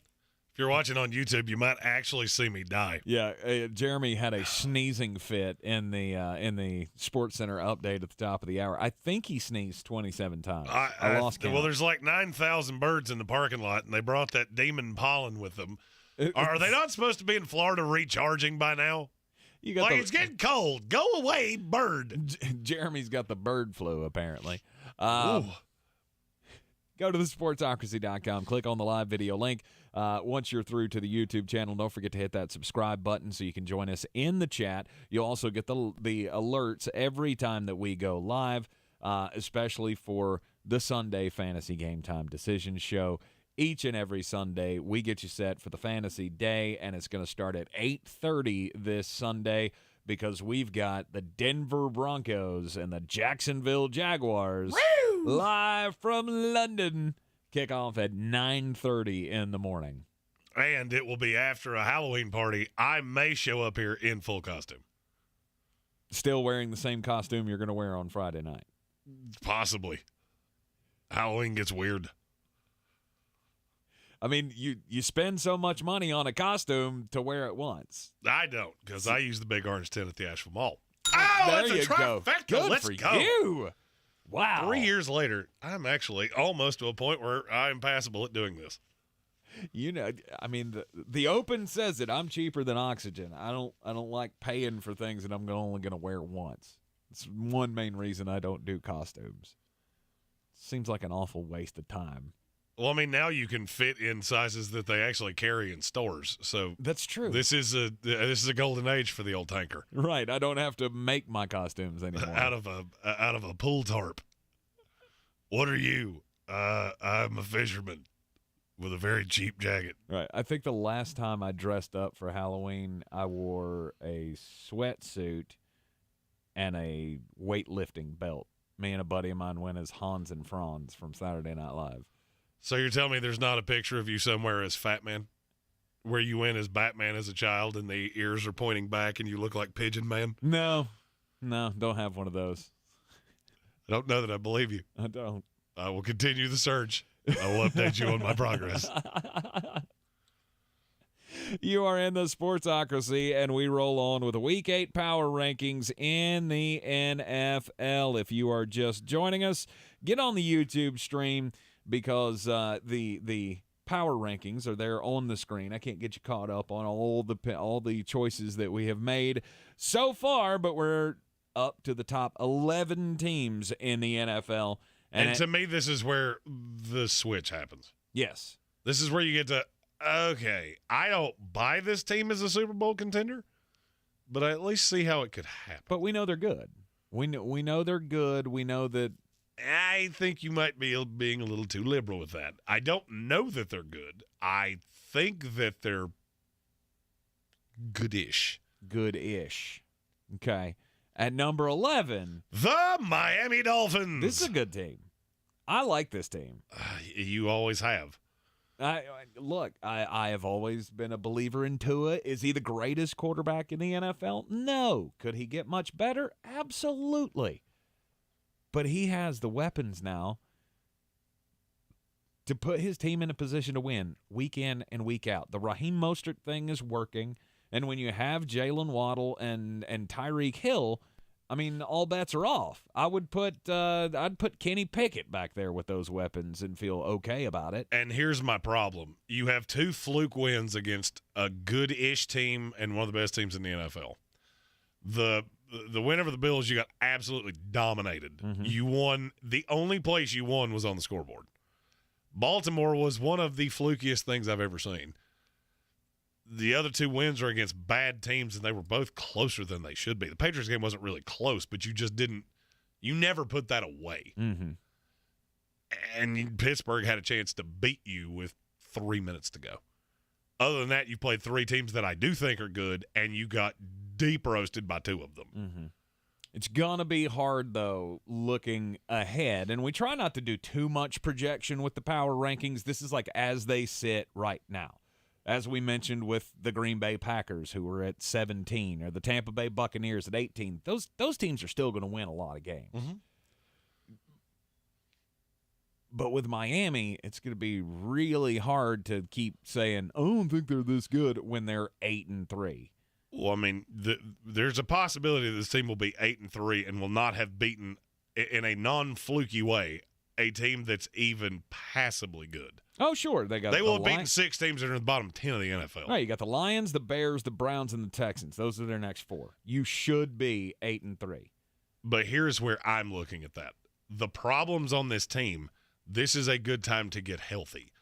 If you're watching on YouTube, you might actually see me die. Yeah, Jeremy had a sneezing fit in the Sports Center update at the top of the hour. I think he sneezed 27 times. I lost count. Well, there's like 9,000 birds in the parking lot, and they brought that demon pollen with them. Are they not supposed to be in Florida recharging by now? It's getting cold. Go away, bird. Jeremy's got the bird flu, apparently. Go to thesportsocracy.com, click on the live video link. Once you're through to the YouTube channel, don't forget to hit that subscribe button so you can join us in the chat. You'll also get the alerts every time that we go live, especially for the Sunday Fantasy Game Time Decisions Show. Each and every Sunday, we get you set for the fantasy day, and it's going to start at 8:30 this Sunday because we've got the Denver Broncos and the Jacksonville Jaguars live from London. Kickoff at 9:30 in the morning. And it will be after a Halloween party. I may show up here in full costume. Still wearing the same costume you're going to wear on Friday night? Possibly. Halloween gets weird. I mean, you spend so much money on a costume to wear it once. I don't, because I use the big orange tent at the Asheville Mall. There that's a trifecta. Good Let's for go. you. Wow. 3 years later, I'm actually almost to a point where I'm passable at doing this. You know, I mean, the Open says it. I'm cheaper than oxygen. I don't like paying for things that I'm only going to wear once. It's one main reason I don't do costumes. Seems like an awful waste of time. Well, I mean, now you can fit in sizes that they actually carry in stores. So that's true. This is a golden age for the old tanker. Right. I don't have to make my costumes anymore. out of a pool tarp. What are you? I'm a fisherman with a very cheap jacket. Right. I think the last time I dressed up for Halloween, I wore a sweatsuit and a weightlifting belt. Me and a buddy of mine went as Hans and Franz from Saturday Night Live. So you're telling me there's not a picture of you somewhere as Fat Man, where you went as Batman as a child and the ears are pointing back and you look like Pigeon Man? No, don't have one of those. I don't know that I believe you. I don't. I will continue the search. I will update you on my progress. You are in the Sportsocracy, and we roll on with the Week 8 Power Rankings in the NFL. If you are just joining us, get on the YouTube stream, because the power rankings are there on the screen. I can't get you caught up on all the choices that we have made so far, but we're up to the top 11 teams in the NFL. And to me, this is where the switch happens. Yes. This is where you get to, okay, I don't buy this team as a Super Bowl contender, but I at least see how it could happen. But we know they're good. We know they're good. We know that. I think you might be being a little too liberal with that. I don't know that they're good. I think that they're goodish. Good-ish. Okay. At number 11, the Miami Dolphins. This is a good team. I like this team. You always have. I have always been a believer in Tua. Is he the greatest quarterback in the NFL? No. Could he get much better? Absolutely. But he has the weapons now to put his team in a position to win week in and week out. The Raheem Mostert thing is working, and when you have Jalen Waddle and Tyreek Hill, I mean, all bets are off. I'd put Kenny Pickett back there with those weapons and feel okay about it. And here's my problem. You have two fluke wins against a good-ish team and one of the best teams in the NFL. The win over the Bills, you got absolutely dominated. Mm-hmm. You won. The only place you won was on the scoreboard. Baltimore was one of the flukiest things I've ever seen. The other two wins are against bad teams, and they were both closer than they should be. The Patriots game wasn't really close, but you just didn't – you never put that away. Mm-hmm. And Pittsburgh had a chance to beat you with 3 minutes to go. Other than that, you played three teams that I do think are good, and you got deep roasted by two of them. Mm-hmm. It's going to be hard, though, looking ahead. And we try not to do too much projection with the power rankings. This is like as they sit right now. As we mentioned with the Green Bay Packers, who were at 17, or the Tampa Bay Buccaneers at 18. Those teams are still going to win a lot of games. Mm-hmm. But with Miami, it's going to be really hard to keep saying, I don't think they're this good when they're 8-3. Well, I mean, there's a possibility that this team will be 8-3 and will not have beaten, in a non-fluky way, a team that's even passably good. Oh, sure. They will have beaten 6 teams that are in the bottom 10 of the NFL. Right, you got the Lions, the Bears, the Browns, and the Texans. Those are their next 4. You should be 8-3. But here's where I'm looking at that. The problems on this team, this is a good time to get healthy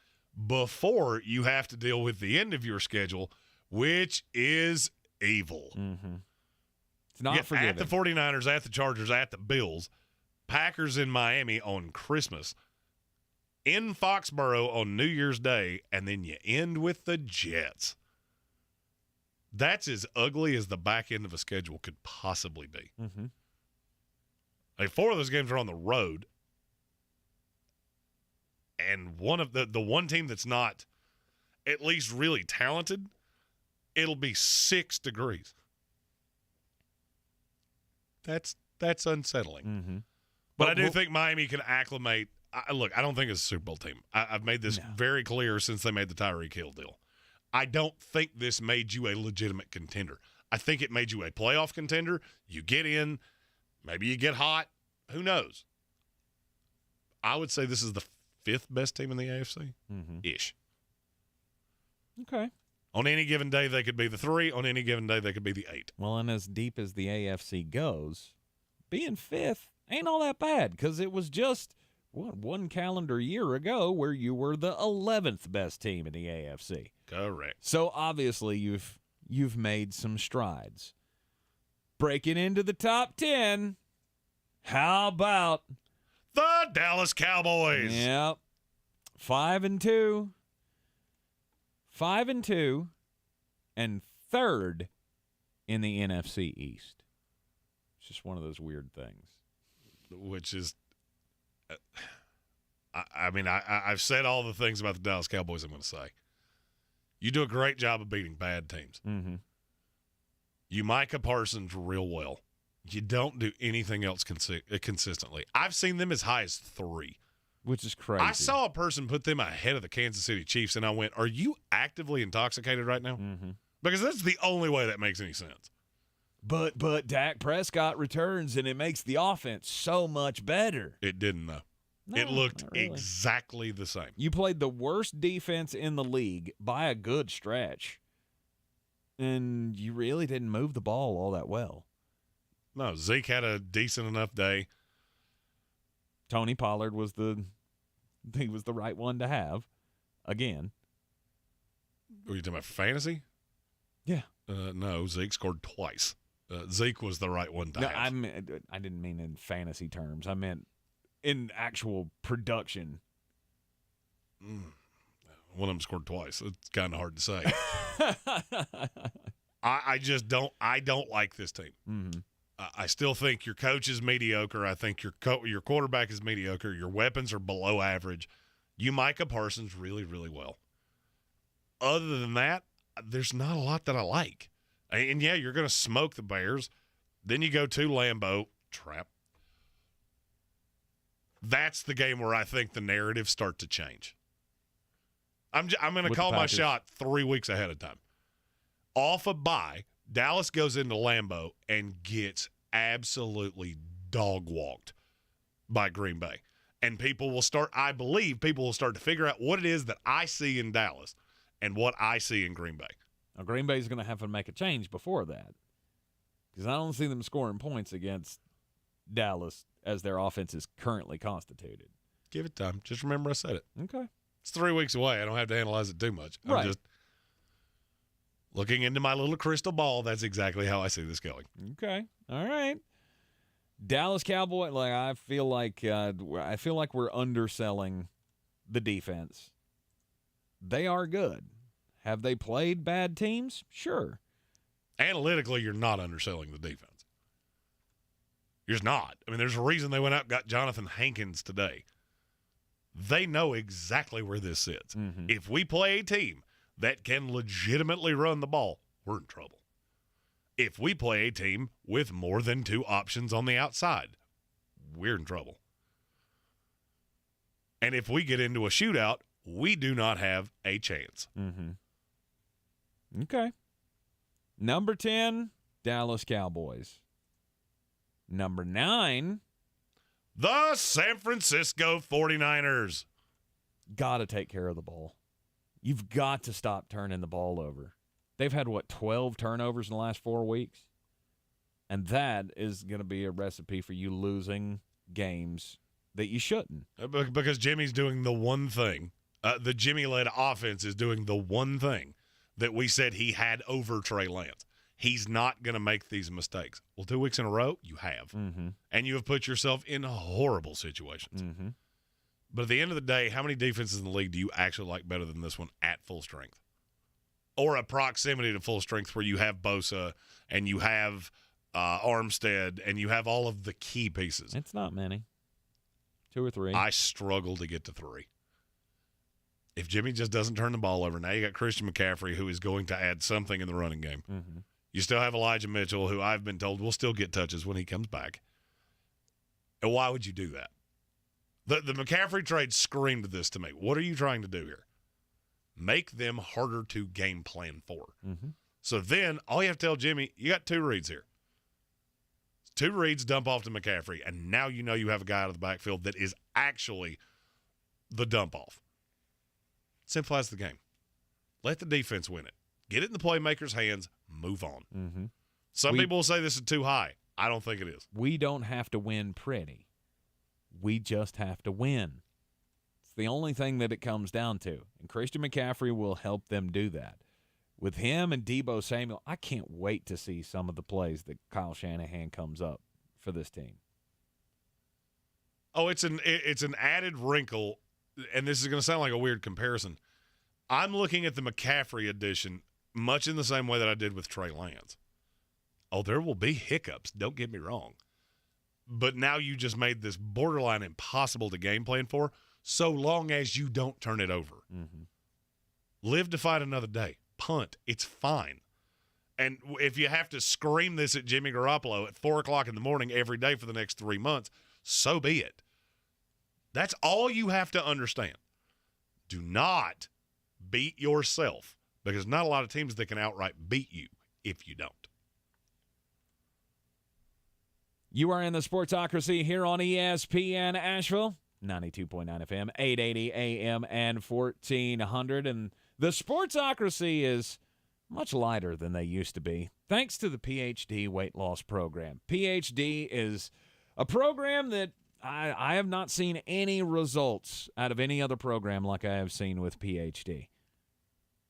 before you have to deal with the end of your schedule, which is evil. Mm-hmm. It's not forgiving. At the 49ers, at the Chargers, at the Bills, Packers in Miami on Christmas, in Foxborough on New Year's Day, and then you end with the Jets. That's as ugly as the back end of a schedule could possibly be. Mm-hmm. Like 4 of those games are on the road, and one of the one team that's not at least really talented, it'll be 6 degrees. That's unsettling. Mm-hmm. But I do think Miami can acclimate. Look, I don't think it's a Super Bowl team. I've made this very clear since they made the Tyreek Hill deal. I don't think this made you a legitimate contender. I think it made you a playoff contender. You get in, maybe you get hot. Who knows? I would say this is the 5th best team in the AFC, ish. Okay. On any given day, they could be the 3. On any given day, they could be the 8. Well, and as deep as the AFC goes, being 5th ain't all that bad because it was just one calendar year ago where you were the 11th best team in the AFC. Correct. So obviously you've made some strides. Breaking into the top 10. How about the Dallas Cowboys? Yep. 5-2. 5-2 and 3rd in the NFC East. It's just one of those weird things. Which is, I've said all the things about the Dallas Cowboys I'm going to say. You do a great job of beating bad teams. Mm-hmm. You Micah Parsons real well. You don't do anything else consistently. I've seen them as high as 3. Which is crazy. I saw a person put them ahead of the Kansas City Chiefs, and I went, are you actively intoxicated right now? Mm-hmm. Because that's the only way that makes any sense. But Dak Prescott returns, and it makes the offense so much better. It didn't, though. No, it looked not really. exactly the same. You played the worst defense in the league by a good stretch, and you really didn't move the ball all that well. No, Zeke had a decent enough day. Tony Pollard was the right one to have. Again. Were you talking about fantasy? Yeah. No, Zeke scored twice. Zeke was the right one to have. I didn't mean in fantasy terms. I meant in actual production. One of them scored twice. It's kind of hard to say. I just don't. I don't like this team. Mm-hmm. I still think your coach is mediocre. I think your quarterback is mediocre. Your weapons are below average. You Micah Parsons really, really well. Other than that, there's not a lot that I like. And, yeah, you're going to smoke the Bears. Then you go to Lambeau. Trap. That's the game where I think the narratives start to change. I'm going to call my shot 3 weeks ahead of time. Off a bye, Dallas goes into Lambeau and gets absolutely dog-walked by Green Bay. And I believe people will start to figure out what it is that I see in Dallas and what I see in Green Bay. Now, Green Bay's going to have to make a change before that because I don't see them scoring points against Dallas as their offense is currently constituted. Give it time. Just remember I said it. Okay. It's 3 weeks away. I don't have to analyze it too much. I'm just looking into my little crystal ball. That's exactly how I see this going. Okay. All right. Dallas Cowboys, I feel like we're underselling the defense. They are good. Have they played bad teams? Sure. Analytically, you're not underselling the defense. You're just not. I mean, there's a reason they went out and got Jonathan Hankins today. They know exactly where this sits. Mm-hmm. If we play a team that can legitimately run the ball, we're in trouble. If we play a team with more than 2 options on the outside, we're in trouble. And if we get into a shootout, we do not have a chance. Mm-hmm. Okay. Number 10, Dallas Cowboys. Number 9, the San Francisco 49ers. Got to take care of the ball. You've got to stop turning the ball over. They've had, 12 turnovers in the last 4 weeks? And that is going to be a recipe for you losing games that you shouldn't. Because Jimmy's doing the one thing. The Jimmy-led offense is doing the one thing that we said he had over Trey Lance. He's not going to make these mistakes. Well, 2 weeks in a row, you have. Mm-hmm. And you have put yourself in horrible situations. Mm-hmm. But at the end of the day, how many defenses in the league do you actually like better than this one at full strength? Or a proximity to full strength where you have Bosa and you have Armstead and you have all of the key pieces? It's not many. 2 or 3. I struggle to get to 3. If Jimmy just doesn't turn the ball over, now you got Christian McCaffrey, who is going to add something in the running game. Mm-hmm. You still have Elijah Mitchell, who I've been told will still get touches when he comes back. And why would you do that? The McCaffrey trade screamed this to me. What are you trying to do here? Make them harder to game plan for. Mm-hmm. So then all you have to tell Jimmy, you got 2 reads here. 2 reads, dump off to McCaffrey, and now you know you have a guy out of the backfield that is actually the dump off. Simple as the game. Let the defense win it. Get it in the playmaker's hands. Move on. Mm-hmm. Some people will say this is too high. I don't think it is. We don't have to win pretty. We just have to win. It's the only thing that it comes down to. And Christian McCaffrey will help them do that. With him and Deebo Samuel, I can't wait to see some of the plays that Kyle Shanahan comes up for this team. Oh, it's an added wrinkle, and this is going to sound like a weird comparison. I'm looking at the McCaffrey edition much in the same way that I did with Trey Lance. Oh, there will be hiccups, don't get me wrong. But now you just made this borderline impossible to game plan for, so long as you don't turn it over. Mm-hmm. Live to fight another day. Punt. It's fine. And if you have to scream this at Jimmy Garoppolo at 4 o'clock in the morning every day for the next 3 months, so be it. That's all you have to understand. Do not beat yourself, because not a lot of teams that can outright beat you if you don't. You are in the Sportsocracy here on ESPN Asheville, 92.9 FM, 880 AM, and 1400. And the Sportsocracy is much lighter than they used to be, thanks to the PhD weight loss program. PhD is a program that I have not seen any results out of any other program like I have seen with PhD.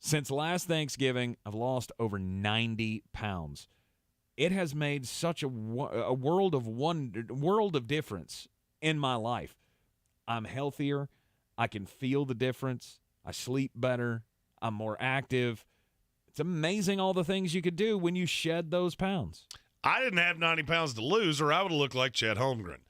Since last Thanksgiving, I've lost over 90 pounds. It has made such a world of difference in my life. I'm healthier. I can feel the difference. I sleep better. I'm more active. It's amazing all the things you could do when you shed those pounds. I didn't have 90 pounds to lose, or I would have looked like Chet Holmgren.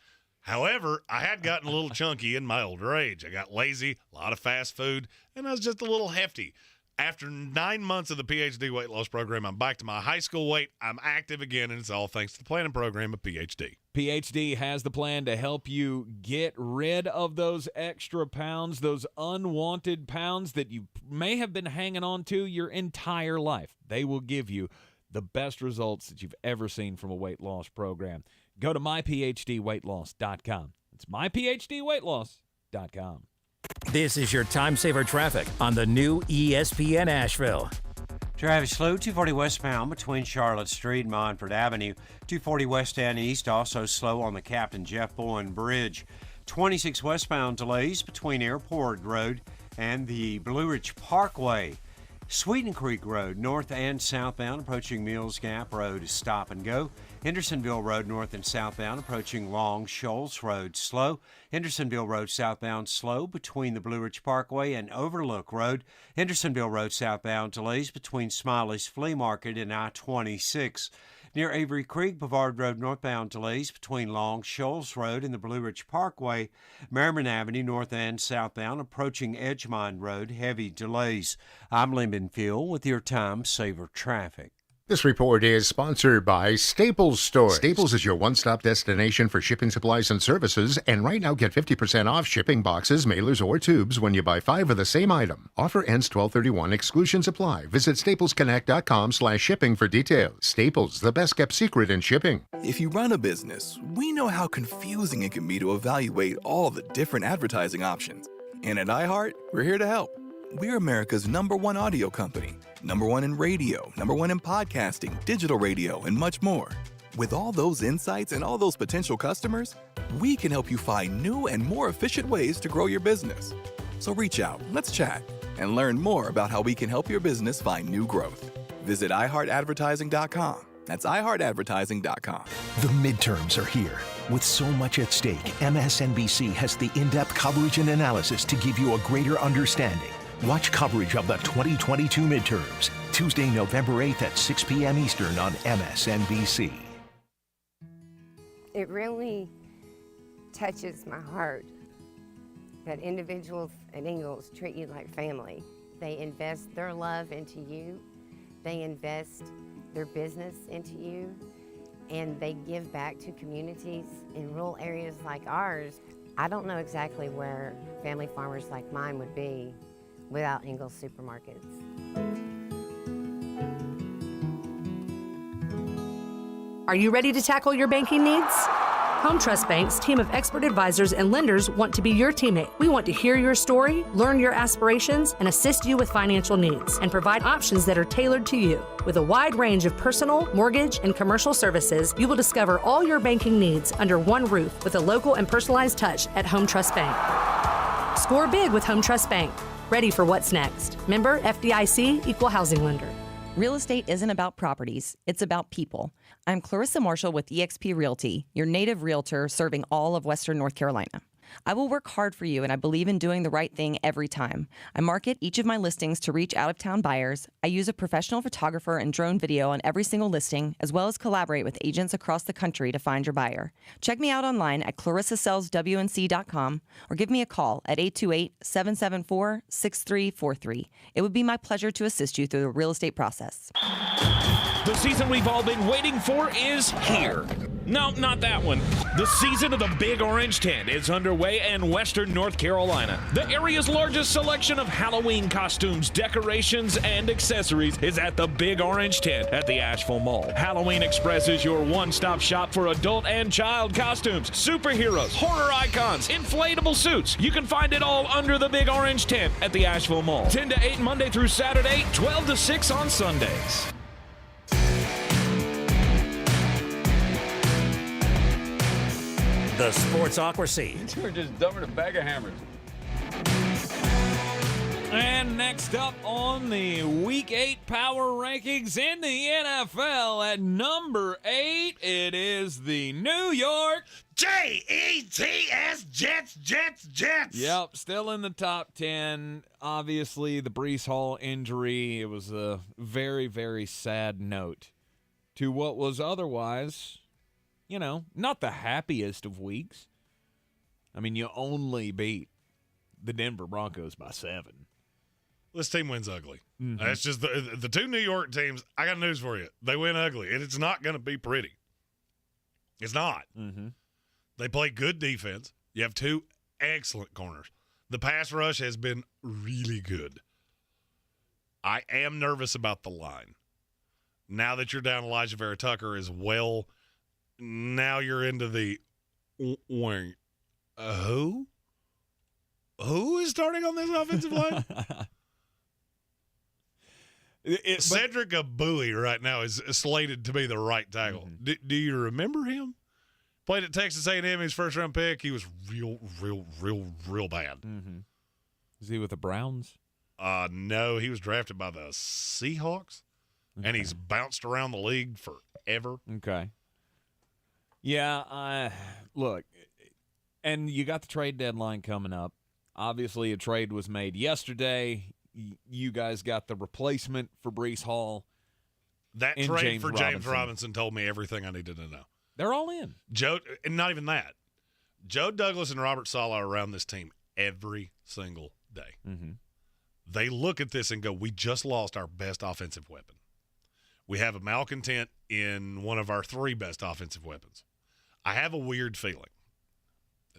However, I had gotten a little chunky in my older age. I got lazy, a lot of fast food, and I was just a little hefty. After 9 months of the PhD weight loss program, I'm back to my high school weight. I'm active again, and it's all thanks to the planning program of PhD. PhD has the plan to help you get rid of those extra pounds, those unwanted pounds that you may have been hanging on to your entire life. They will give you the best results that you've ever seen from a weight loss program. Go to myphdweightloss.com. It's myphdweightloss.com. This is your time saver traffic on the new ESPN Asheville. Traffic slow, 240 westbound between Charlotte Street and Montford Avenue. 240 west and east, also slow on the Captain Jeff Bowen Bridge. 26 westbound delays between Airport Road and the Blue Ridge Parkway. Sweeten Creek Road, north and southbound, approaching Mills Gap Road is stop and go. Hendersonville Road, north and southbound, approaching Long Shoals Road, slow. Hendersonville Road, southbound, slow between the Blue Ridge Parkway and Overlook Road. Hendersonville Road, southbound, delays between Smiley's Flea Market and I-26. Near Avery Creek, Bavard Road northbound delays between Long Shoals Road and the Blue Ridge Parkway. Merriman Avenue north and southbound approaching Edgemont Road, heavy delays. I'm Lyndon Fuel with your Time Saver Traffic. This report is sponsored by Staples Stores. Staples is your one-stop destination for shipping supplies and services, and right now get 50% off shipping boxes, mailers, or tubes when you buy 5 of the same item. Offer ends 12/31. Exclusions apply. Visit staplesconnect.com/shipping for details. Staples, the best-kept secret in shipping. If you run a business, we know how confusing it can be to evaluate all the different advertising options. And at iHeart, we're here to help. We're America's #1 audio company, #1 in radio, #1 in podcasting, digital radio, and much more. With all those insights and all those potential customers, we can help you find new and more efficient ways to grow your business. So reach out, let's chat, and learn more about how we can help your business find new growth. Visit iHeartAdvertising.com. That's iHeartAdvertising.com. The midterms are here. With so much at stake, MSNBC has the in-depth coverage and analysis to give you a greater understanding. Watch coverage of the 2022 midterms, Tuesday, November 8th at 6 p.m. Eastern on MSNBC. It really touches my heart that individuals at Ingles treat you like family. They invest their love into you, they invest their business into you, and they give back to communities in rural areas like ours. I don't know exactly where family farmers like mine would be without Ingles supermarkets. Are you ready to tackle your banking needs? Home Trust Bank's team of expert advisors and lenders want to be your teammate. We want to hear your story, learn your aspirations, and assist you with financial needs, and provide options that are tailored to you. With a wide range of personal, mortgage, and commercial services, you will discover all your banking needs under one roof with a local and personalized touch at Home Trust Bank. Score big with Home Trust Bank. Ready for what's next. Member FDIC, Equal Housing Lender. Real estate isn't about properties, it's about people. I'm Clarissa Marshall with eXp Realty, your native realtor serving all of Western North Carolina. I will work hard for you, and I believe in doing the right thing every time. I market each of my listings to reach out-of-town buyers. I use a professional photographer and drone video on every single listing, as well as collaborate with agents across the country to find your buyer. Check me out online at clarissasellswnc.com or give me a call at 828-774-6343. It would be my pleasure to assist you through the real estate process. The season we've all been waiting for is here. No, not that one. The season of the Big Orange Tent is underway in Western North Carolina. The area's largest selection of Halloween costumes, decorations, and accessories is at the Big Orange Tent at the Asheville Mall. Halloween Express is your one-stop shop for adult and child costumes, superheroes, horror icons, inflatable suits. You can find it all under the Big Orange Tent at the Asheville Mall. 10 to 8 Monday through Saturday, 12 to 6 on Sundays. The Sportsocracy. You were just dumbing a bag of hammers. And next up on the Week 8 Power Rankings in the NFL at number 8, it is the New York Jets, Jets. Yep, still in the top 10. Obviously, the Breece Hall injury, it was a very, very sad note to what was otherwise, you know, not the happiest of weeks. I mean, you only beat the Denver Broncos by 7. This team wins ugly. Mm-hmm. That's just the two New York teams. I got news for you. They win ugly, and it's not going to be pretty. It's not. Mm-hmm. They play good defense. You have two excellent corners. The pass rush has been really good. I am nervous about the line. Now that you're down Elijah Vera Tucker as well, now you're into the wing. Who? Who is starting on this offensive line? Cedric Abui right now is slated to be the right tackle. Mm-hmm. Do you remember him? Played at Texas A&M, his first-round pick. He was real bad. Mm-hmm. Is he with the Browns? No, he was drafted by the Seahawks, and he's bounced around the league forever. Okay. Yeah, look, and you got the trade deadline coming up. Obviously, a trade was made yesterday. You guys got the replacement for Breece Hall. That in trade for James Robinson told me everything I needed to know. They're all in. Joe, and not even that. Joe Douglas and Robert Saleh are around this team every single day. Mm-hmm. They look at this and go, we just lost our best offensive weapon. We have a malcontent in one of our 3 best offensive weapons. I have a weird feeling.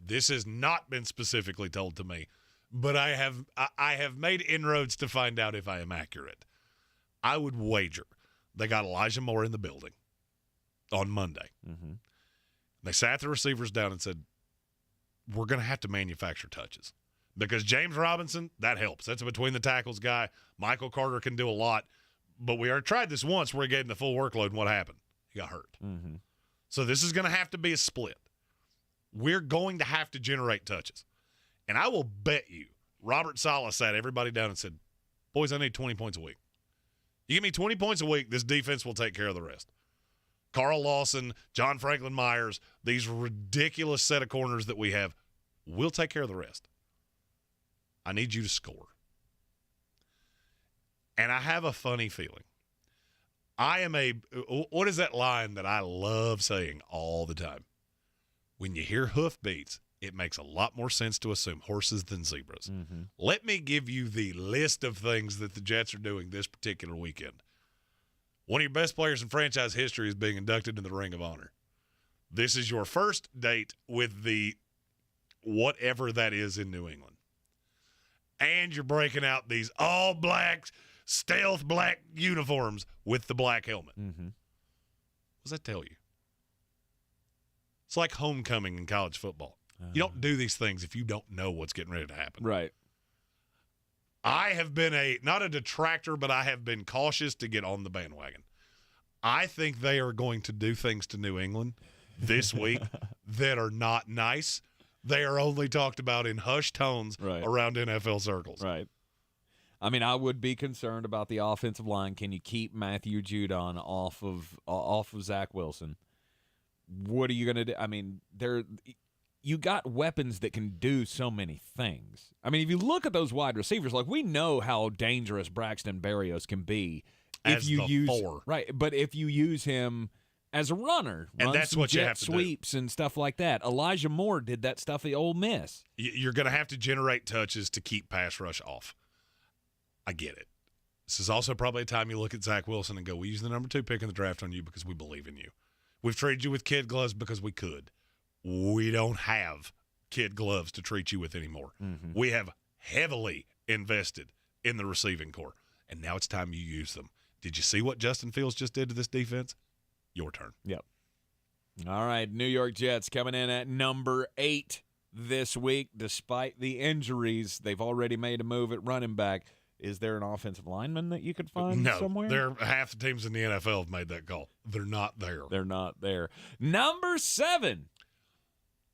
This has not been specifically told to me, but I have made inroads to find out if I am accurate. I would wager they got Elijah Moore in the building on Monday. Mm-hmm. They sat the receivers down and said, we're going to have to manufacture touches. Because James Robinson, that helps. That's a between-the-tackles guy. Michael Carter can do a lot. But we already tried this once where he gave him the full workload, and what happened? He got hurt. Mm-hmm. So this is going to have to be a split. We're going to have to generate touches. And I will bet you Robert Saleh sat everybody down and said, boys, I need 20 points a week. You give me 20 points a week, this defense will take care of the rest. Carl Lawson, John Franklin Myers, these ridiculous set of corners that we have, we'll take care of the rest. I need you to score. And I have a funny feeling. What is that line that I love saying all the time? When you hear hoofbeats, it makes a lot more sense to assume horses than zebras. Mm-hmm. Let me give you the list of things that the Jets are doing this particular weekend. One of your best players in franchise history is being inducted into the Ring of Honor. This is your first date with the whatever that is in New England. And you're breaking out these all-black, stealth black uniforms with the black helmet. Mm-hmm. What does that tell you? It's like homecoming in college football. You don't do these things if you don't know what's getting ready to happen. Right. I have been not a detractor, but I have been cautious to get on the bandwagon. I think they are going to do things to New England this week that are not nice. They are only talked about in hushed tones around NFL circles. Right. I mean, I would be concerned about the offensive line. Can you keep Matthew Judon off of Zach Wilson? What are you going to do? I mean, you got weapons that can do so many things. I mean, if you look at those wide receivers, like we know how dangerous Braxton Berrios can be if you use right, but if you use him as a runner, and that's what you have to sweeps and stuff like that. Elijah Moore did that stuff at Ole Miss. You're going to have to generate touches to keep pass rush off. I get it. This is also probably a time you look at Zach Wilson and go, we use the number 2 pick in the draft on you because we believe in you. We've traded you with kid gloves because we could. We don't have kid gloves to treat you with anymore. Mm-hmm. We have heavily invested in the receiving corps, and now it's time you use them. Did you see what Justin Fields just did to this defense? Your turn. Yep. All right, New York Jets coming in at number 8 this week. Despite the injuries, they've already made a move at running back. Is there an offensive lineman that you could find somewhere? No, half the teams in the NFL have made that call. They're not there. They're not there. Number 7.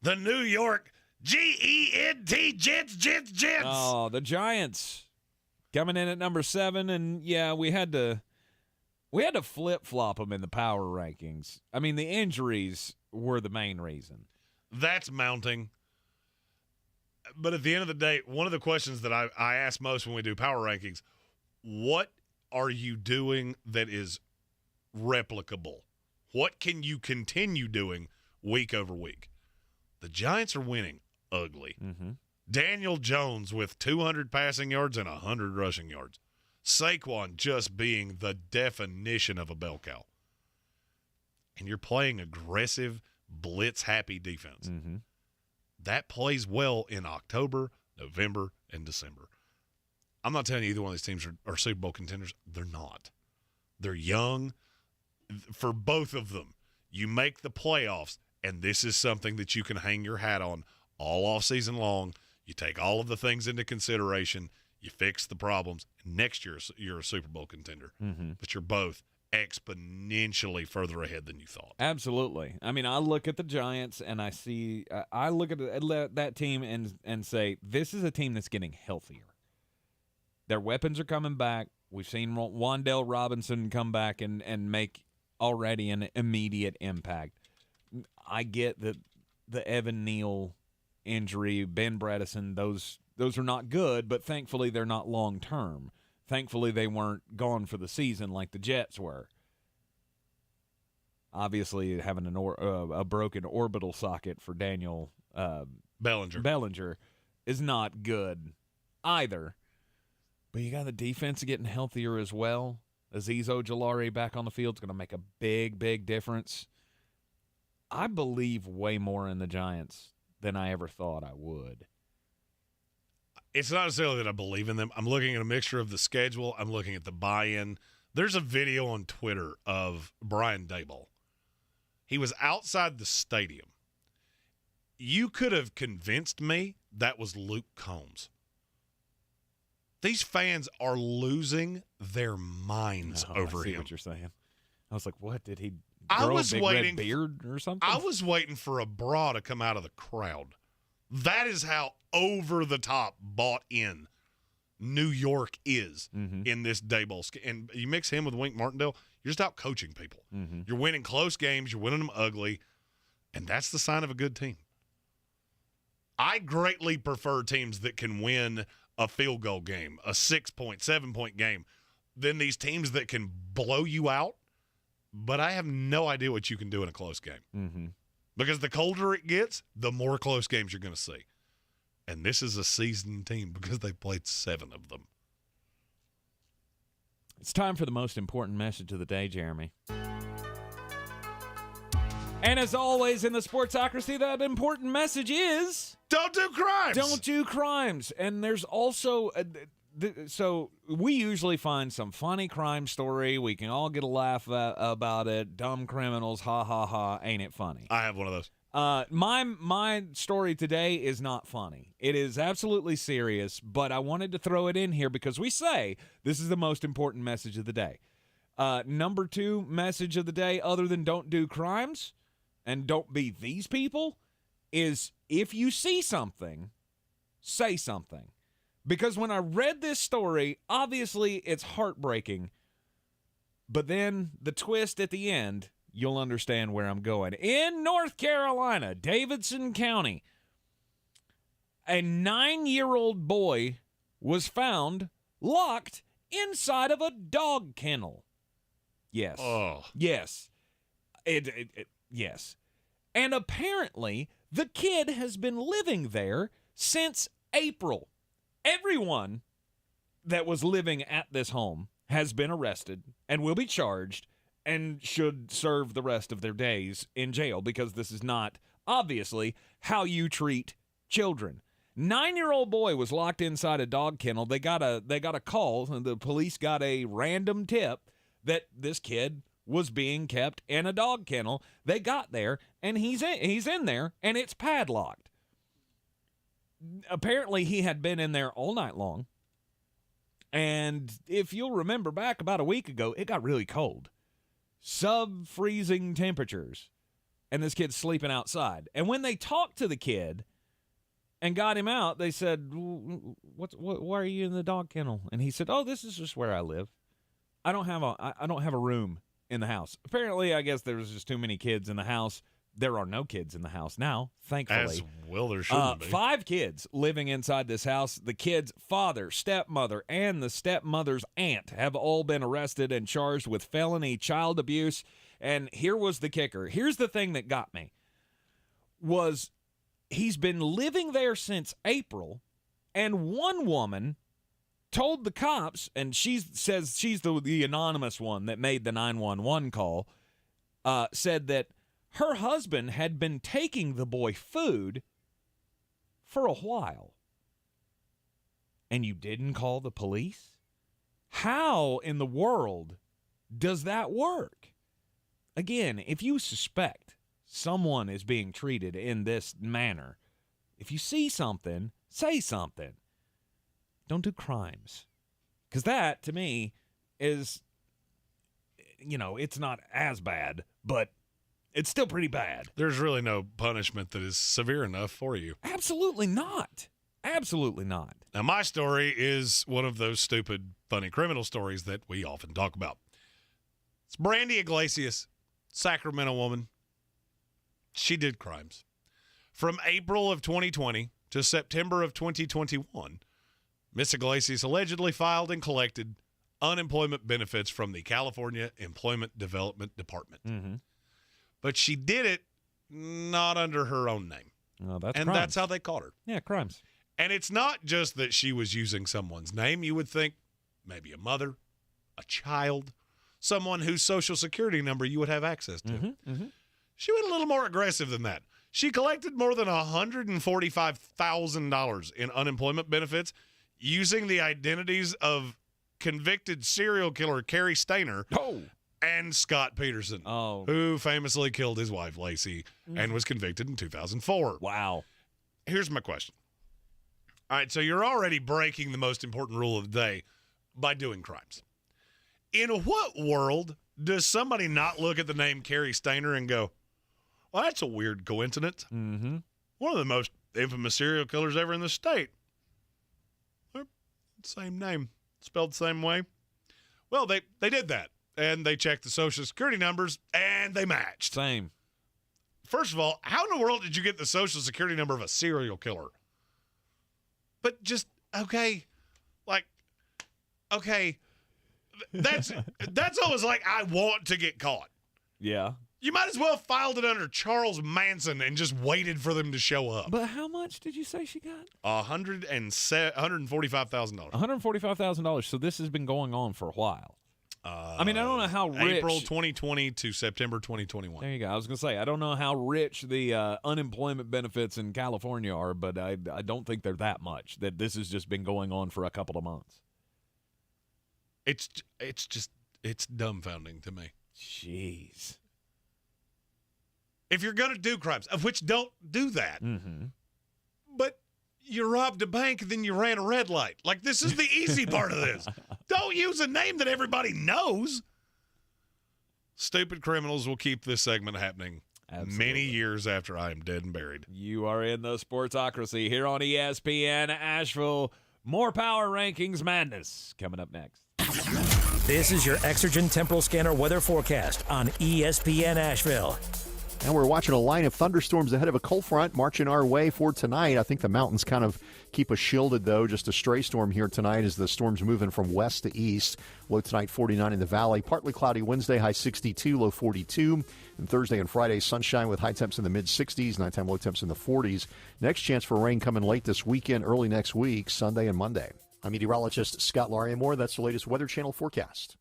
The New York G-E-N-T Jets. Oh, the Giants coming in at number 7, and yeah, we had to flip-flop them in the power rankings. I mean, the injuries were the main reason. That's mounting. But at the end of the day, one of the questions that I ask most when we do power rankings, what are you doing that is replicable? What can you continue doing week over week? The Giants are winning ugly. Mm-hmm. Daniel Jones with 200 passing yards and 100 rushing yards. Saquon just being the definition of a bell cow. And you're playing aggressive, blitz-happy defense. Mm-hmm. That plays well in October, November, and December. I'm not telling you either one of these teams are Super Bowl contenders. They're not. They're young. For both of them, you make the playoffs, and this is something that you can hang your hat on all offseason long. You take all of the things into consideration. You fix the problems. Next year, you're a Super Bowl contender. Mm-hmm. But you're both exponentially further ahead than you thought. Absolutely. I mean, I look at the Giants and I look at that team and say, this is a team that's getting healthier. Their weapons are coming back. We've seen Wan'Dale Robinson come back and make already an immediate impact. I get that the Evan Neal injury, Ben Bredesen, those are not good, but thankfully they're not long-term. Thankfully, they weren't gone for the season like the Jets were. Obviously, having a broken orbital socket for Daniel Bellinger is not good either. But you got the defense getting healthier as well. Azeez Ojulari back on the field is going to make a big, big difference. I believe way more in the Giants than I ever thought I would. It's not necessarily that I believe in them. I'm looking at a mixture of the schedule. I'm looking at the buy-in. There's a video on Twitter of Brian Daboll. He was outside the stadium. You could have convinced me that was Luke Combs. These fans are losing their minds over I see him. what you're saying. I was like, what? Did he I grow was a big waiting red beard or something? I was waiting for a bra to come out of the crowd. That is how over the top bought in New York is in this Daboll. And you mix him with Wink Martindale, you're just out coaching people. You're winning close games. You're winning them ugly. And that's the sign of a good team. I greatly prefer teams that can win a field goal game, a 6-point, 7-point game, than these teams that can blow you out. But I have no idea what you can do in a close game. Because the colder it gets, the more close games you're going to see. And this is a seasoned team because they played 7 of them. It's time for the most important message of the day, Jeremy. And as always in the Sportsocracy, that important message is... Don't do crimes! Don't do crimes. And there's also... So we usually find some funny crime story. We can all get a laugh about it. Dumb criminals, ha, ha, ha. Ain't it funny? I have one of those. My story today is not funny. It is absolutely serious, but I wanted to throw it in here because we say this is the most important message of the day. Number 2 message of the day, other than don't do crimes and don't be these people, is if you see something, say something. Because when I read this story, obviously it's heartbreaking, but then the twist at the end, you'll understand where I'm going. In North Carolina, Davidson County, a 9-year-old boy was found locked inside of a dog kennel. Yes. Oh. Yes. Yes. And apparently, the kid has been living there since April. Everyone that was living at this home has been arrested and will be charged and should serve the rest of their days in jail because this is not, obviously, how you treat children. 9-year-old boy was locked inside a dog kennel. They got a call, and the police got a random tip that this kid was being kept in a dog kennel. They got there, and he's in there, and it's padlocked. Apparently, he had been in there all night long. And if you'll remember back about a week ago, it got really cold. Sub-freezing temperatures. And this kid's sleeping outside. And when they talked to the kid and got him out, they said, why are you in the dog kennel? And he said, oh, this is just where I live. I don't have a room in the house. Apparently, I guess there was just too many kids in the house. There are no kids in the house now, thankfully. As well there shouldn't be. 5 kids living inside this house. The kid's father, stepmother, and the stepmother's aunt have all been arrested and charged with felony child abuse. And here was the kicker. Here's the thing that got me. Was he's been living there since April, and one woman told the cops, and she says she's the anonymous one that made the 911 call, said that her husband had been taking the boy food for a while. And you didn't call the police? How in the world does that work? Again, if you suspect someone is being treated in this manner, if you see something, say something. Don't do crimes. Because that, to me, is, it's not as bad, but it's still pretty bad. There's really no punishment that is severe enough for you. Absolutely not. Absolutely not. Now, my story is one of those stupid, funny criminal stories that we often talk about. It's Brandy Iglesias, Sacramento woman. She did crimes. From April of 2020 to September of 2021, Miss Iglesias allegedly filed and collected unemployment benefits from the California Employment Development Department. but she did it not under her own name. Oh, that's and crimes. that's how they caught her. Yeah, crimes. And it's not just that she was using someone's name. You would think maybe a mother, a child, someone whose social security number you would have access to. She went a little more aggressive than that. She collected more than $145,000 in unemployment benefits using the identities of convicted serial killer Carrie Stainer and Scott Peterson, who famously killed his wife, Lacey, and was convicted in 2004. Wow. Here's my question. All right, so you're already breaking the most important rule of the day by doing crimes. In what world does somebody not look at the name Carrie Stainer and go, well, that's a weird coincidence. Mm-hmm. One of the most infamous serial killers ever in the state. Same name, spelled the same way. Well, they did that, and they checked the social security numbers, and they matched. Same. First of all, how in the world did you get the social security number of a serial killer? But just, okay, that's almost like I want to get caught. Yeah. You might as well have filed it under Charles Manson and just waited for them to show up. But how much did you say she got? $145,000. $145,000. So this has been going on for a while. I mean, I don't know how rich. April 2020 to September 2021. There you go. I was going to say, I don't know how rich the unemployment benefits in California are, but I don't think they're that much, that this has just been going on for a couple of months. It's dumbfounding to me. Jeez. If you're going to do crimes, of which don't do that, Mm-hmm. but you robbed a bank, then you ran a red light. Like, this is the easy part of this. Don't use a name that everybody knows. Stupid criminals will keep this segment happening many years after I am dead and buried. You are in the Sportsocracy here on ESPN Asheville. More Power Rankings madness coming up next. This is your Exergen Temporal Scanner weather forecast on ESPN Asheville. And we're watching a line of thunderstorms ahead of a cold front marching our way for tonight. I think the mountains kind of keep us shielded, though. Just a stray storm here tonight as the storm's moving from west to east. Low tonight, 49 in the valley. Partly cloudy Wednesday, high 62, low 42. And Thursday and Friday, sunshine with high temps in the mid-60s, nighttime low temps in the 40s. Next chance for rain coming late this weekend, early next week, Sunday and Monday. I'm meteorologist Scott Lauriamore. That's the latest Weather Channel forecast.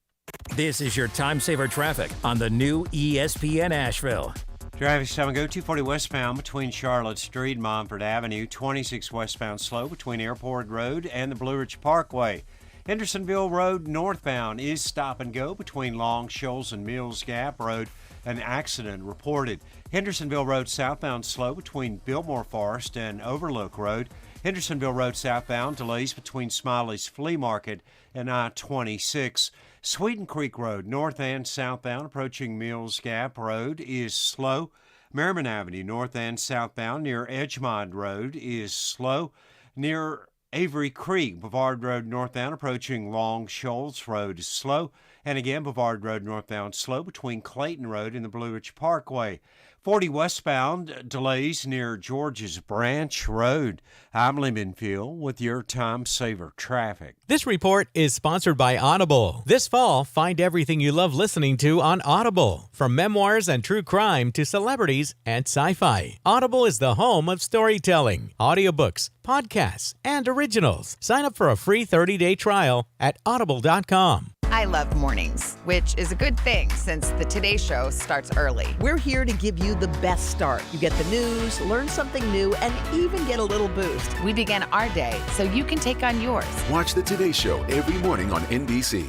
This is your time saver traffic on the new ESPN Asheville. Traffic time ago 240 westbound between Charlotte Street and Montford Avenue, 26 westbound slow between Airport Road and the Blue Ridge Parkway. Hendersonville Road northbound is stop and go between Long Shoals and Mills Gap Road. An accident reported. Hendersonville Road southbound slow between Biltmore Forest and Overlook Road. Hendersonville Road southbound delays between Smiley's Flea Market and I-26. Sweeten Creek Road north and southbound approaching Mills Gap Road is slow. Merriman Avenue north and southbound near Edgemont Road is slow. Near Avery Creek, Bavard Road northbound approaching Long Shoals Road is slow. And again, Bavard Road northbound slow between Clayton Road and the Blue Ridge Parkway. 40 westbound delays near George's Branch Road. I'm Lee Minfield with your time saver traffic. This report is sponsored by Audible. This fall, find everything you love listening to on Audible. From memoirs and true crime to celebrities and sci-fi. Audible is the home of storytelling, audiobooks, podcasts, and originals. Sign up for a free 30-day trial at audible.com. I love mornings, which is a good thing since the Today Show starts early. We're here to give you the best start. You get the news, learn something new, and even get a little boost. We begin our day so you can take on yours. Watch the Today Show every morning on NBC.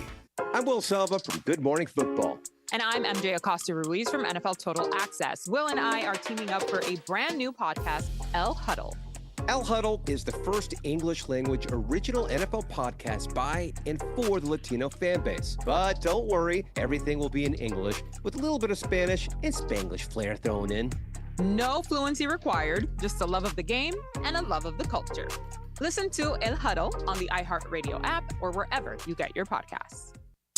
I'm Will Selva from Good Morning Football. And I'm MJ Acosta-Ruiz from NFL Total Access. Will and I are teaming up for a brand new podcast, El Huddle. El Huddle is the first English-language original NFL podcast by and for the Latino fan base. But don't worry, everything will be in English with a little bit of Spanish and Spanglish flair thrown in. No fluency required, just a love of the game and a love of the culture. Listen to El Huddle on the iHeartRadio app or wherever you get your podcasts.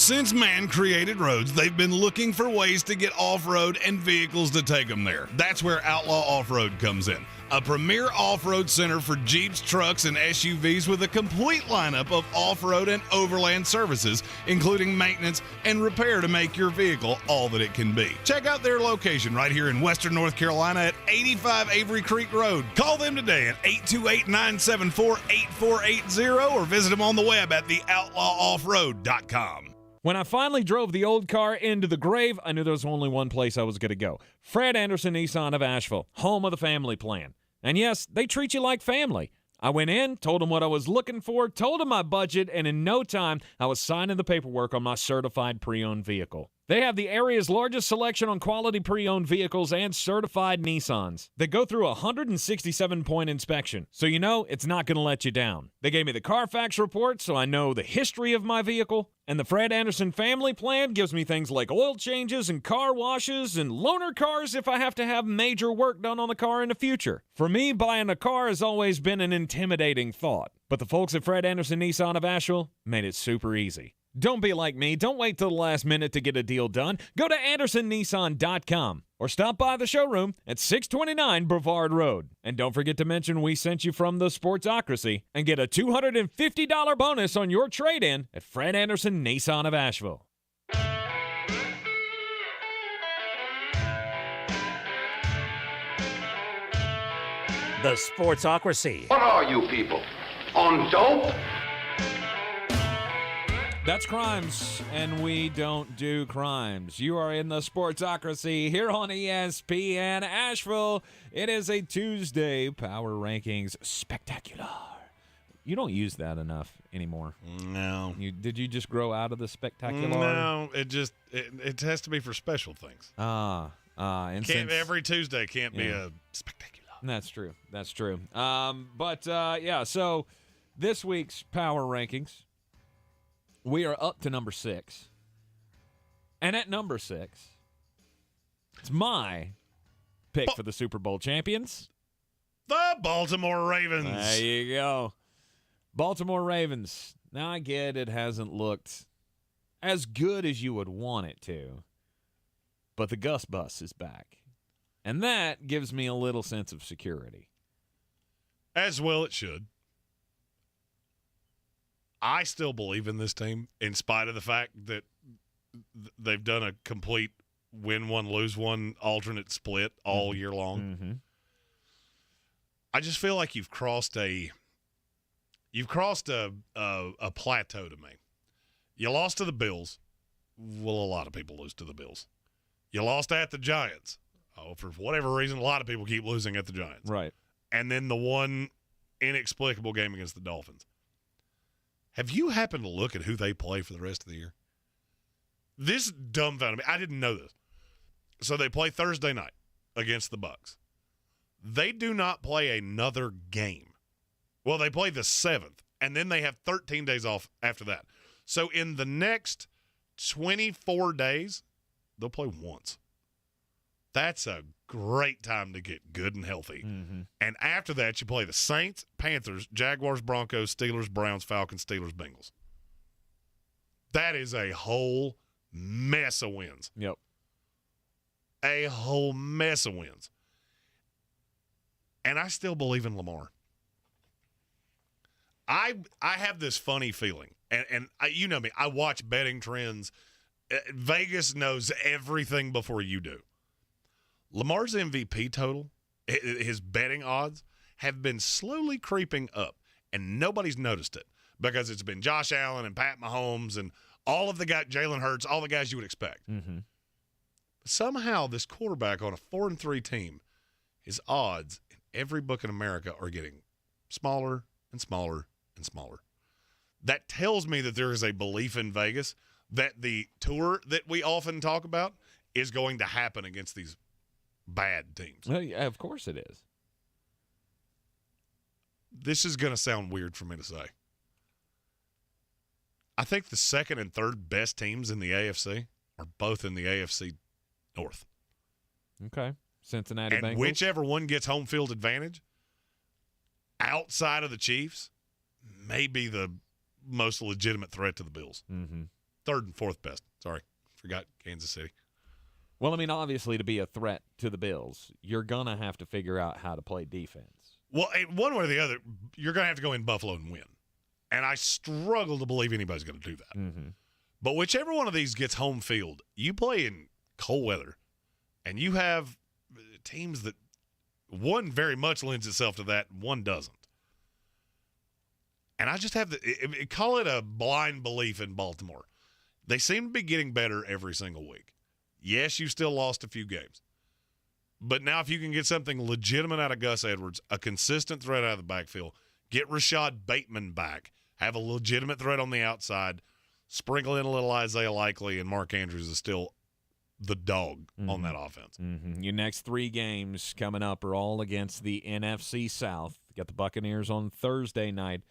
Since man created roads, they've been looking for ways to get off-road and vehicles to take them there. That's where Outlaw Off-Road comes in. A premier off-road center for Jeeps, trucks, and SUVs with a complete lineup of off-road and overland services, including maintenance and repair to make your vehicle all that it can be. Check out their location right here in Western North Carolina at 85 Avery Creek Road. Call them today at 828-974-8480 or visit them on the web at theoutlawoffroad.com. When I finally drove the old car into the grave, I knew there was only one place I was going to go. Fred Anderson Nissan of Asheville, home of the family plan. And yes, they treat you like family. I went in, told them what I was looking for, told them my budget, and in no time, I was signing the paperwork on my certified pre-owned vehicle. They have the area's largest selection on quality pre-owned vehicles and certified Nissans. They go through a 167-point inspection, so you know it's not going to let you down. They gave me the Carfax report, so I know the history of my vehicle. And the Fred Anderson family plan gives me things like oil changes and car washes and loaner cars if I have to have major work done on the car in the future. For me, buying a car has always been an intimidating thought. But the folks at Fred Anderson Nissan of Asheville made it super easy. Don't be like me. Don't wait till the last minute to get a deal done. Go to AndersonNissan.com or stop by the showroom at 629 Brevard Road. And don't forget to mention we sent you from the Sportsocracy and get a $250 bonus on your trade-in at Fred Anderson Nissan of Asheville. The Sportsocracy. What are you people? On dope? That's crimes, and we don't do crimes. You are in the Sportsocracy here on ESPN Asheville. It is a Tuesday Power Rankings Spectacular. You don't use that enough anymore. No. Did you just grow out of the spectacular? No, it has to be for special things. And Every Tuesday can't be a spectacular. That's true. That's true. So this week's Power Rankings, we are up to number 6. And at number 6, it's my pick for the Super Bowl champions. The Baltimore Ravens. There you go. Baltimore Ravens. Now, I get it hasn't looked as good as you would want it to, but the Gus Bus is back. And that gives me a little sense of security. As well it should. I still believe in this team, in spite of the fact that they've done a complete win one, lose one alternate split all year long. Mm-hmm. I just feel like you've crossed a plateau to me. You lost to the Bills. Well, a lot of people lose to the Bills. You lost at the Giants. Oh, for whatever reason, a lot of people keep losing at the Giants. Right. And then the one inexplicable game against the Dolphins. Have you happened to look at who they play for the rest of the year? This dumbfounded me. I didn't know this. So they play Thursday night against the Bucs. They do not play another game. Well, they play the 7th, and then they have 13 days off after that. So in the next 24 days, they'll play once. That's a great time to get good and healthy. Mm-hmm. And after that, you play the Saints, Panthers, Jaguars, Broncos, Steelers, Browns, Falcons, Steelers, Bengals. That is a whole mess of wins. Yep. A whole mess of wins. And I still believe in Lamar. I have this funny feeling, and you know me, I watch betting trends. Vegas knows everything before you do. Lamar's MVP total, his betting odds, have been slowly creeping up, and nobody's noticed it because it's been Josh Allen and Pat Mahomes and all of the guys, Jalen Hurts, all the guys you would expect. Mm-hmm. Somehow this quarterback on a 4-3 team, his odds in every book in America are getting smaller and smaller and smaller. That tells me that there is a belief in Vegas that the tour that we often talk about is going to happen against these bad teams. Well, yeah, of course it is. This is going to sound weird for me to say. I think the second and third best teams in the AFC are both in the AFC North. Okay. Cincinnati and Bengals. Whichever one gets home field advantage outside of the Chiefs may be the most legitimate threat to the Bills. Mm-hmm. third and fourth best. Sorry, forgot Kansas City. Well, I mean, obviously, to be a threat to the Bills, you're going to have to figure out how to play defense. Well, one way or the other, you're going to have to go in Buffalo and win. And I struggle to believe anybody's going to do that. Mm-hmm. But whichever one of these gets home field, you play in cold weather, and you have teams that one very much lends itself to that, one doesn't. And I just have call it a blind belief in Baltimore. They seem to be getting better every single week. Yes, you still lost a few games. But now if you can get something legitimate out of Gus Edwards, a consistent threat out of the backfield, get Rashad Bateman back, have a legitimate threat on the outside, sprinkle in a little Isaiah Likely, and Mark Andrews is still the dog on that offense. Mm-hmm. Your next 3 games coming up are all against the NFC South. You got the Buccaneers on Thursday night,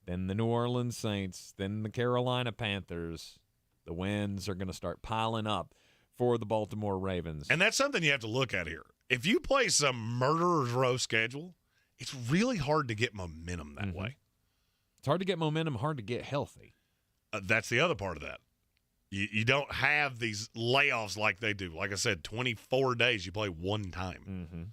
then the New Orleans Saints, then the Carolina Panthers. The wins are going to start piling up for the Baltimore Ravens. And that's something you have to look at here. If you play some murderer's row schedule, it's really hard to get momentum that way. It's hard to get momentum, hard to get healthy. That's the other part of that. You don't have these layoffs like they do. Like I said, 24 days, you play one time. Mm-hmm.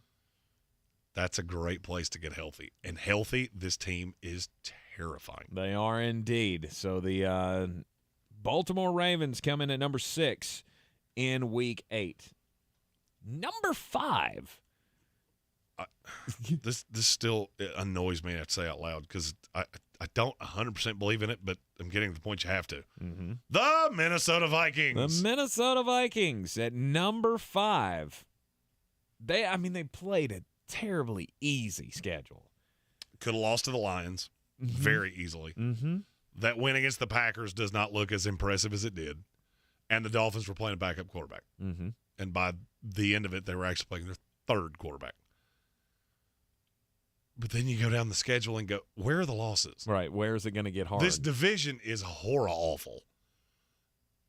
That's a great place to get healthy. And healthy, this team is terrifying. They are indeed. So the Baltimore Ravens come in at number 6 in Week 8. Number 5. This still annoys me to have to say out loud because I don't 100% believe in it, but I'm getting to the point you have to. Mm-hmm. The Minnesota Vikings. The Minnesota Vikings at number 5. They played a terribly easy schedule. Could have lost to the Lions very easily. Mm-hmm. That win against the Packers does not look as impressive as it did. And the Dolphins were playing a backup quarterback. Mm-hmm. And by the end of it, they were actually playing their third quarterback. But then you go down the schedule and go, where are the losses? Right, where is it going to get hard? This division is awful.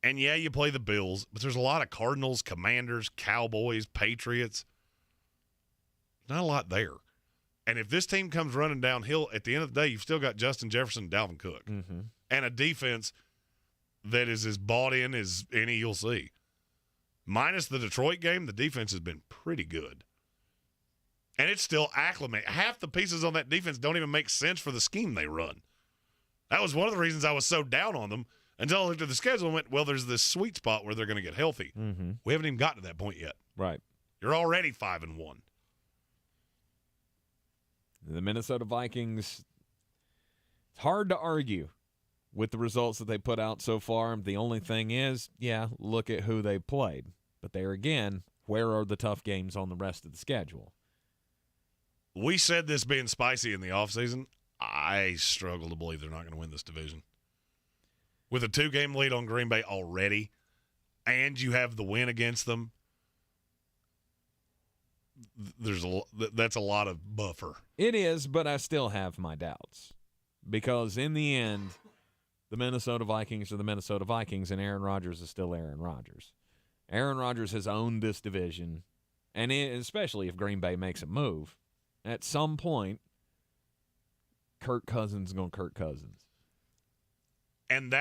And, yeah, you play the Bills, but there's a lot of Cardinals, Commanders, Cowboys, Patriots. Not a lot there. And if this team comes running downhill, at the end of the day, you've still got Justin Jefferson and Dalvin Cook. Mm-hmm. And a defense that is as bought in as any you'll see. Minus the Detroit game, the defense has been pretty good. And it's still acclimated. Half the pieces on that defense don't even make sense for the scheme they run. That was one of the reasons I was so down on them until I looked at the schedule and went, well, there's this sweet spot where they're going to get healthy. Mm-hmm. We haven't even gotten to that point yet. Right. You're already 5-1. The Minnesota Vikings, it's hard to argue with the results that they put out so far. The only thing is, look at who they played. But there again, where are the tough games on the rest of the schedule? We said this being spicy in the offseason. I struggle to believe they're not going to win this division. With a 2-game lead on Green Bay already, and you have the win against them, that's a lot of buffer. It is, but I still have my doubts. Because in the end, the Minnesota Vikings are the Minnesota Vikings, and Aaron Rodgers is still Aaron Rodgers. Aaron Rodgers has owned this division, and especially if Green Bay makes a move, at some point, Kirk Cousins is going to Kirk Cousins. And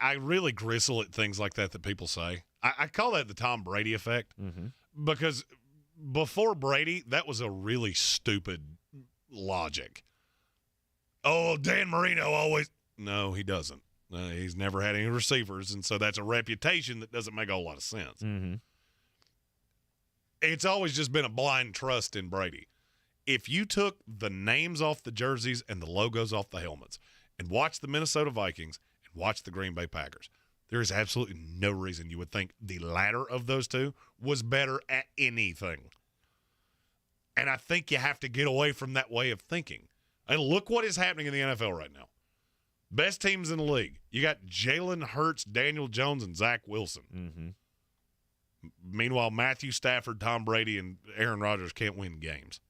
I really gristle at things like that people say. I call that the Tom Brady effect because before Brady, that was a really stupid logic. Oh, Dan Marino always – no, he doesn't. He's never had any receivers, and so that's a reputation that doesn't make a whole lot of sense. Mm-hmm. It's always just been a blind trust in Brady. If you took the names off the jerseys and the logos off the helmets and watched the Minnesota Vikings and watched the Green Bay Packers, there is absolutely no reason you would think the latter of those two was better at anything. And I think you have to get away from that way of thinking. And look what is happening in the NFL right now. Best teams in the league. You got Jalen Hurts, Daniel Jones, and Zach Wilson. Mm-hmm. Meanwhile, Matthew Stafford, Tom Brady, and Aaron Rodgers can't win games.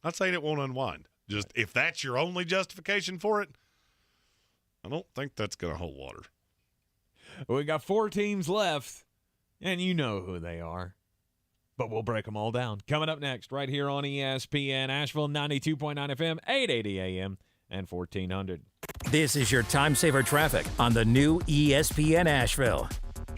Not saying it won't unwind. Just if that's your only justification for it, I don't think that's going to hold water. We got 4 teams left, and you know who they are. But we'll break them all down. Coming up next, right here on ESPN Asheville, 92.9 FM, 880 AM, and 1400. This is your time saver traffic on the new ESPN Asheville.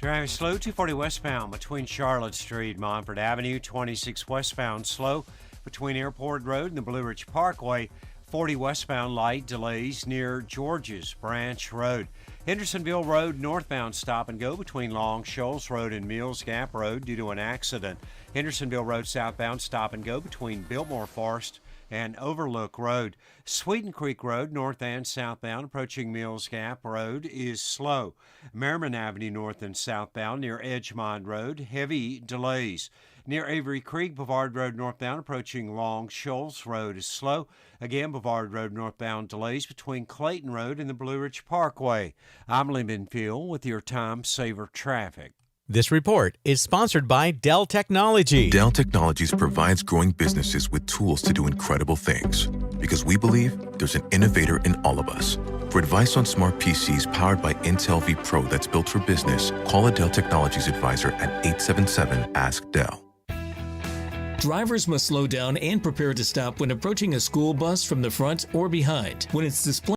Driving slow, 240 westbound between Charlotte Street, Montford Avenue, 26 westbound slow between Airport Road and the Blue Ridge Parkway, 40 westbound light delays near George's Branch Road. Hendersonville Road northbound stop and go between Long Shoals Road and Mills Gap Road due to an accident. Hendersonville Road southbound stop and go between Biltmore Forest and Overlook Road. Sweeten Creek Road north and southbound approaching Mills Gap Road is slow. Merriman Avenue north and southbound near Edgemont Road, heavy delays. Near Avery Creek, Bavard Road northbound approaching Long Shoals Road is slow. Again, Bavard Road northbound delays between Clayton Road and the Blue Ridge Parkway. I'm Lee Minfield with your Time Saver Traffic. This report is sponsored by Dell Technologies. Dell Technologies provides growing businesses with tools to do incredible things because we believe there's an innovator in all of us. For advice on smart PCs powered by Intel V Pro that's built for business, call a Dell Technologies advisor at 877-ASK-DELL. Drivers must slow down and prepare to stop when approaching a school bus from the front or behind. When it's displayed